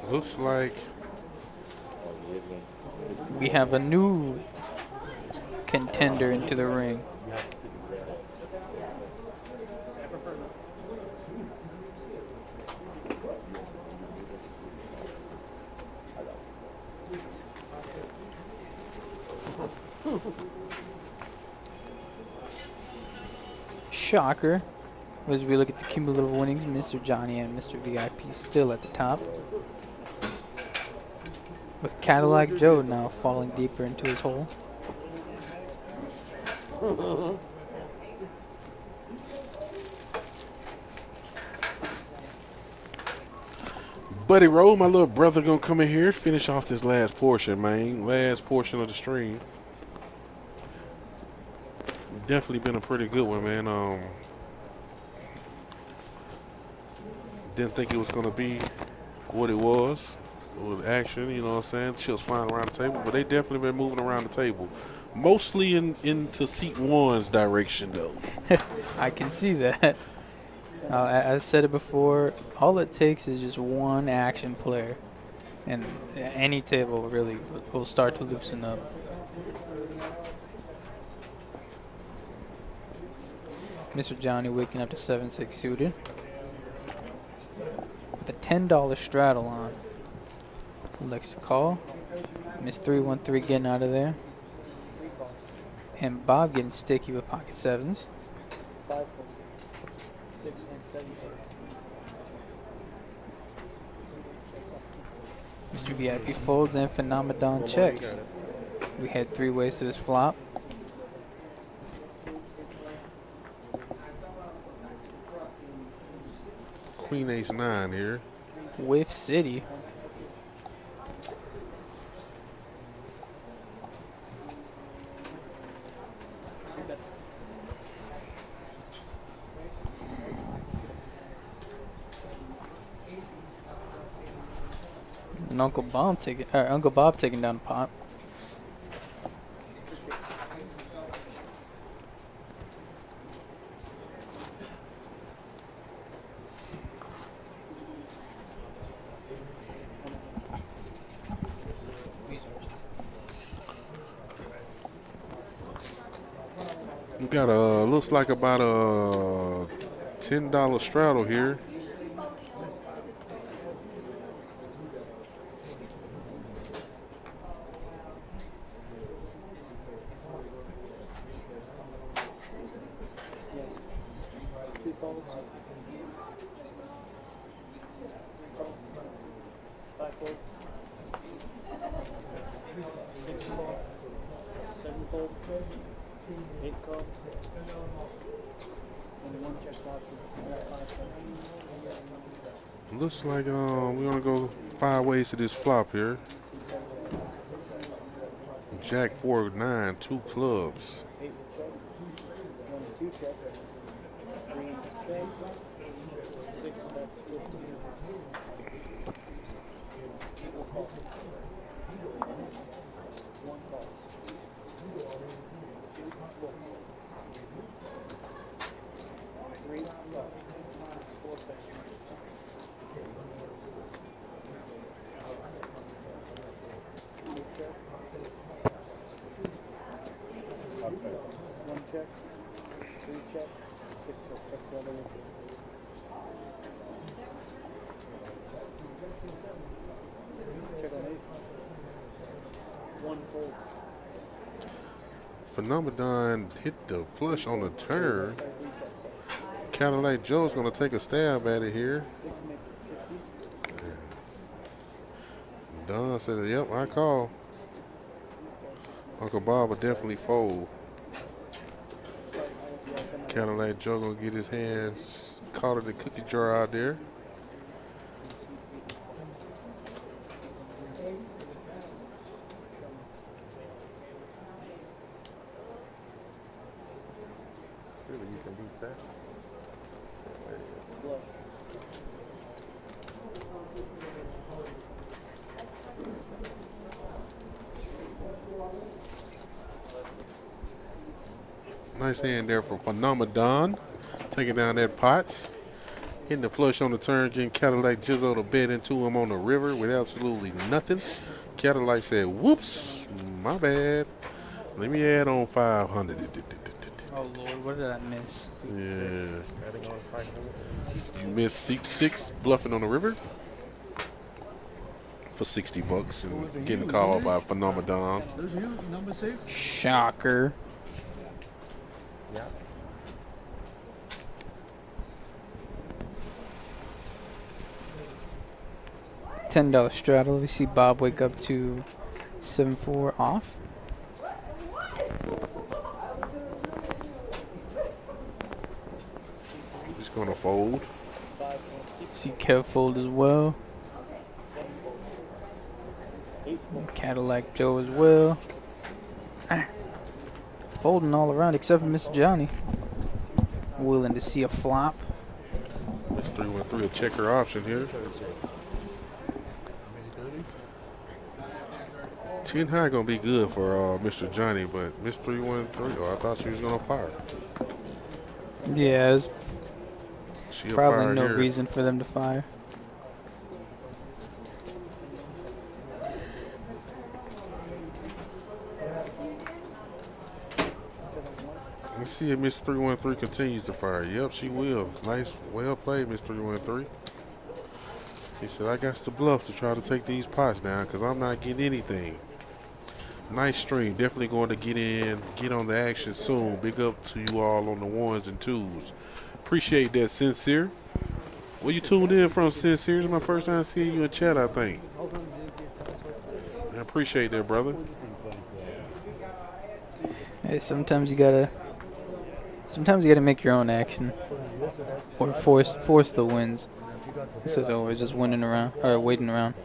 Looks like We have a new contender into the ring. Shocker. As we look at the cumulative winnings, Mr. Johnny and Mr. VIP still at the top. With Cadillac Joe now falling deeper into his hole. Buddy Rowe, my little brother, gonna come in here, finish off this last portion, man. Last portion of the stream. Definitely been a pretty good one, man. Didn't think it was gonna be what it was with action, you know what I'm saying? Chips flying around the table, but they definitely been moving around the table. Mostly into seat one's direction, though. I can see that. I said it before, all it takes is just one action player, and any table really will start to loosen up. Mr. Johnny waking up to 7-6 suited with a $10 straddle on. Likes to call. Miss 313 getting out of there. And Bob getting sticky with pocket 7s. Mr. VIP folds and Phenomenon checks. We head 3 ways to this flop. Queen ace 9 here. With City. And Uncle Bob taking down the pot. We got looks like about a $10 straddle here. Looks like we're gonna go 5 ways to this flop here. Jack 4-9, 2 clubs. Phenomenon hit the flush on the turn. Cadillac Joe's going to take a stab at it here. Don said, yep, I call. Uncle Bob will definitely fold. Cadillac Joe going to get his hands caught in the cookie jar out there. Really, you can beat that. Nice hand there for Phenomenon. Taking down that pot. Hitting the flush on the turn, getting Cadillac Jizzo to bet into him on the river with absolutely nothing. Cadillac said, whoops, my bad. Let me add on 500. Oh, Lord, what did I miss? Yeah. You missed 6 bluffing on the river for $60 and getting called by Phenomenon. Those you, number 6? Shocker. Yeah. $10 straddle. We see Bob wake up to 7-4 off. Just gonna fold. See Kev fold as well. Cadillac Joe as well. Folding all around except for Mr. Johnny. Willing to see a flop. Miss 313 a checker option here. 10 high gonna be good for Mr. Johnny, but Miss 313, oh, I thought she was gonna fire. Yeah, there's She'll probably fire no here. reason for them to fire. Let's see if Miss 313 continues to fire. Yep, she will. Nice, well played, Miss 313. He said, I got to bluff to try to take these pots down because I'm not getting anything. Nice stream. Definitely going to get in, get on the action soon. Big up to you all on the 1s and 2s. Appreciate that, Sincere. Where you tuned in from, Sincere? It's my first time seeing you in chat, I think. I appreciate that, brother. Hey, sometimes you gotta make your own action, or force the wins instead of always just winning around or waiting around.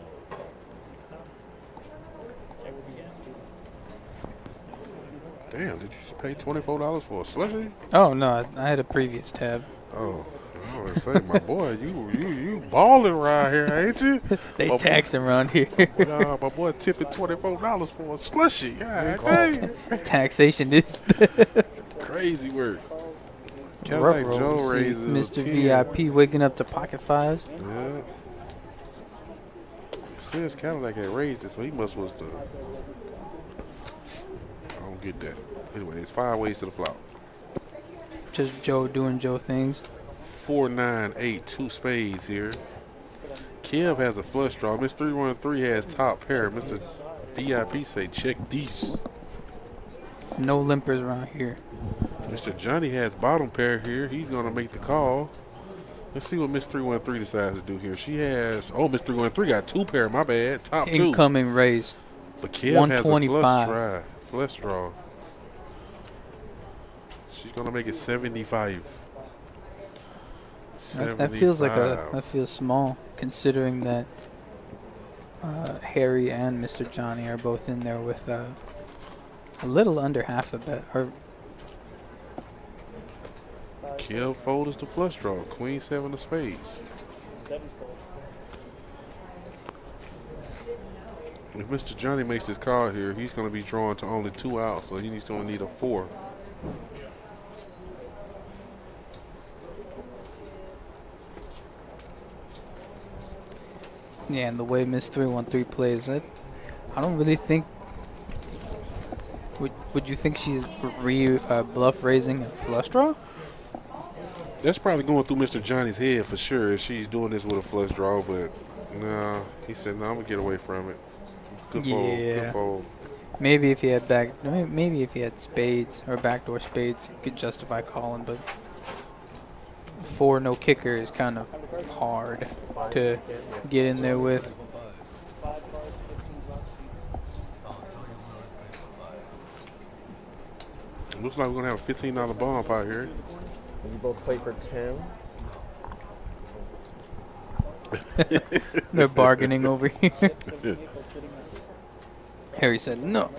Damn, did you just pay $24 for a slushie? Oh no, I had a previous tab. Oh, I was say, my boy, you balling right here, ain't you? They My tax around here. Nah, my boy tipping $24 for a slushie. God, Taxation is crazy work. rough. Cadillac Joe See raises Mr. 10. VIP waking up to pocket fives. Yeah. It says Cadillac had raised it, so he must was the. I don't get that. Anyway, it's 5 ways to the flop. Just Joe doing Joe things. 4, 9, 8, 2 spades here. Kev has a flush draw. Miss 313 has top pair. Mr. VIP say check these. No limpers around here. Mr. Johnny has bottom pair here. He's going to make the call. Let's see what Miss 313 decides to do here. She has, oh, Miss 313 got 2 pair. My bad. Top 2. Incoming raise. But Kev has a 125. flush draw. She's going to make it 75. That feels like that feels small, considering that Harry and Mr. Johnny are both in there with a little under half the bet. Or Kev fold is the flush draw. Queen 7 of spades. If Mr. Johnny makes his call here, he's going to be drawn to only 2 outs, so he's going to need a 4. yeah, and the way Miss 313 plays it, I don't really think. Would you think she's bluff raising a flush draw? That's probably going through Mr. Johnny's head for sure if she's doing this with a flush draw, but no, he said, no, I'm going to get away from it. Good fold. Good fold. Maybe if he had maybe if he had spades or backdoor spades, he could justify calling. But 4 no kicker is kind of hard to get in there with. Looks like we're gonna have a $15 bump out here. You both play for 10. They're bargaining over here. Harry said no.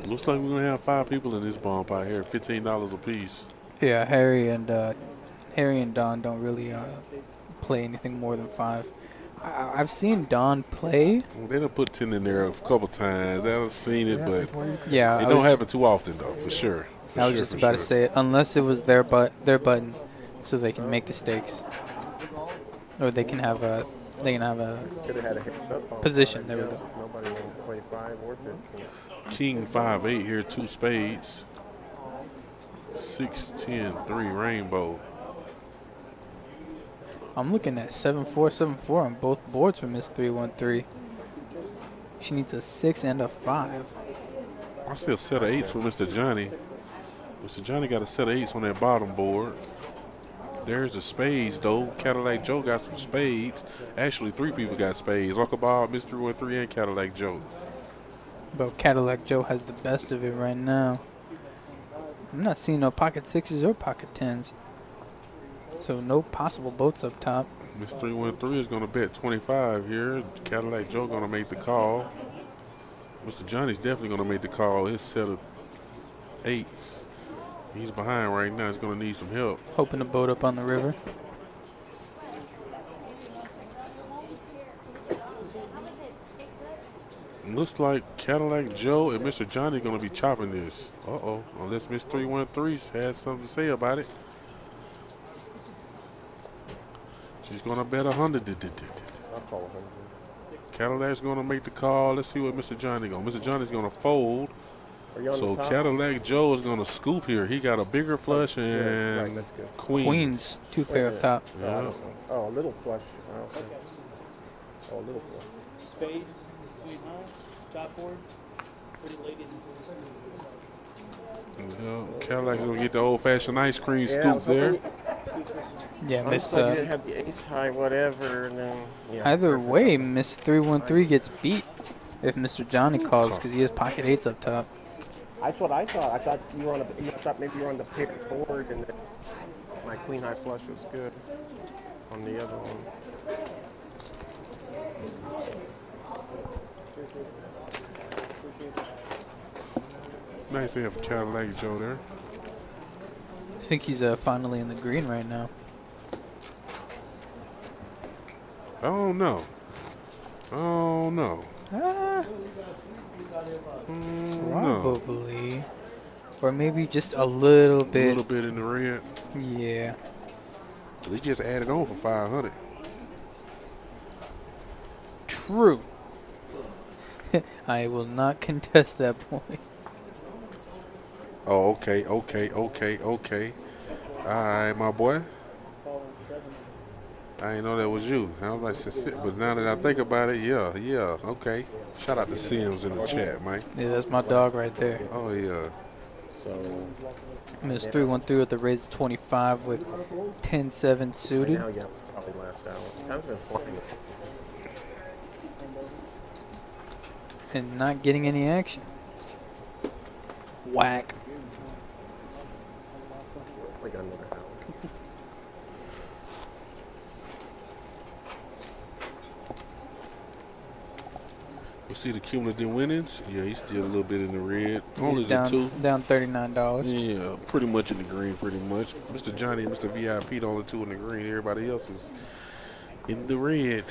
Looks like we're gonna have 5 people in this bump out here, $15 a piece. Yeah, Harry and Don don't really play anything more than 5. I've seen Don play. They done put 10 in there a couple times. I've seen it, but Yeah, it don't happen too often though, for sure. I was just about to say it, unless it was their button, so they can make the stakes, or they can have a Could have had a heads up on position. it, There we I guess, go. if nobody won't play 5 or 15. King 5-8 here, 2 spades. 6-10-3 rainbow. I'm looking at 7-4, 7-4 on both boards for Miss 313. She needs a 6 and a 5. I see a set of 8s for Mr. Johnny. Mr. Johnny got a set of 8s on that bottom board. There's the spades, though. Cadillac Joe got some spades. Actually, 3 people got spades. Uncle Bob, Mr. 313, and Cadillac Joe. But Cadillac Joe has the best of it right now. I'm not seeing no pocket 6s or pocket 10s. So no possible boats up top. Miss 313 is going to bet 25 here. Cadillac Joe going to make the call. Mr. Johnny's definitely going to make the call. His set of 8s. He's behind right now. He's going to need some help. Hoping to boat up on the river. Looks like Cadillac Joe and Mr. Johnny going to be chopping this. Uh-oh. Unless Miss 313 has something to say about it. She's going to bet 100. I'll call 100. Cadillac's going to make the call. Let's see what Mr. Johnny going. Mr. Johnny's going to fold. Are you on So the top? Cadillac Joe is going to scoop here. He got a bigger flush and Right, that's good. queens. 2 pair up top. I don't know. Oh, a little flush. Okay. Oh, a little flush. Spades, sweetheart, top board, pretty ladies. Yeah, Cadillac's going to get the old-fashioned ice cream Yeah, I scoop was hoping there. Yeah, I Miss. was like you didn't have the ace high, whatever, and then yeah. Either perfect. way, Miss 313 gets beat if Mr. Johnny calls because he has pocket 8s up top. That's what I thought. I thought you were on the. I thought maybe you were on the paper board, and then my queen high flush was good on the other one. Nice hand for Cadillac Joe there. I think he's finally in the green right now. Oh, no. Oh, no. Ah, No. probably. Or maybe just a little A bit. little bit in the red. Yeah. They just added on for 500. True. I will not contest that point. Oh, okay. All right, my boy. I didn't know that was you. I was like, but now that I think about it, yeah, okay. Shout out to Sims in the chat, man. Yeah, that's my dog right there. Oh, yeah. So Miss 313 with the raise of 25 with 10-7 suited. now, yeah, it's probably last hour. Time's been flying. And not getting any action. Whack. We got another hour. We see the cumulative winnings. Yeah, he's still a little bit in the red. Only He's the down, 2. down $39. Yeah, pretty much in the green, pretty much. Mr. Johnny and Mr. VIP, the only 2 in the green. Everybody else is in the red.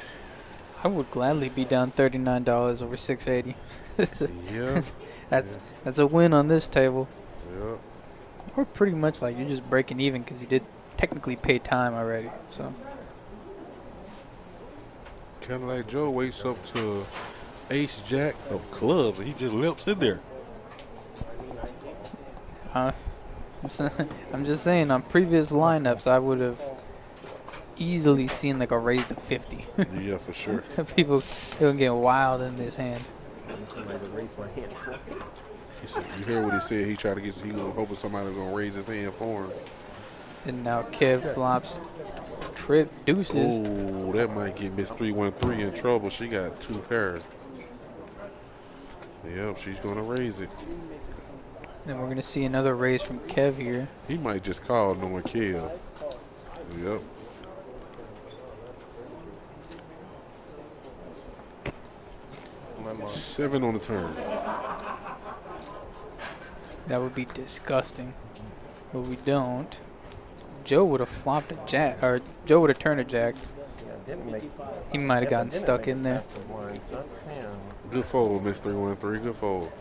I would gladly be down $39 over $680. Yeah. That's a win on this table. Yeah. Or pretty much like you're just breaking even because you did technically pay time already. So Cadillac Joe wakes up to ace jack of clubs and he just limps in there. I'm just saying on previous lineups I would have easily seen like a raise to 50. Yeah, for sure. People, they'll get wild in this hand. Somebody to raise my hand. He said, you heard what he said. He tried to get. He was hoping somebody was gonna raise his hand for him. And now Kev flops trip deuces. Oh, that might get Miss 313 in trouble. She got 2 pairs. Yep, she's gonna raise it. And we're gonna see another raise from Kev here. He might just call knowing Kev. Yep. My 7 on the turn. That would be disgusting, but we don't. Joe would have flopped a jack, or Joe would have turned a jack. didn't make. He might have Guess I gotten didn't stuck make in there. sense of one. That's him. Good fold, Miss 313. Good fold.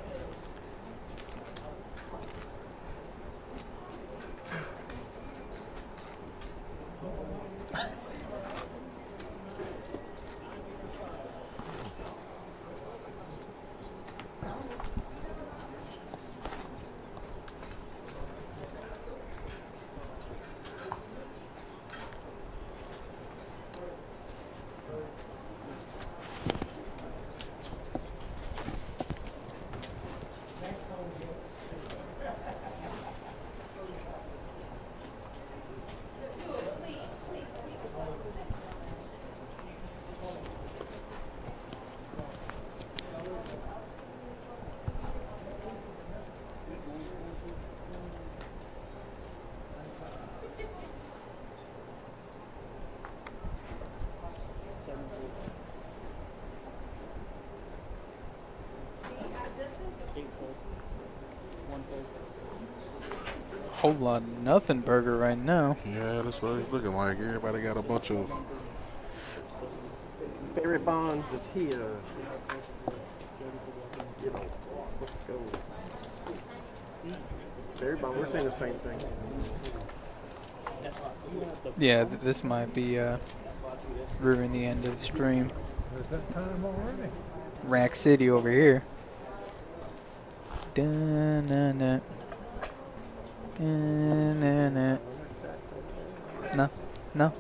Whole lot of nothing burger right now. Yeah, that's what it's looking like. Everybody got a bunch of. Barry Bonds is here. You know, let's go. Barry Bonds, we're saying the same thing. Yeah, this might be ruining the end of the stream. Is that time already? Rack City over here. Dun-na-na. Dun-na-na. No, no.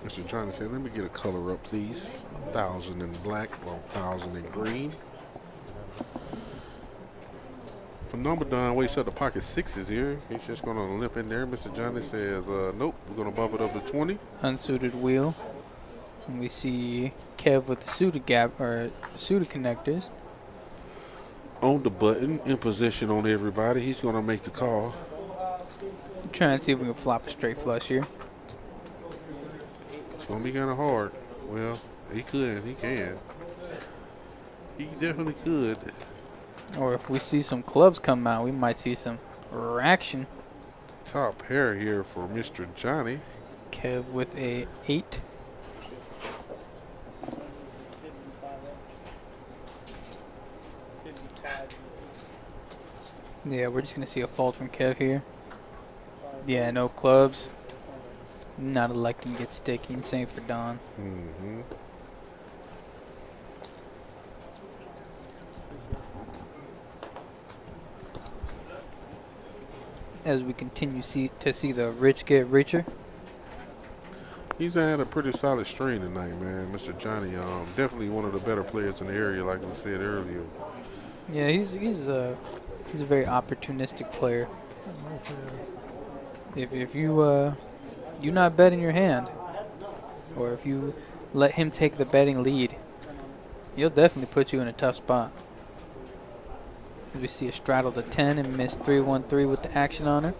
Mr. Johnny said, let me get a color up, please. 1,000 in black, 1,000 in green. Phenomenon wakes up the pocket sixes here. He's just going to limp in there. Mr. Johnny says, nope, we're going to bump it up to 20. Unsuited wheel. And we see Kev with the suited gap or suited connectors. On the button, in position on everybody. He's going to make the call. Trying to see if we can flop a straight flush here. It's going to be kind of hard. Well, he could. He can. He definitely could. Or if we see some clubs come out, we might see some reaction. Top pair here for Mr. Johnny. Kev with a 8. Yeah, we're just going to see a fold from Kev here. Yeah, no clubs. Not electing to get sticky, and same for Don. Mm-hmm. As we continue to see the rich get richer. He's had a pretty solid string tonight, man. Mr. Johnny, definitely one of the better players in the area, like we said earlier. Yeah, he's a very opportunistic player. If you you not betting your hand, or if you let him take the betting lead, he'll definitely put you in a tough spot. We see a straddle to 10 and miss 313 with the action on her.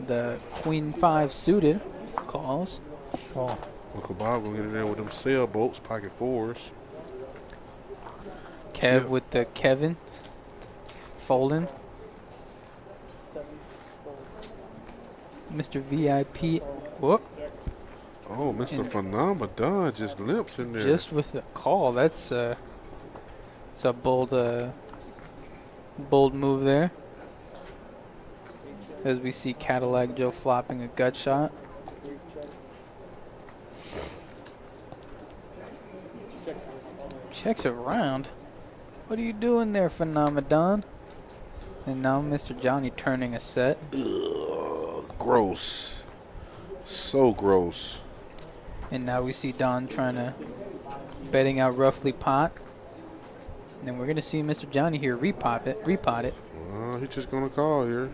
The Queen 5 suited calls. Oh, Uncle Bob gonna get in there with them sailboats, pocket fours. Kev Yeah. with the Kevin folding. Mr. VIP. Whoop. Oh, Mr. And- Phenomenon just limps in there. Just with the call. That's it's a bold move there. As we see Cadillac Joe flopping a gut shot. checks around. What are you doing there, Phenomenon? And now Mr. Johnny turning a set. Ugh, gross. So gross. And now we see Don trying to betting out roughly pot. And then we're gonna see Mr. Johnny here repot it. He's just gonna call here.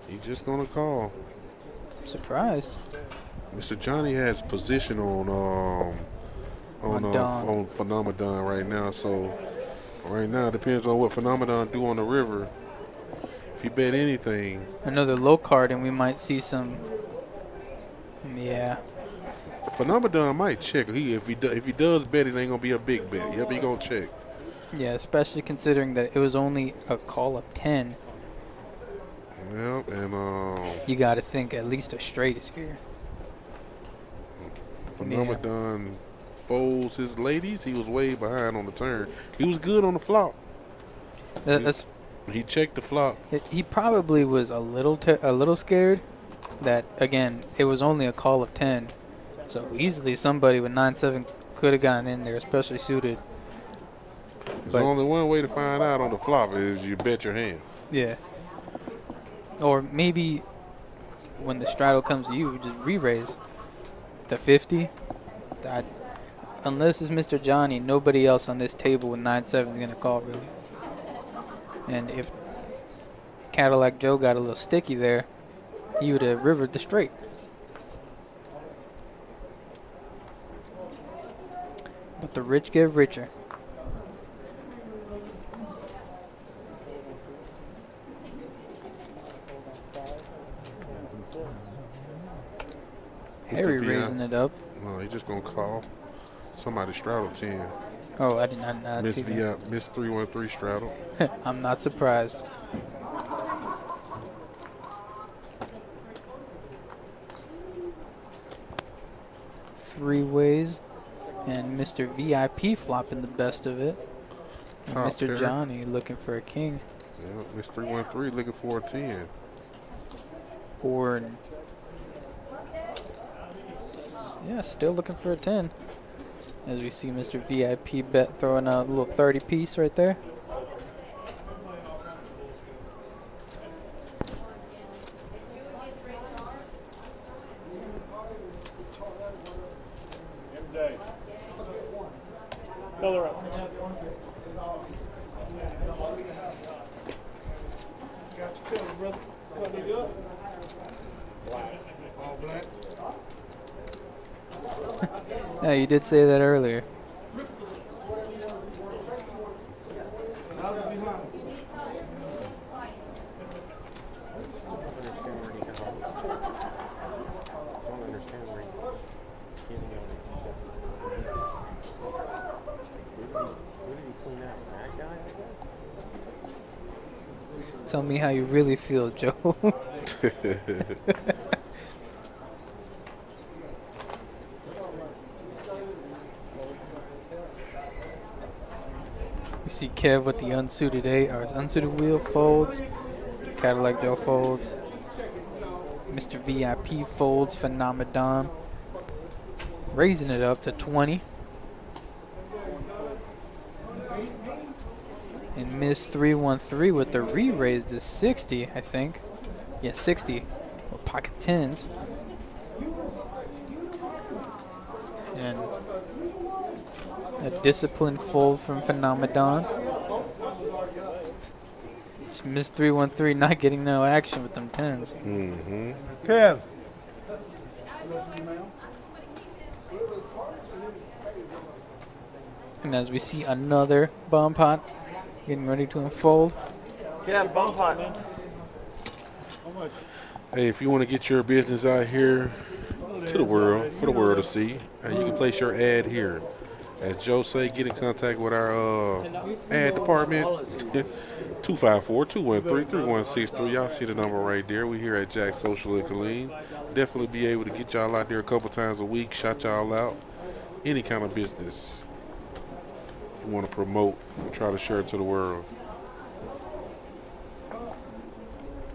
He's just gonna call. Surprised. Mr. Johnny has position on Phenomenon right now. So right now it depends on what Phenomenon do on the river. If you bet anything, Another low card, and we might see some. Yeah. Phenomenon might check. If he does bet, it ain't gonna be a big bet. Yep, he gonna check. Yeah, especially considering that it was only a call of 10. Yep, and You got to think at least a straight is here. Phenomenon folds his ladies. He was way behind on the turn. He was good on the flop. He checked the flop. He probably was a little scared that, again, it was only a call of 10. So easily somebody with 9-7 could have gotten in there, especially suited. There's only one way to find out on the flop is you bet your hand. Yeah. Or maybe when the straddle comes to you, just re-raise the 50. Unless it's Mr. Johnny, nobody else on this table with 9-7 is going to call, really. And if Cadillac Joe got a little sticky there, he would have rivered the straight. But the rich get richer. Harry raising it up. No, he's just gonna call. Somebody straddled 10. Oh, I did not see that. Miss 313 straddle. I'm not surprised. Three ways, and Mr. VIP flopping the best of it. And Top Mr. pair. Johnny looking for a king. Yeah, Miss 313 looking for a 10. Or yeah, still looking for a 10. As we see Mr. VIP bet throwing out a little 30 piece right there. Color up. Got you covered, brother. What you got? All black. Yeah, you did say that earlier. Tell me how you really feel, Joe. We see Kev with the unsuited 8, or his unsuited wheel folds. Cadillac Joe folds. Mr. VIP folds. Phenomenon. Raising it up to 20. And Miss 313 with the re-raise to 60, I think. Yeah, 60. Or pocket 10s. And a disciplined fold from Phenomenon. Just Miss 313 not getting no action with them 10s. Mm-hmm. Kev. And as we see another bomb pot getting ready to unfold. Yeah, bomb pot. Hey, if you want to get your business out here to the world, for the world to see, you can place your ad here. As Joe say, get in contact with our ad department. 254-213-3163. Y'all see the number right there. We here at Jack Social and Colleen. Definitely be able to get y'all out there a couple times a week, shout y'all out. Any kind of business you want to promote, try to share it to the world.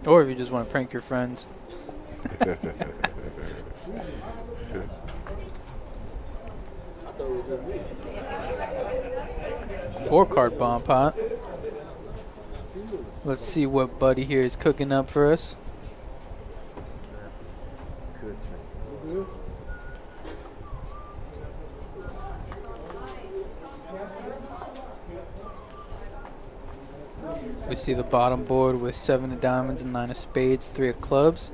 Or if you just want to prank your friends. 4-card bomb pot. Let's see what Buddy here is cooking up for us. We see the bottom board with 7 of diamonds and 9 of spades, 3 of clubs,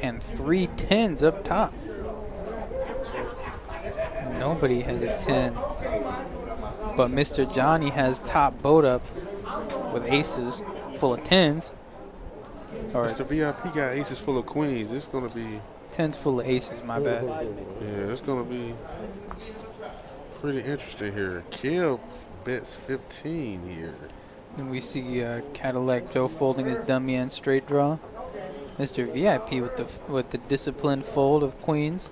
and 3 10s up top. Nobody has a 10. But Mr. Johnny has top boat up with aces full of 10s. Or Mr. VIP got aces full of queens. It's going to be 10s full of aces, my bad. Yeah, it's going to be pretty interesting here. Kev bets 15 here. And we see Cadillac Joe folding his dummy and straight draw. Mr. VIP with the disciplined fold of queens.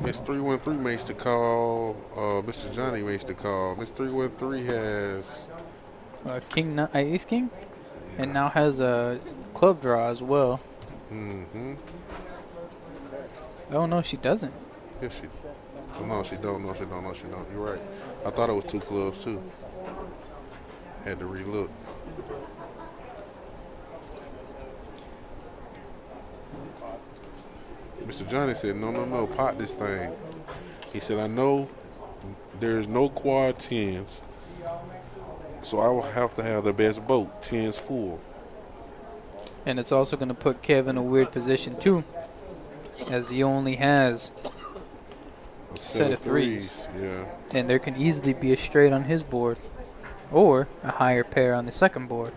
Miss 313 makes the call. Mr. Johnny makes the call. Miss 313 has Ace King, and now has a club draw as well. Oh no, she doesn't. Yes, she. Oh, no, she don't. No, she don't. No, she don't. You're right. I thought it was 2 clubs too. Had to relook. Mr. Johnny said, no, pot this thing. He said, I know there's no quad 10s, so I will have to have the best boat, 10s full. And it's also going to put Kev in a weird position too, as he only has a set of threes. Yeah. And there can easily be a straight on his board, or a higher pair on the second board.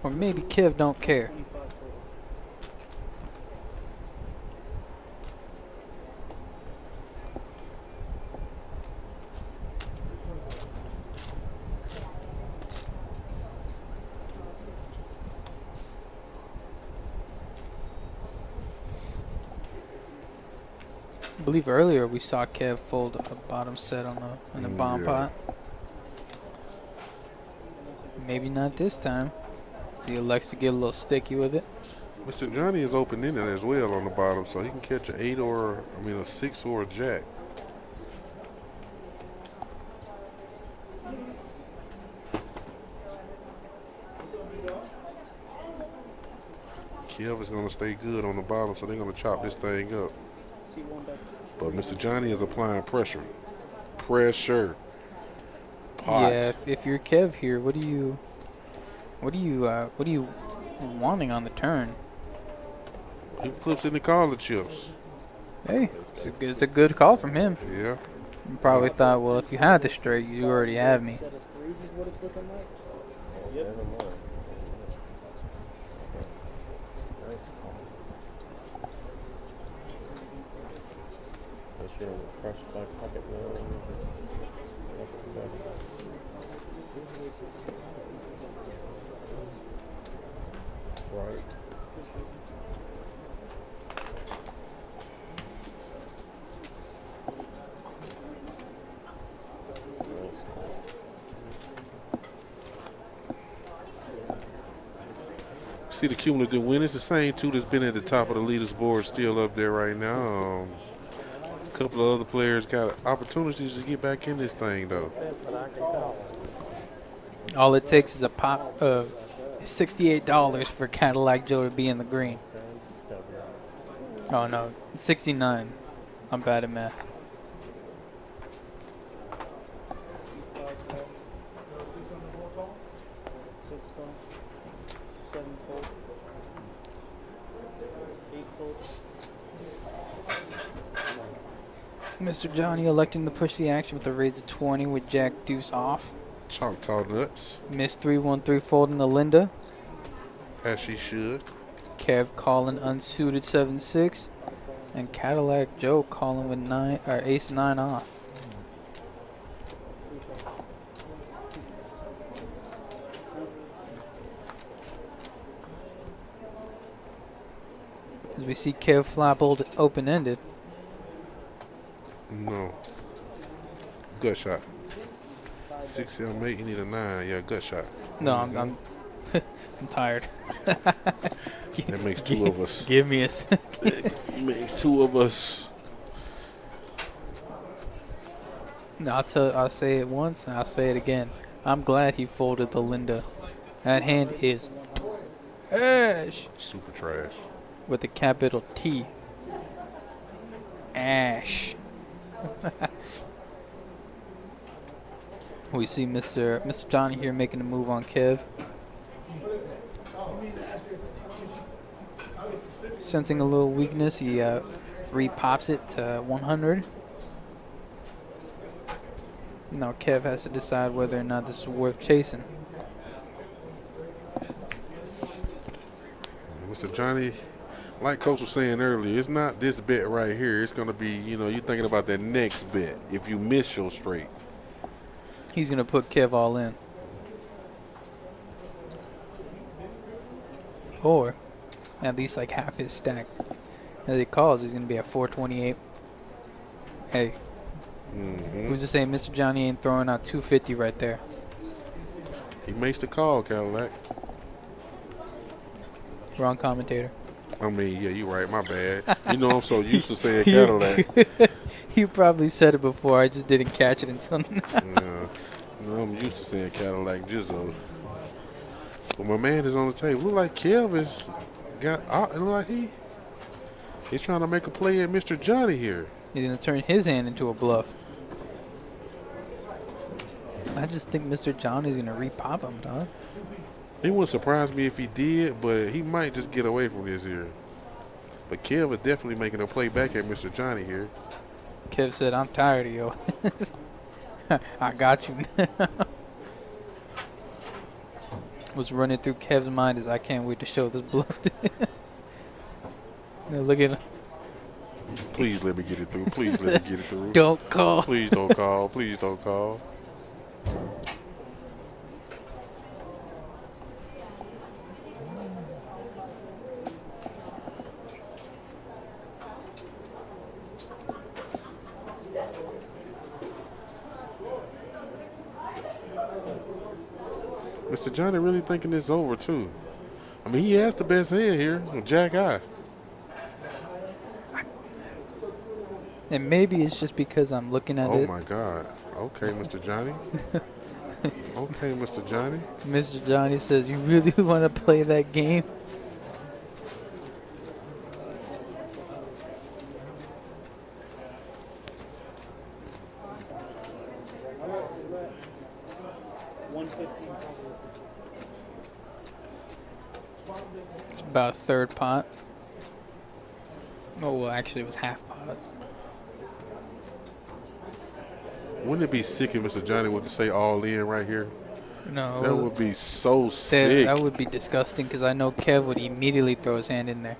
Or maybe Kev don't care. I believe earlier we saw Kev fold a bottom set on a bomb pot. Maybe not this time. He elects to get a little sticky with it. Mr. Johnny is open-ended as well on the bottom, so he can catch an 8 or, a 6 or a jack. Kev is going to stay good on the bottom, so they're going to chop this thing up. But Mr. Johnny is applying pressure. Pressure. Pot. Yeah, if you're Kev here, what are you wanting on the turn? He flips in the collar chips. Hey, it's a good call from him. Yeah. You probably thought, well, if you had the straight, you already have me. Right. See the cumulative winners, the same 2 that's been at the top of the leaders board still up there right now. A couple of other players got opportunities to get back in this thing though. All it takes is a pop of $68 for Cadillac Joe to be in the green. Oh no, 69. I'm bad at math. Mr. Johnny electing to push the action with a raise to 20 with Jack Deuce off. Choctaw nuts. Miss 313 folding the Linda. As she should. Kev calling unsuited 7-6. And Cadillac Joe calling with ace 9 off. As we see Kev flop open-ended. No. Gut shot. 6, 7, 8, you need a 9. Yeah, gut shot. No, I'm I'm tired. That makes two of us. Give me a second. It makes two of us. No, I'll say it once and I'll say it again. I'm glad he folded the Linda. That hand is trash. Super trash. With a capital T. Ash. We see Mr. Johnny here making a move on Kev. Sensing a little weakness, he re-pops it to 100. Now Kev has to decide whether or not this is worth chasing. Mr. Johnny, like Coach was saying earlier, it's not this bet right here. It's going to be, you know, you're thinking about that next bet if you miss your straight. He's going to put Kev all in. Or at least like half his stack. As he calls, he's going to be at 428. Hey, who's to say Mr. Johnny ain't throwing out 250 right there? He makes the call, Cadillac. Wrong commentator. I mean, yeah, you're right. My bad. You know, I'm so used to saying Cadillac. You probably said it before. I just didn't catch it until now. Yeah. No, I'm used to saying Cadillac Jizzo. But my man is on the table. Look like Kev is got out. Look like he's trying to make a play at Mr. Johnny here. He's going to turn his hand into a bluff. I just think Mr. Johnny's going to repop him, dog. It wouldn't surprise me if he did, but he might just get away from this here. But Kev is definitely making a play back at Mr. Johnny here. Kev said, I'm tired of you. I got you now. What's running through Kev's mind is I can't wait to show this bluff to him. Now look at him. Please let me get it through. Please let me get it through. Don't call. Please don't call. Please don't call. Mr. Johnny really thinking this over, too. I mean, he has the best hand here, Jack Eye. And maybe it's just because I'm looking at it. Oh, my God. Okay, Mr. Johnny. Okay, Mr. Johnny. Mr. Johnny says, you really want to play that game? It's about a third pot. Oh, well, actually, it was half pot. Wouldn't it be sick if Mr. Johnny were to say all in right here? No. That would be so sick. That would be disgusting because I know Kev would immediately throw his hand in there.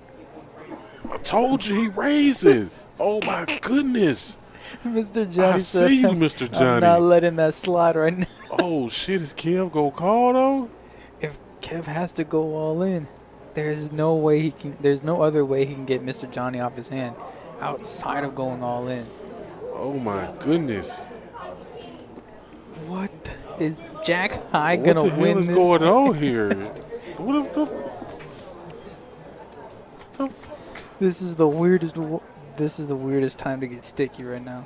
I told you he raises. Oh, my goodness. Mr. Johnny I said, see you, Mr. Johnny. I'm not letting that slide right now. Oh, shit. Is Kev go call, though? If Kev has to go all in, there's no way he can. There's no other way he can get Mr. Johnny off his hand outside of going all in. Oh, my goodness. What is Jack High gonna win this? What the hell is going on here? What the fuck? This is the weirdest. This is the weirdest time to get sticky right now.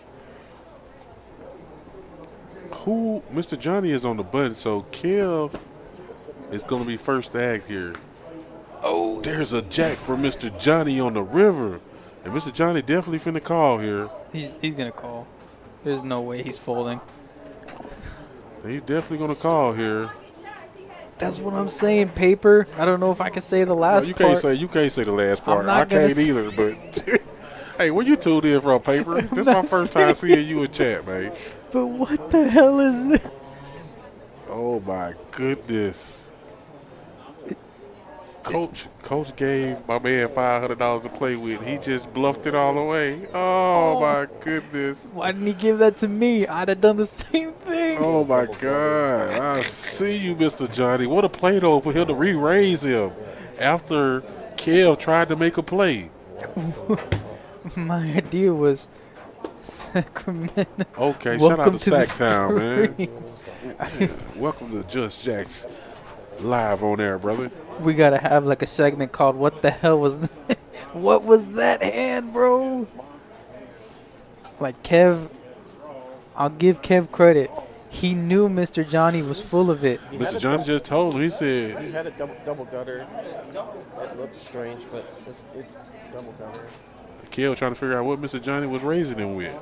Who? Mr. Johnny is on the button, so Kev is going to be first to act here. Oh, there's a jack for Mr. Johnny on the river. And Mr. Johnny definitely finna call here. He's going to call. There's no way he's folding. He's definitely going to call here. That's what I'm saying, paper. I don't know if I can say the last you part. You can't say the last part. I can't either, but hey, where you tuned in from, paper? This is my first time seeing you in chat, man. But what the hell is this? Oh my goodness. Coach gave my man $500 to play with. He just bluffed it all away. Oh my goodness. Why didn't he give that to me? I'd have done the same thing. Oh my God. I see you, Mr. Johnny. What a play though for him to re-raise him after Kev tried to make a play. My idea was Sacramento. Okay, Welcome shout out to the Sacktown, screen. man. Welcome to Just Jack's live on air, brother. We gotta have like a segment called "What the hell was that? What was that hand, bro?" Like Kev, I'll give Kev credit. He knew Mr. Johnny was full of it. Mr. Johnny just told him. He said He had a double gutter. It looks strange, but it's double gutter. Kel was trying to figure out what Mr. Johnny was raising him with.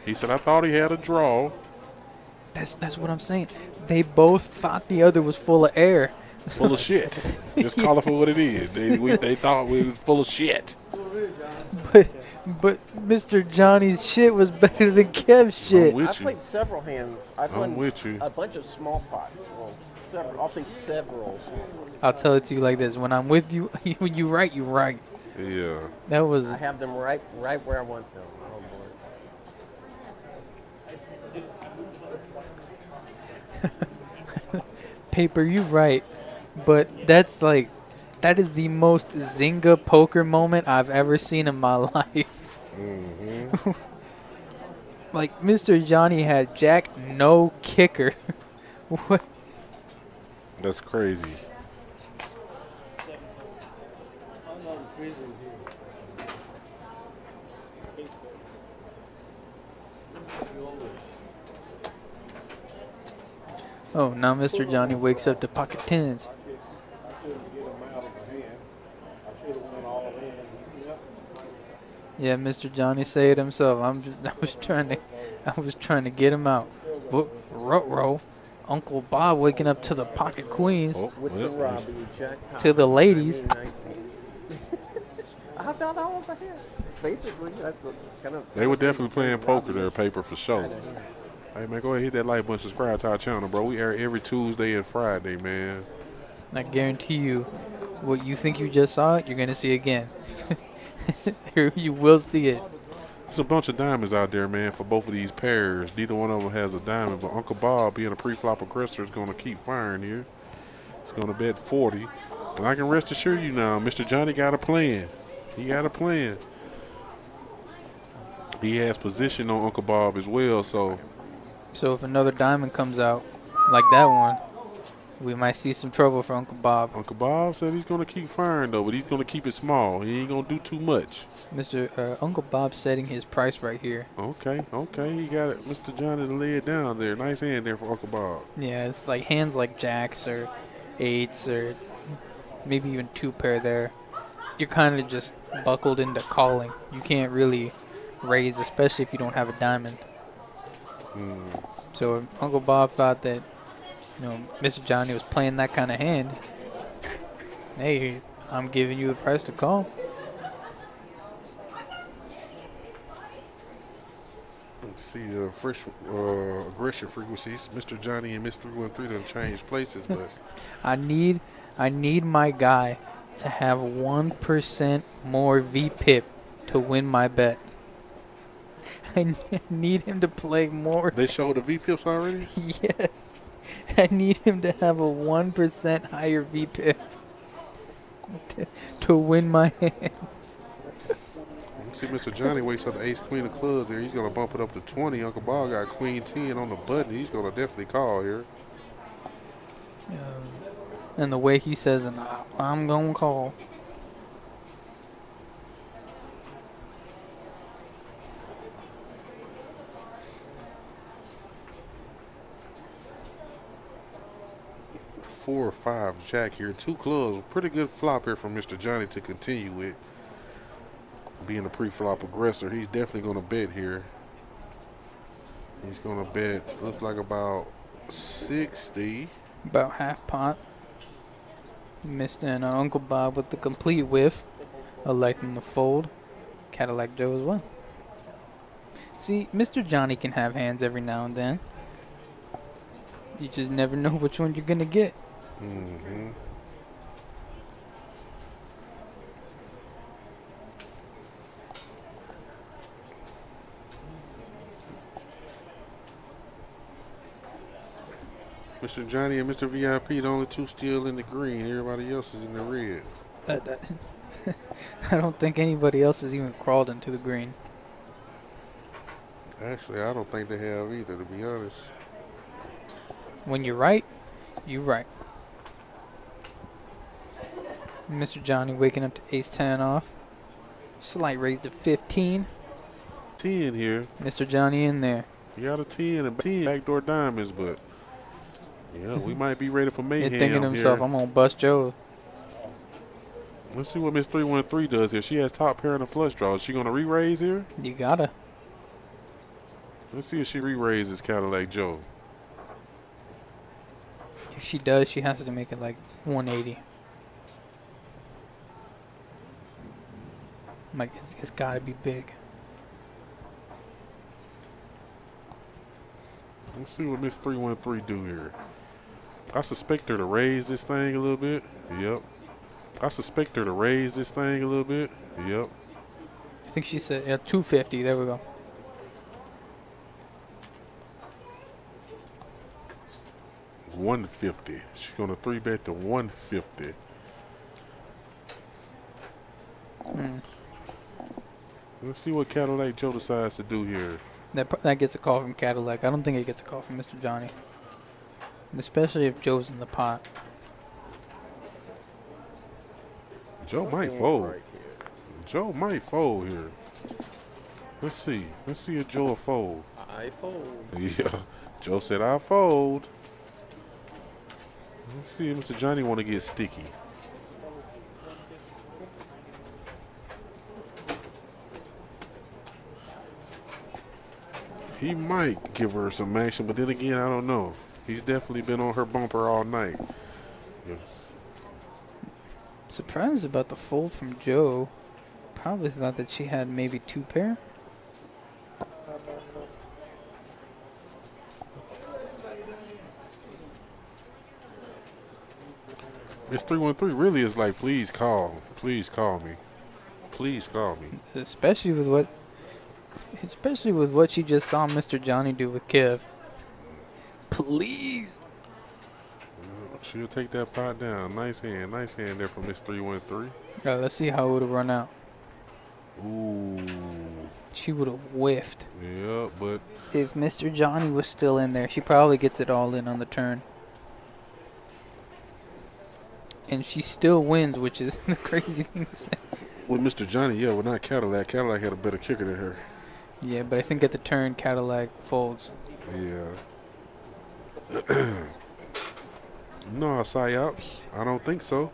He said, I thought he had a draw. That's what I'm saying. They both thought the other was full of air. Full of shit. Just call it for what it is. They thought we was full of shit. But Mr. Johnny's shit was better than Kev's shit. I'm with I you. played several hands. I've I'm won with you. a bunch of small pots. Well, several. I'll say several small pots. I'll tell it to you like this: when I'm with you, when you right, you right. Yeah. That was I have them right where I want them. Oh boy. paper. You right, but that is the most Zynga poker moment I've ever seen in my life. Mm-hmm. Like Mr. Johnny had Jack no kicker. What? That's crazy. Oh, now Mr. Johnny wakes up to pocket tens. Yeah, Mr. Johnny said it himself. I was trying to get him out. Row. Uncle Bob waking up to the pocket queens. With the Robbie, Jack To the ladies. I thought that was a hit. Basically, that's the kind of. They were definitely playing poker there, paper for sure. Hey, man, go ahead, hit that like button, subscribe to our channel, bro. We air every Tuesday and Friday, man. I guarantee you, what you think you just saw, you're going to see again. You will see it. There's a bunch of diamonds out there, man, for both of these pairs. Neither one of them has a diamond, but Uncle Bob, being a pre-flop aggressor, is going to keep firing here. He's going to bet 40. And I can rest assure you now, Mr. Johnny got a plan. He got a plan. He has position on Uncle Bob as well, so if another diamond comes out, like that one, we might see some trouble for Uncle Bob. Uncle Bob said he's going to keep firing, though, but he's going to keep it small. He ain't going to do too much. Uncle Bob setting his price right here. Okay. He got it. Mr. Johnny to lay it down there. Nice hand there for Uncle Bob. Yeah, it's like hands like jacks or eights or maybe even two pair there. You're kind of just buckled into calling. You can't really raise, especially if you don't have a diamond. So if Uncle Bob thought that, Mr. Johnny was playing that kind of hand, hey, I'm giving you the price to call. Let's see, fresh aggression frequencies. Mr. Johnny and Mr. 313 done changed places, but I need my guy to have 1% more VPIP to win my bet. I need him to play more. They showed the VPIPs already? Yes. I need him to have a 1% higher VPIP to win my hand. See, Mr. Johnny waits up the ace queen of clubs there. He's going to bump it up to 20. Uncle Bob got queen 10 on the button. He's going to definitely call here. And the way he says it, I'm going to call. Four or five jack here. Two clubs. Pretty good flop here from Mr. Johnny to continue with. Being a pre-flop aggressor, he's definitely going to bet here. He's going to bet, looks like about 60. About half pot. Mr. and Uncle Bob with the complete whiff, electing to fold. Cadillac Joe as well. See, Mr. Johnny can have hands every now and then. You just never know which one you're going to get. Mm-hmm. Mr. Johnny and Mr. VIP, the only two still in the green. Everybody else is in the red. I don't think anybody else has even crawled into the green. Actually, I don't think they have either, to be honest. When you're right, you're right. Mr. Johnny waking up to ace-10 off. Slight raise to 15. 10 here. Mr. Johnny in there. You got a 10 and 10 backdoor diamonds, but yeah, we might be ready for mayhem He's thinking to himself, here. I'm going to bust Joe. Let's see what Miss 313 does here. She has top pair and a flush draw. Is she going to re-raise here? You gotta. Let's see if she re-raises Cadillac Joe. If she does, she has to make it like 180. Like, it's gotta be big. Let's see what Miss 313 do here. I suspect her to raise this thing a little bit. Yep. I suspect her to raise this thing a little bit. Yep. I think she said 250. There we go. $150. She's gonna 3-bet to 150. Let's see what Cadillac Joe decides to do here. That gets a call from Cadillac. I don't think it gets a call from Mr. Johnny. Especially if Joe's in the pot. Joe might fold. Joe might fold here. Let's see. Let's see if Joe will fold. I fold. Yeah. Joe said I fold. Let's see if Mr. Johnny want to get sticky. He might give her some action, but then again, I don't know. He's definitely been on her bumper all night. Yes. Surprised about the fold from Joe. Probably thought that she had maybe 2 pair. Miss 313 really is like, please call me. Please call me. Please call me. Especially with what she just saw Mr. Johnny do with Kev. Please. She'll take that pot down. Nice hand there from Miss 313. Let's see how it would have run out. Ooh. She would have whiffed. Yeah, but If Mr. Johnny was still in there, she probably gets it all in on the turn. And she still wins, which is the crazy thing to say. with Mr. Johnny, yeah, well, not Cadillac. Cadillac had a better kicker than her. Yeah, but I think at the turn, Cadillac folds. Yeah. No, Psyops. I don't think so.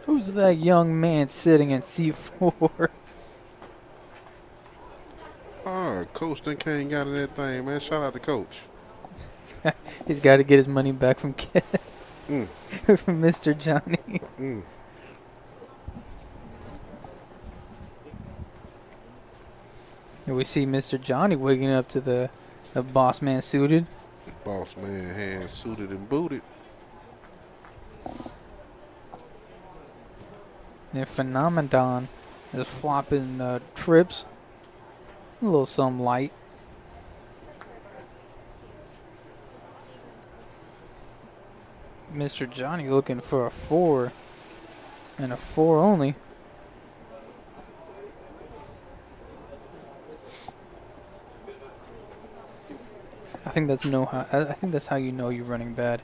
Who's that young man sitting in C4? Oh, Coach done came got in that thing, man. Shout out to Coach. He's got to get his money back from Kev. Mm. From Mr. Johnny. Mm. And we see Mr. Johnny waking up to the boss man suited. Boss man hands suited and booted. And Phenomenon is flopping trips. A little some light. Mr. Johnny looking for a 4. And a 4 only. I think that's I think that's how you know you're running bad.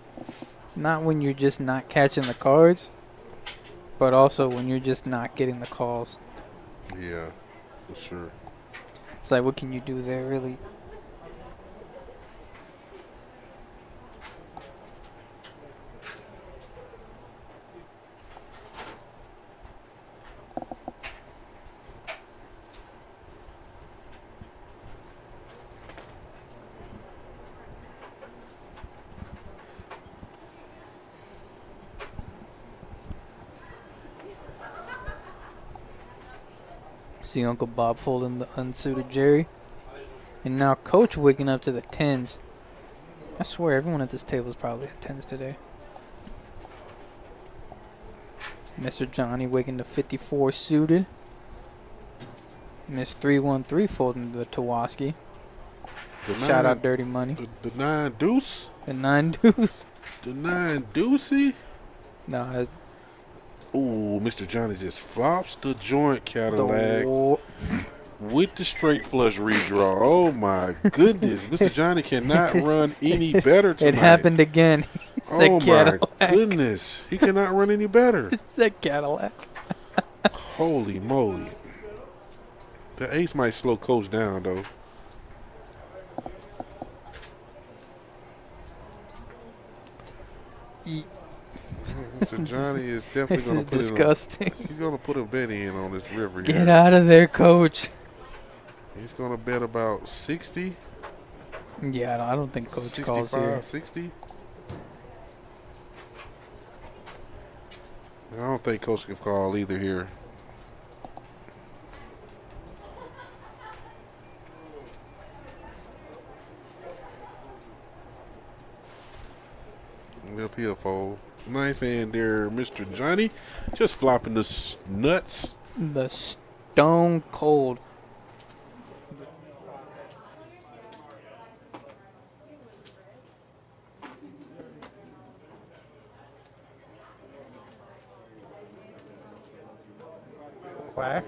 Not when you're just not catching the cards, but also when you're just not getting the calls. Yeah, for sure. It's like, what can you do there, really? See Uncle Bob folding the unsuited Jerry. And now Coach waking up to the 10s. I swear everyone at this table is probably at 10s today. Mr. Johnny waking to 54 suited. Miss 313 folding to the Tawaski. Shout out Dirty Money. The 9 deuce. The 9 deuce. The 9 deucey. No, Ooh, Mr. Johnny just flops the joint Cadillac with the straight flush redraw. Oh my goodness, Mr. Johnny cannot run any better tonight. It happened again. Oh my goodness, he cannot run any better. It's a Cadillac. Holy moly. The ace might slow Coach down though. So Johnny is definitely This going is to put disgusting. He's going to put a bet in on this river here. Get out of there, Coach. He's going to bet about 60. Yeah, I don't think Coach calls here. 60. I don't think Coach can call either here. Up here, fold. Nice hand there, Mr. Johnny. Just flopping the nuts. The stone cold. Flash.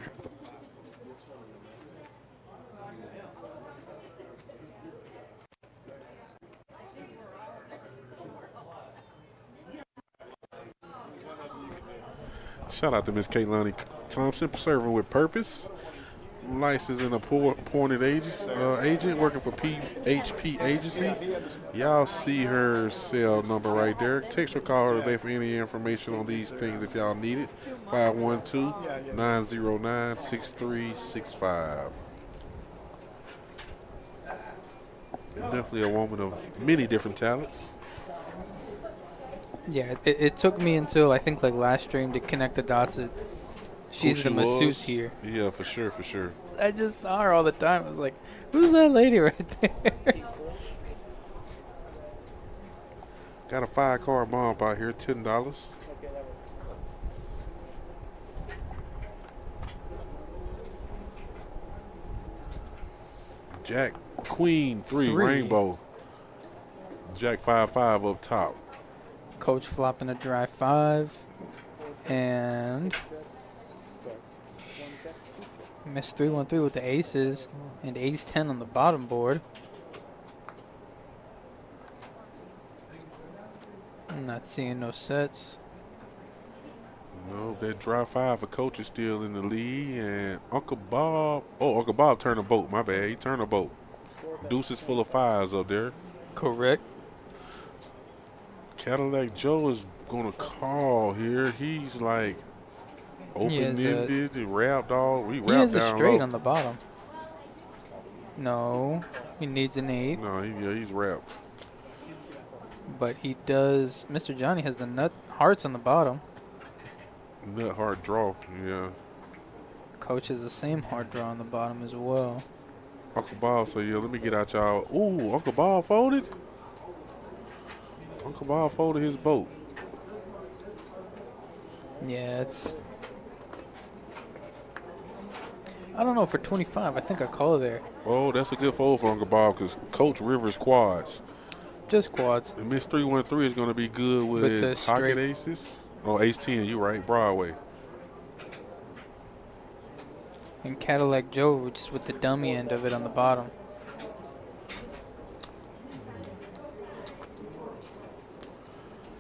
Shout out to Miss Kaylani Thompson, serving with purpose. Licensed and appointed agent working for PHP Agency. Y'all see her cell number right there. Text or call her today for any information on these things if y'all need it. 512-909-6365. Definitely a woman of many different talents. Yeah, it took me until I think like last stream to connect the dots that she's the masseuse here. Yeah, for sure, for sure. I just saw her all the time. I was like, who's that lady right there? Got a 5-card bump out here, $10. Jack, Queen, 3, Rainbow. Jack 5-5 up top. Coach flopping a dry 5. And Miss 313 with the aces. And ace 10 on the bottom board. I'm not seeing no sets. No, that dry 5 for Coach is still in the lead. And Uncle Bob. Oh, Uncle Bob turned a boat. My bad. He turned a boat. Deuces full of 5s up there. Correct. Cadillac Joe is going to call here. He's like open-ended. He wrapped all. He has a down straight low. on the bottom. No, he needs an 8. No, he's wrapped. But he does. Mr. Johnny has the nut hearts on the bottom. Nut hard draw, yeah. Coach has the same hard draw on the bottom as well. Uncle Bob, so yeah, let me get out y'all. Ooh, Uncle Bob folded? Uncle Bob folded his boat. Yeah, it's. I don't know, for 25, I think I call it there. Oh, that's a good fold for Uncle Bob because Coach Rivers quads. Just quads. And Miss 313 is going to be good with the pocket straight aces. Oh, ace 10, you right, Broadway. And Cadillac Joe just with the dummy end of it on the bottom.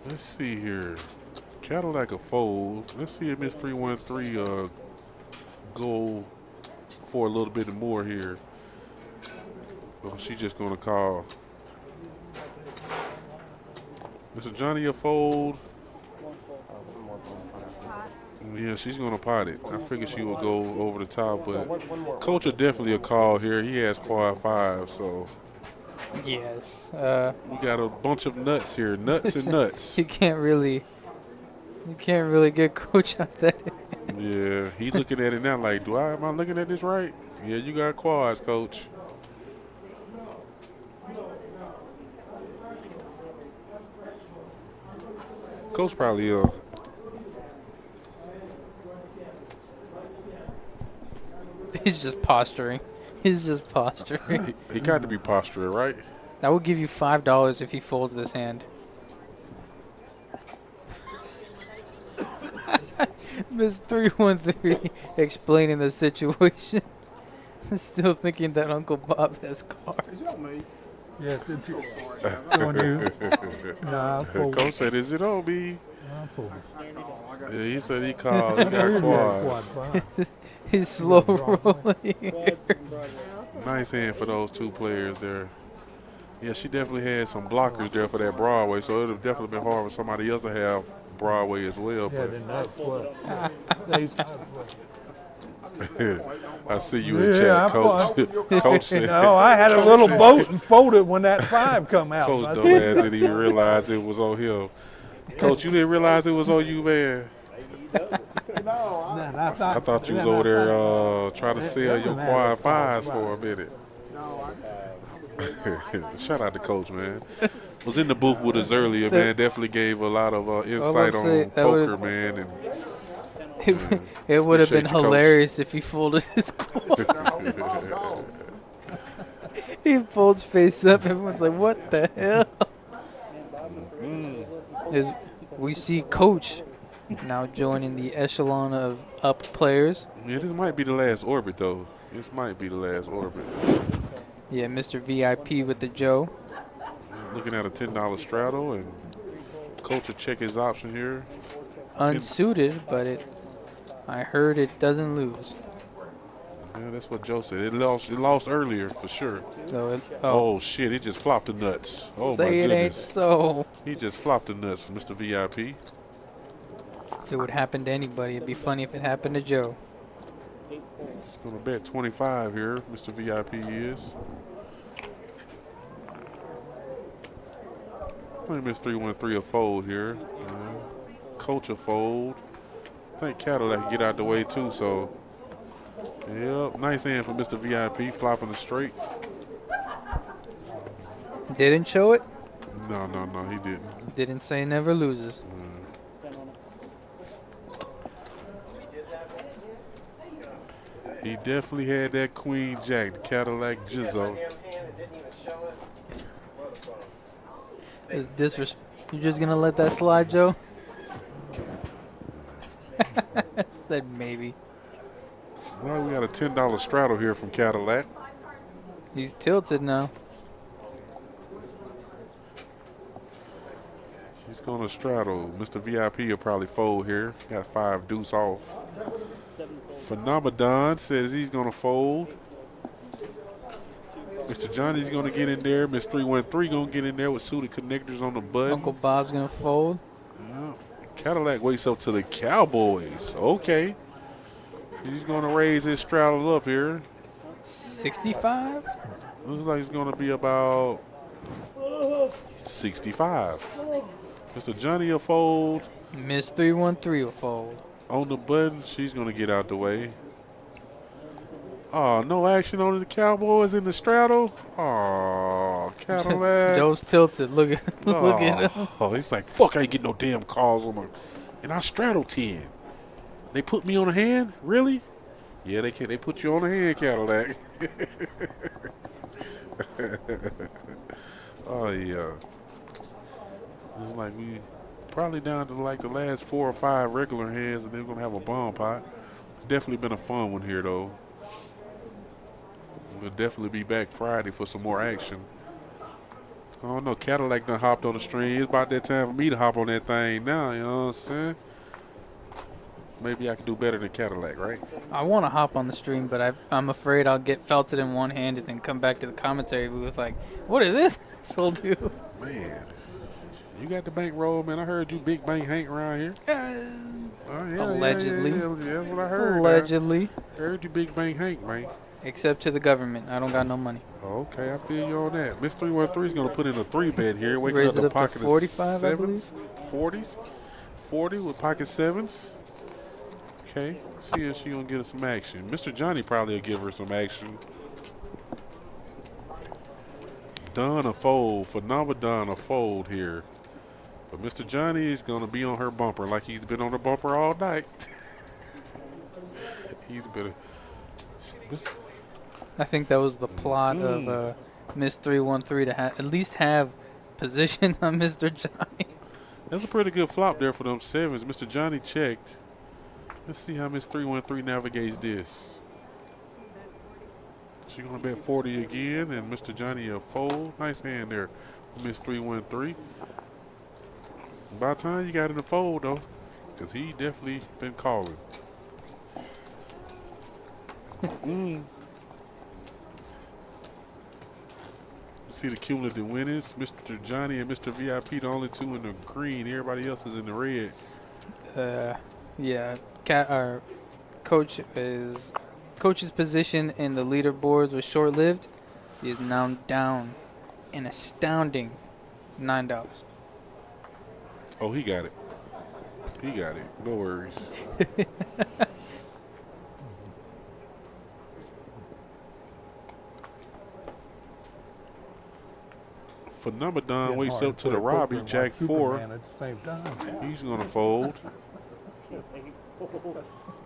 Let's see here. Cadillac a fold. Let's see if Miss 313 go for a little bit more here. Oh, she's just going to call. Mr. Johnny a fold. Yeah, she's going to pot it. I figured she would go over the top, but Coach are definitely a call here. He has quad 5, so. Yes. We got a bunch of nuts here. Nuts and nuts. You can't really get Coach out that. Yeah, he looking at it now like, am I looking at this right? Yeah, you got quads, Coach. Coach probably He's just posturing. He's just posturing. he got to be posturing, right? I will give you $5 if he folds this hand. Miss 313 explaining the situation. Still thinking that Uncle Bob has cards. Yes, it's on you. Nah, I fold. Coach said, "Is it on me?" I fold. Yeah, he said he called. He got quads. He's slow rolling. Nice hand for those two players there. Yeah, she definitely had some blockers there for that Broadway, so it would have definitely been hard for somebody else to have Broadway as well. Yeah, But then that's what. I see you in Yeah, chat, I Coach. Coach said, No, I had a little boat and folded when that 5 come out. Coach dumbass didn't even realize it was on him. Coach, you didn't realize it was on you, man. I thought you was over there trying to sell your quad 5s for a minute. Shout out to Coach, man. Was in the booth with us earlier, man. Definitely gave a lot of insight on poker, man. And it would have been appreciate you, Coach. hilarious if he folded his quad. He folds face up. Everyone's like, "What the hell?" As we see Coach now joining the echelon of up players. Yeah, this might be the last orbit, though. This might be the last orbit. Yeah, Mr. VIP with the Joe. Looking at a $10 straddle, and Coach will check his option here. Unsuited, but I heard it doesn't lose. Yeah, that's what Joe said. It lost earlier for sure. So oh shit! He just flopped the nuts. Oh my say it goodness. ain't so. He just flopped the nuts for Mr. VIP. If it would happen to anybody, it'd be funny if it happened to Joe. He's gonna bet 25 here. Mr. VIP is. I think Miss 313 will fold here. Coach will fold. I think Cadillac can get out the way too. So. Yep, nice hand for Mr. VIP, flopping the straight. Didn't show it? No, he didn't. Didn't say never loses. He definitely had that Queen Jack, the Cadillac Jizzo. Is disrespect? You just gonna let that slide, Joe? Said maybe. Well, we got a $10 straddle here from Cadillac. He's tilted now. He's going to straddle. Mr. VIP will probably fold here. Got 5 deuce off. Phenomenon says he's going to fold. Mr. Johnny's going to get in there. Miss 313 going to get in there with suited connectors on the button. Uncle Bob's gonna fold. Yeah. Cadillac waits up to the Cowboys. Okay. He's going to raise his straddle up here. 65? Looks like it's going to be about 65. Mr. Johnny will fold. Miss 313 will fold. On the button, she's going to get out the way. Oh, no action on the Cowboys in the straddle. Oh, Cadillac. Joe's tilted. Look at look at him. Oh, he's like, fuck, I ain't getting no damn calls on my. And I straddle 10. They put me on a hand? Really? Yeah, they can. They put you on a hand, Cadillac. Oh, yeah. It's like we probably down to like the last 4 or 5 regular hands, and then we're going to have a bomb pot. It's definitely been a fun one here, though. We'll definitely be back Friday for some more action. I don't know. Cadillac done hopped on the stream. It's about that time for me to hop on that thing now, you know what I'm saying? Maybe I can do better than Cadillac, right? I want to hop on the stream, but I'm afraid I'll get felted in one hand and then come back to the commentary booth like, what is this asshole do? Man, you got the bankroll, man. I heard you big bank Hank around here. Allegedly. Yeah, that's what I heard. Allegedly. Heard you big bank Hank, man. Except to the government. I don't got no money. Okay, I feel you on that. Miss 313 is going to put in a 3-bet here. Waking Raise up it the up pocket to 45, of I believe. 40s. 40 with pocket 7s. Okay, see if she going to get us some action. Mr. Johnny probably will give her some action. Donna fold. Phenomenon a fold here. But Mr. Johnny is going to be on her bumper like he's been on the bumper all night. He's been I think that was the plot of Miss 313 to at least have position on Mr. Johnny. That's a pretty good flop there for them 7s. Mr. Johnny checked. Let's see how Miss 313 navigates this. She's going to bet 40 again, and Mr. Johnny a fold. Nice hand there for Miss 313. By the time you got in the fold, though, because he definitely been calling. See the cumulative winners. Mr. Johnny and Mr. VIP, the only two in the green. Everybody else is in the red. Yeah. Our coach's position in the leaderboards was short-lived. He is now down an astounding $9. Oh, he got it. He got it. No worries. Phenomenon wakes up to the Robbie, Jack 4. At the same time. He's going to fold.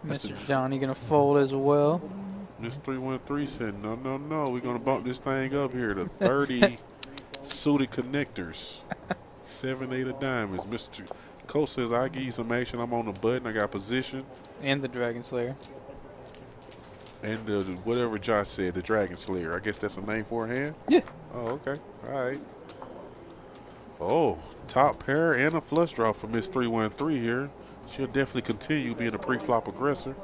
Mr. Johnny gonna fold as well. Miss 313 said, no, no, no. We're going to bump this thing up here to 30 suited connectors. 7, 8 of diamonds. Mr. Cole says, I give you some action. I'm on the button. I got position. And the Dragon Slayer. And whatever Josh said, the Dragon Slayer. I guess that's a name for a hand? Yeah. Oh, okay. All right. Oh, top pair and a flush draw for Miss 313 here. She'll definitely continue being a pre-flop aggressor.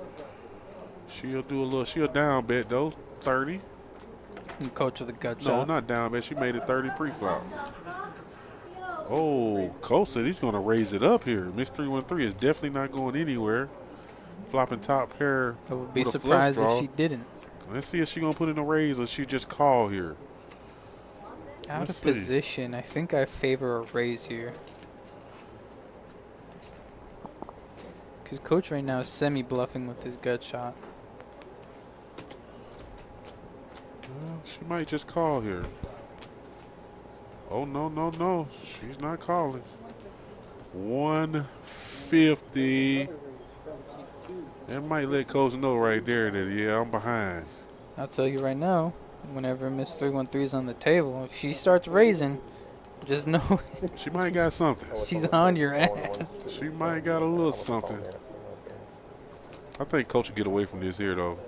She'll down bet though, 30. And coach with a gut No, shot. not down bet. She made it 30 pre-flop. Oh, Cole said he's going to raise it up here. Miss 313 is definitely not going anywhere. Flopping top pair. I would be with a flush surprised draw. if she didn't. Let's see if she's going to put in a raise or she just call here. Out Let's of see. position. I think I favor a raise here. Because coach right now is semi-bluffing with his gut shot. Well, she might just call here. Oh, no, no, no. She's not calling. 150. That might let coach know right there that, yeah, I'm behind. I'll tell you right now, whenever Miss 313 is on the table, if she starts raising, just know She might got something. she's on your ass. She might got a little something. I think coach will get away from this here, though.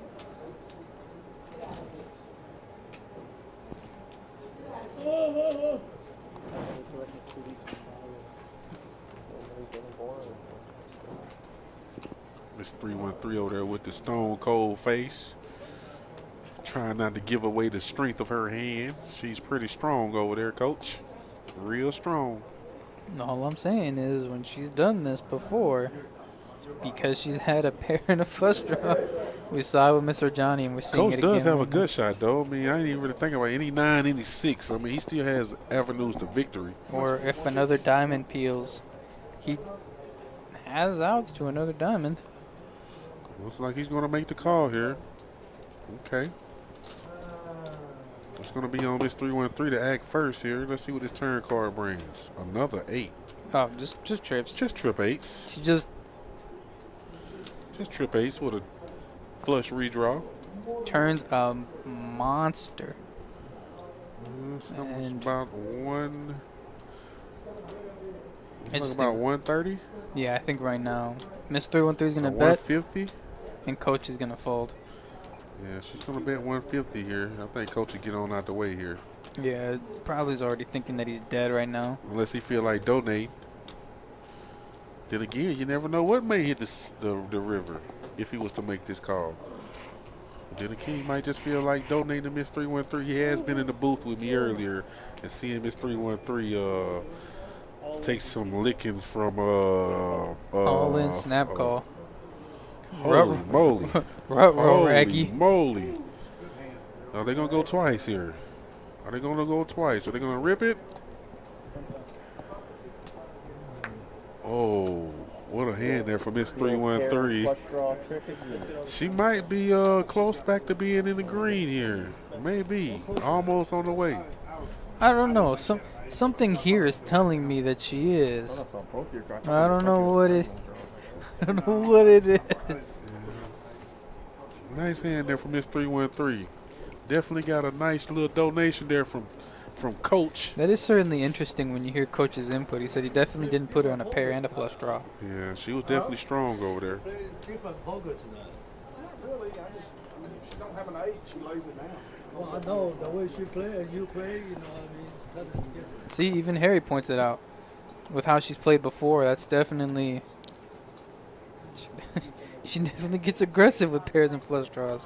Miss 313 over there with the stone cold face. Trying not to give away the strength of her hand. She's pretty strong over there, coach. Real strong. All I'm saying is when she's done this before, it's because she's had a pair and a flush draw. We saw it with Mr. Johnny, and we're seeing Coach it again. does have a right now. good shot, though. I mean, I didn't even really think about any 9, any 6. I mean, he still has avenues to victory. Or if another diamond peels, he has outs to another diamond. Looks like he's going to make the call here. Okay. It's going to be on Miss 313 to act first here. Let's see what this turn card brings. Another 8. Oh, just trips. Just trip 8s. She just trip 8s with a flush redraw. turns a monster. It's And- about one. I just About think- 130. Yeah, I think right now Miss 313 is gonna bet, 150. and coach is gonna fold. Yeah, she's gonna bet 150 here. I think coach will get on out the way here, Yeah, probably is already thinking that he's dead right now. unless he feel like donate. Then again, you never know what may hit the river if he was to make this call. Then again, he might just feel like donating to Miss 313. He has been in the booth with me earlier and seeing Miss 313 take some lickings from All in snap call. Holy moly. Ruh-roh, Holy Raggy. moly. Are they going to go twice here? Are they going to go twice? Are they going to rip it? Oh, what a hand there for Miss 313. She might be close back to being in the green here. Maybe. Almost on the way. I don't know. Something here is telling me that she is. I don't know what it. I don't know what it is. Nice hand there from Miss 313. Definitely got a nice little donation there from from Coach. That is certainly interesting when you hear Coach's input. He said he definitely didn't put her on a pair and a flush draw. Yeah, she was definitely strong over there. Different poker tonight. Really, she don't have an 8. She lays it down. Well, I know the way she play and you play, you know what I mean? It's kind of different. See, even Harry points it out. With how she's played before, that's definitely... She definitely gets aggressive with pairs and flush draws.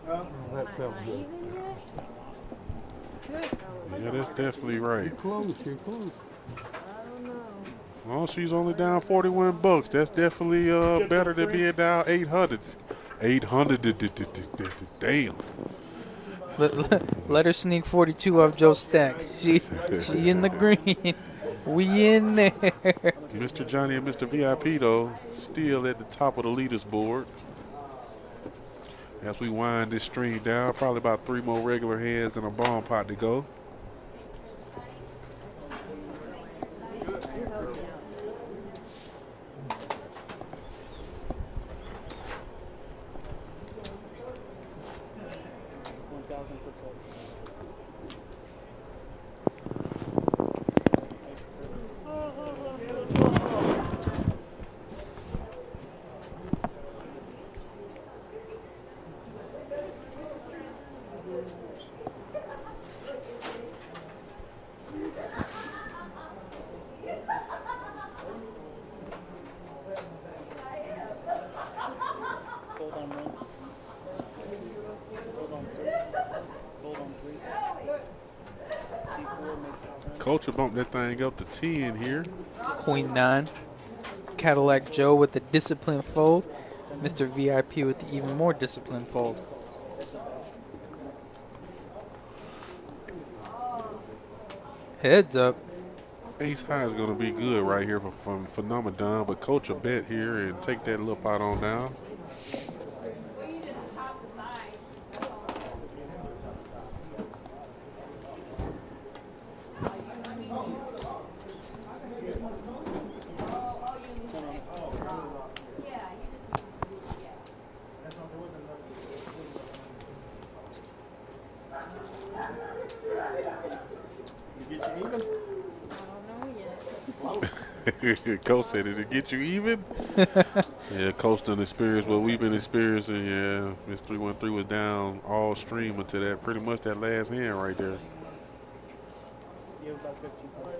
That felt good. Yeah, that's definitely right. Too close, too close. Well, she's only down 41 bucks. That's definitely better than being down 800. 800, damn. Let her sneak 42 off Joe's stack. She in the green. We in there. Mr. Johnny and Mr. VIP, though, still at the top of the leaders board. As we wind this stream down, probably about 3 more regular hands and a bomb pot to go. Gold on 1. Gold on 2. Gold on 3. T4 makes out. Coach will bump that thing up to 10 here. Queen 9. Cadillac Joe with the disciplined fold. Mr. VIP with the even more disciplined fold. Heads up. Ace high is going to be good right here from Phenomenon, but Coach will bet here and take that little pot on down. Coach said, did it get you even? Yeah, Coach done experienced what we've been experiencing. Yeah, Miss 313 was down all stream until that pretty much that last hand right there. Yeah, about 1500.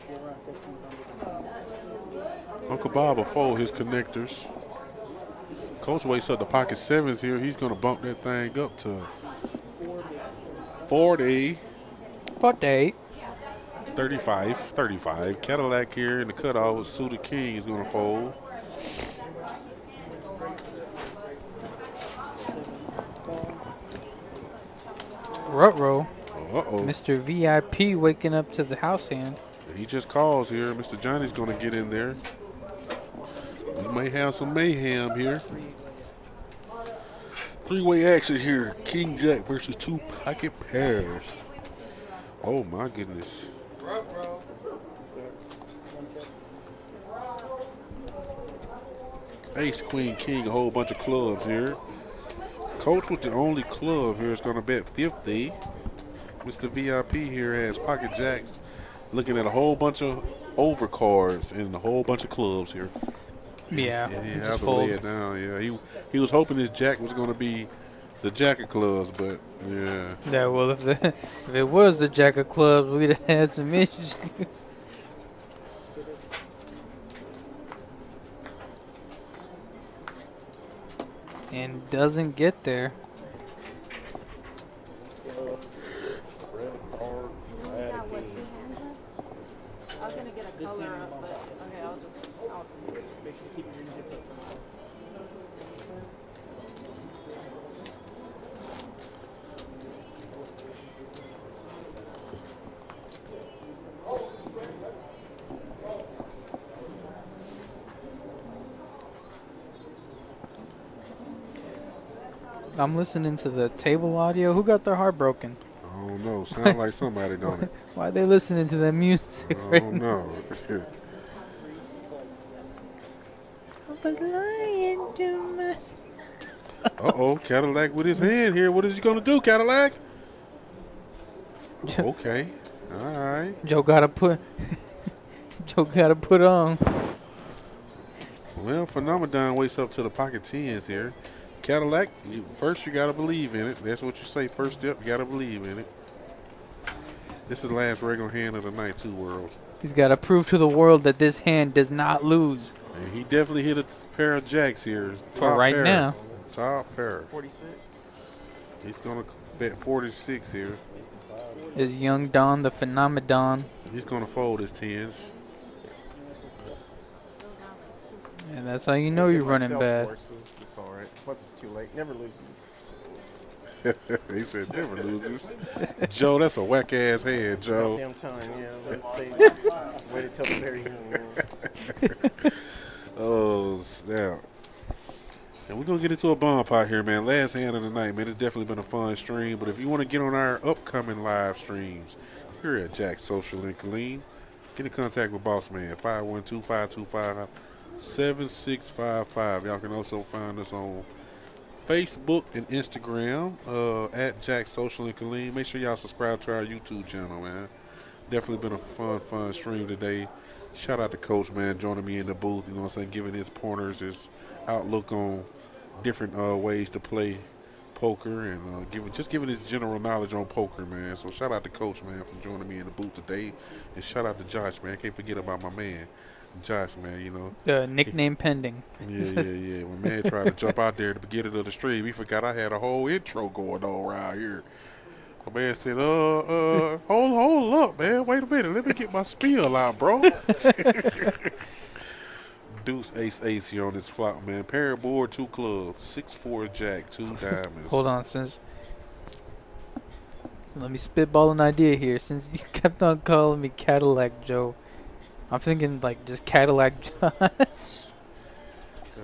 Yeah, around 1500. Uncle Bob will fold his connectors. Coach wakes up the pocket sevens here. He's going to bump that thing up to 40. 48. 35. Cadillac here in the cutoff with suited king is going to fold. Ruh-roh. Uh-oh. Mr. VIP waking up to the house hand. He just calls here. Mr. Johnny's going to get in there. We may have some mayhem here. 3-way action here. King Jack versus 2 pocket pairs. Oh, my goodness. Ace, Queen, King, a whole bunch of clubs here. Coach with the only club here is going to bet 50. Mr. VIP here has pocket jacks, looking at a whole bunch of overcards and a whole bunch of clubs here. Yeah, he just has to fold. lay it down. Yeah, he was hoping his jack was going to be the jack of clubs, but yeah. Yeah, well, if it was the jack of clubs, we'd have had some issues. And doesn't get there. I was gonna get a color up, but okay, I'll Make sure to keep your zip up. I'm listening to the table audio. Who got their heart broken? I don't know. Sound like somebody, don't it? Why are they listening to that music I right don't now? know. I was lying to myself. Uh-oh, Cadillac with his hand here. What is he going to do, Cadillac? Okay. All right. Joe gotta put on. Well, Phenomenon wakes up to the pocket tens here. Cadillac, first you got to believe in it. That's what you say. First step, you got to believe in it. This is the last regular hand of the night, too, World. He's got to prove to the world that this hand does not lose. And he definitely hit a pair of jacks here. For right now. Top pair. 46. He's going to bet 46 here. Is young Don the phenomenon. He's going to fold his tens. And that's how you know you're running bad. It's all right. Plus, it's too late. Never loses. He said never loses. Joe, that's a whack ass hand, Joe. Damn time, yeah. Waited till the very end. Oh, snap. And we're going to get into a bomb pot here, man. Last hand of the night, man. It's definitely been a fun stream. But if you want to get on our upcoming live streams here at Jack's Social in Killeen, get in contact with Boss Man, 512-525-7655. Y'all can also find us on Facebook and Instagram at Jack's Social in Killeen. Make sure y'all subscribe to our YouTube channel, man. Definitely been a fun stream today. Shout out to Coach, man, joining me in the booth, you know what I'm saying, giving his pointers, his outlook on different ways to play poker and giving his general knowledge on poker, man. So shout out to Coach, man, for joining me in the booth today. And shout out to Josh, man. Can't forget about my man, Josh, man, you know. Nickname pending. Yeah. When man tried to jump out there at the beginning of the stream, he forgot I had a whole intro going on around here. My man said, hold up, man. Wait a minute. Let me get my spiel out, bro. Deuce, ace here on this flop, man. Pair board, 2 clubs, 6-4 jack, 2 diamonds. Hold on, let me spitball an idea here. Since you kept on calling me Cadillac Joe, I'm thinking like just Cadillac Josh.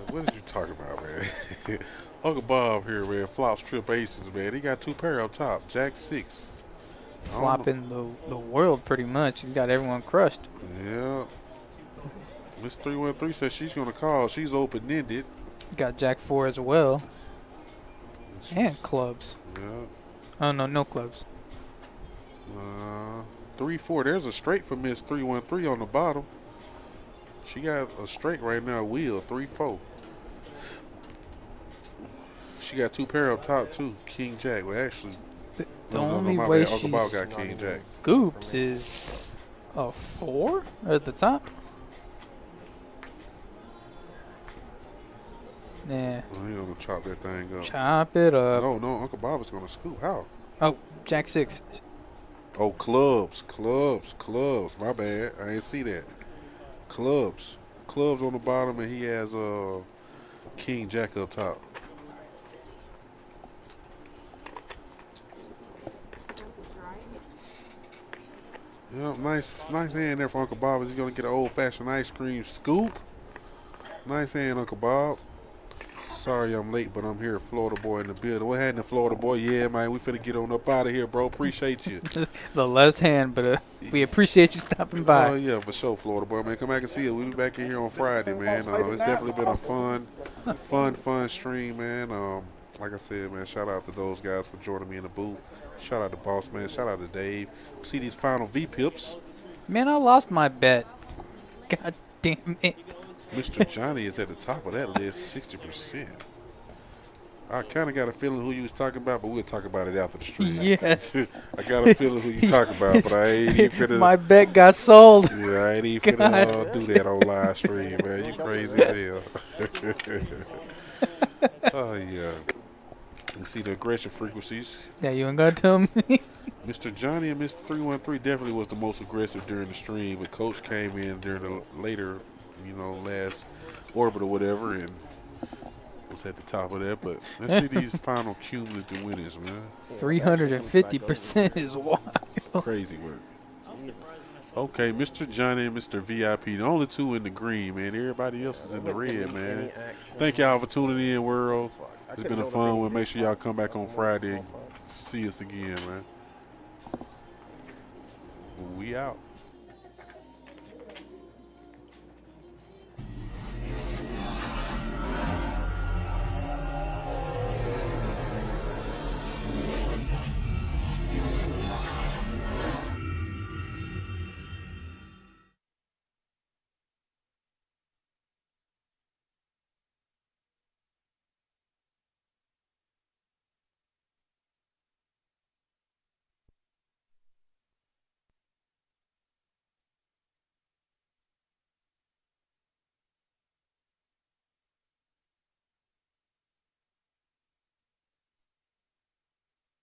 What did you talking about, man? Uncle Bob here, man. Flops, trip aces, man. He got 2 pair up top, jack 6. Flopping the world pretty much. He's got everyone crushed. Yeah. Miss 313 says she's going to call. She's open-ended. Got jack 4 as well. And clubs. Yeah. Oh, no clubs. 3-4. There's a straight for Miss 313 on the bottom. She got a straight right now, wheel, 3-4. She got 2 pair up top, too. King Jack. Well, actually, the only way Uncle she's Bob got King Jack. Goops is a 4 at the top. Yeah. Well, he's going to chop that thing up. Chop it up. No, Uncle Bob is going to scoop. How? Oh, jack 6. Oh, clubs. My bad. I didn't see that. Clubs on the bottom, and he has King Jack up top. Yep, nice hand there for Uncle Bob. He's gonna get an old-fashioned ice cream scoop. Nice hand, Uncle Bob. Sorry I'm late, but I'm here, Florida boy in the building. What happened, Florida boy? Yeah, man, we finna get on up out of here, bro. Appreciate you. The last hand, but we appreciate you stopping by. Oh, yeah, for sure, Florida boy, man. Come back and see us. We'll be back in here on Friday, man. It's definitely been a fun stream, man. Like I said, man, shout out to those guys for joining me in the booth. Shout out to Boss Man. Shout out to Dave. See these final V-pips. Man, I lost my bet. God damn it. Mr. Johnny is at the top of that list, 60%. I kind of got a feeling who you was talking about, but we'll talk about it after the stream. Yes. I got a feeling who you talking about, but I ain't even finna. My bet got sold. Yeah, I ain't even finna do that on live stream, man. You crazy as hell. Oh, yeah. You see the aggression frequencies. Yeah, you ain't gonna tell me. Mr. Johnny and Mr. 313 definitely was the most aggressive during the stream, but Coach came in during the later, last orbit or whatever, and was at the top of that. But let's see these final cumulative winners, man. 350% is wild. Crazy work. Okay, Mr. Johnny and Mr. VIP, the only 2 in the green, man. Everybody else is in the red, man. Thank y'all for tuning in, world. It's been a fun one. Make sure y'all come back on Friday and see us again, man. We out.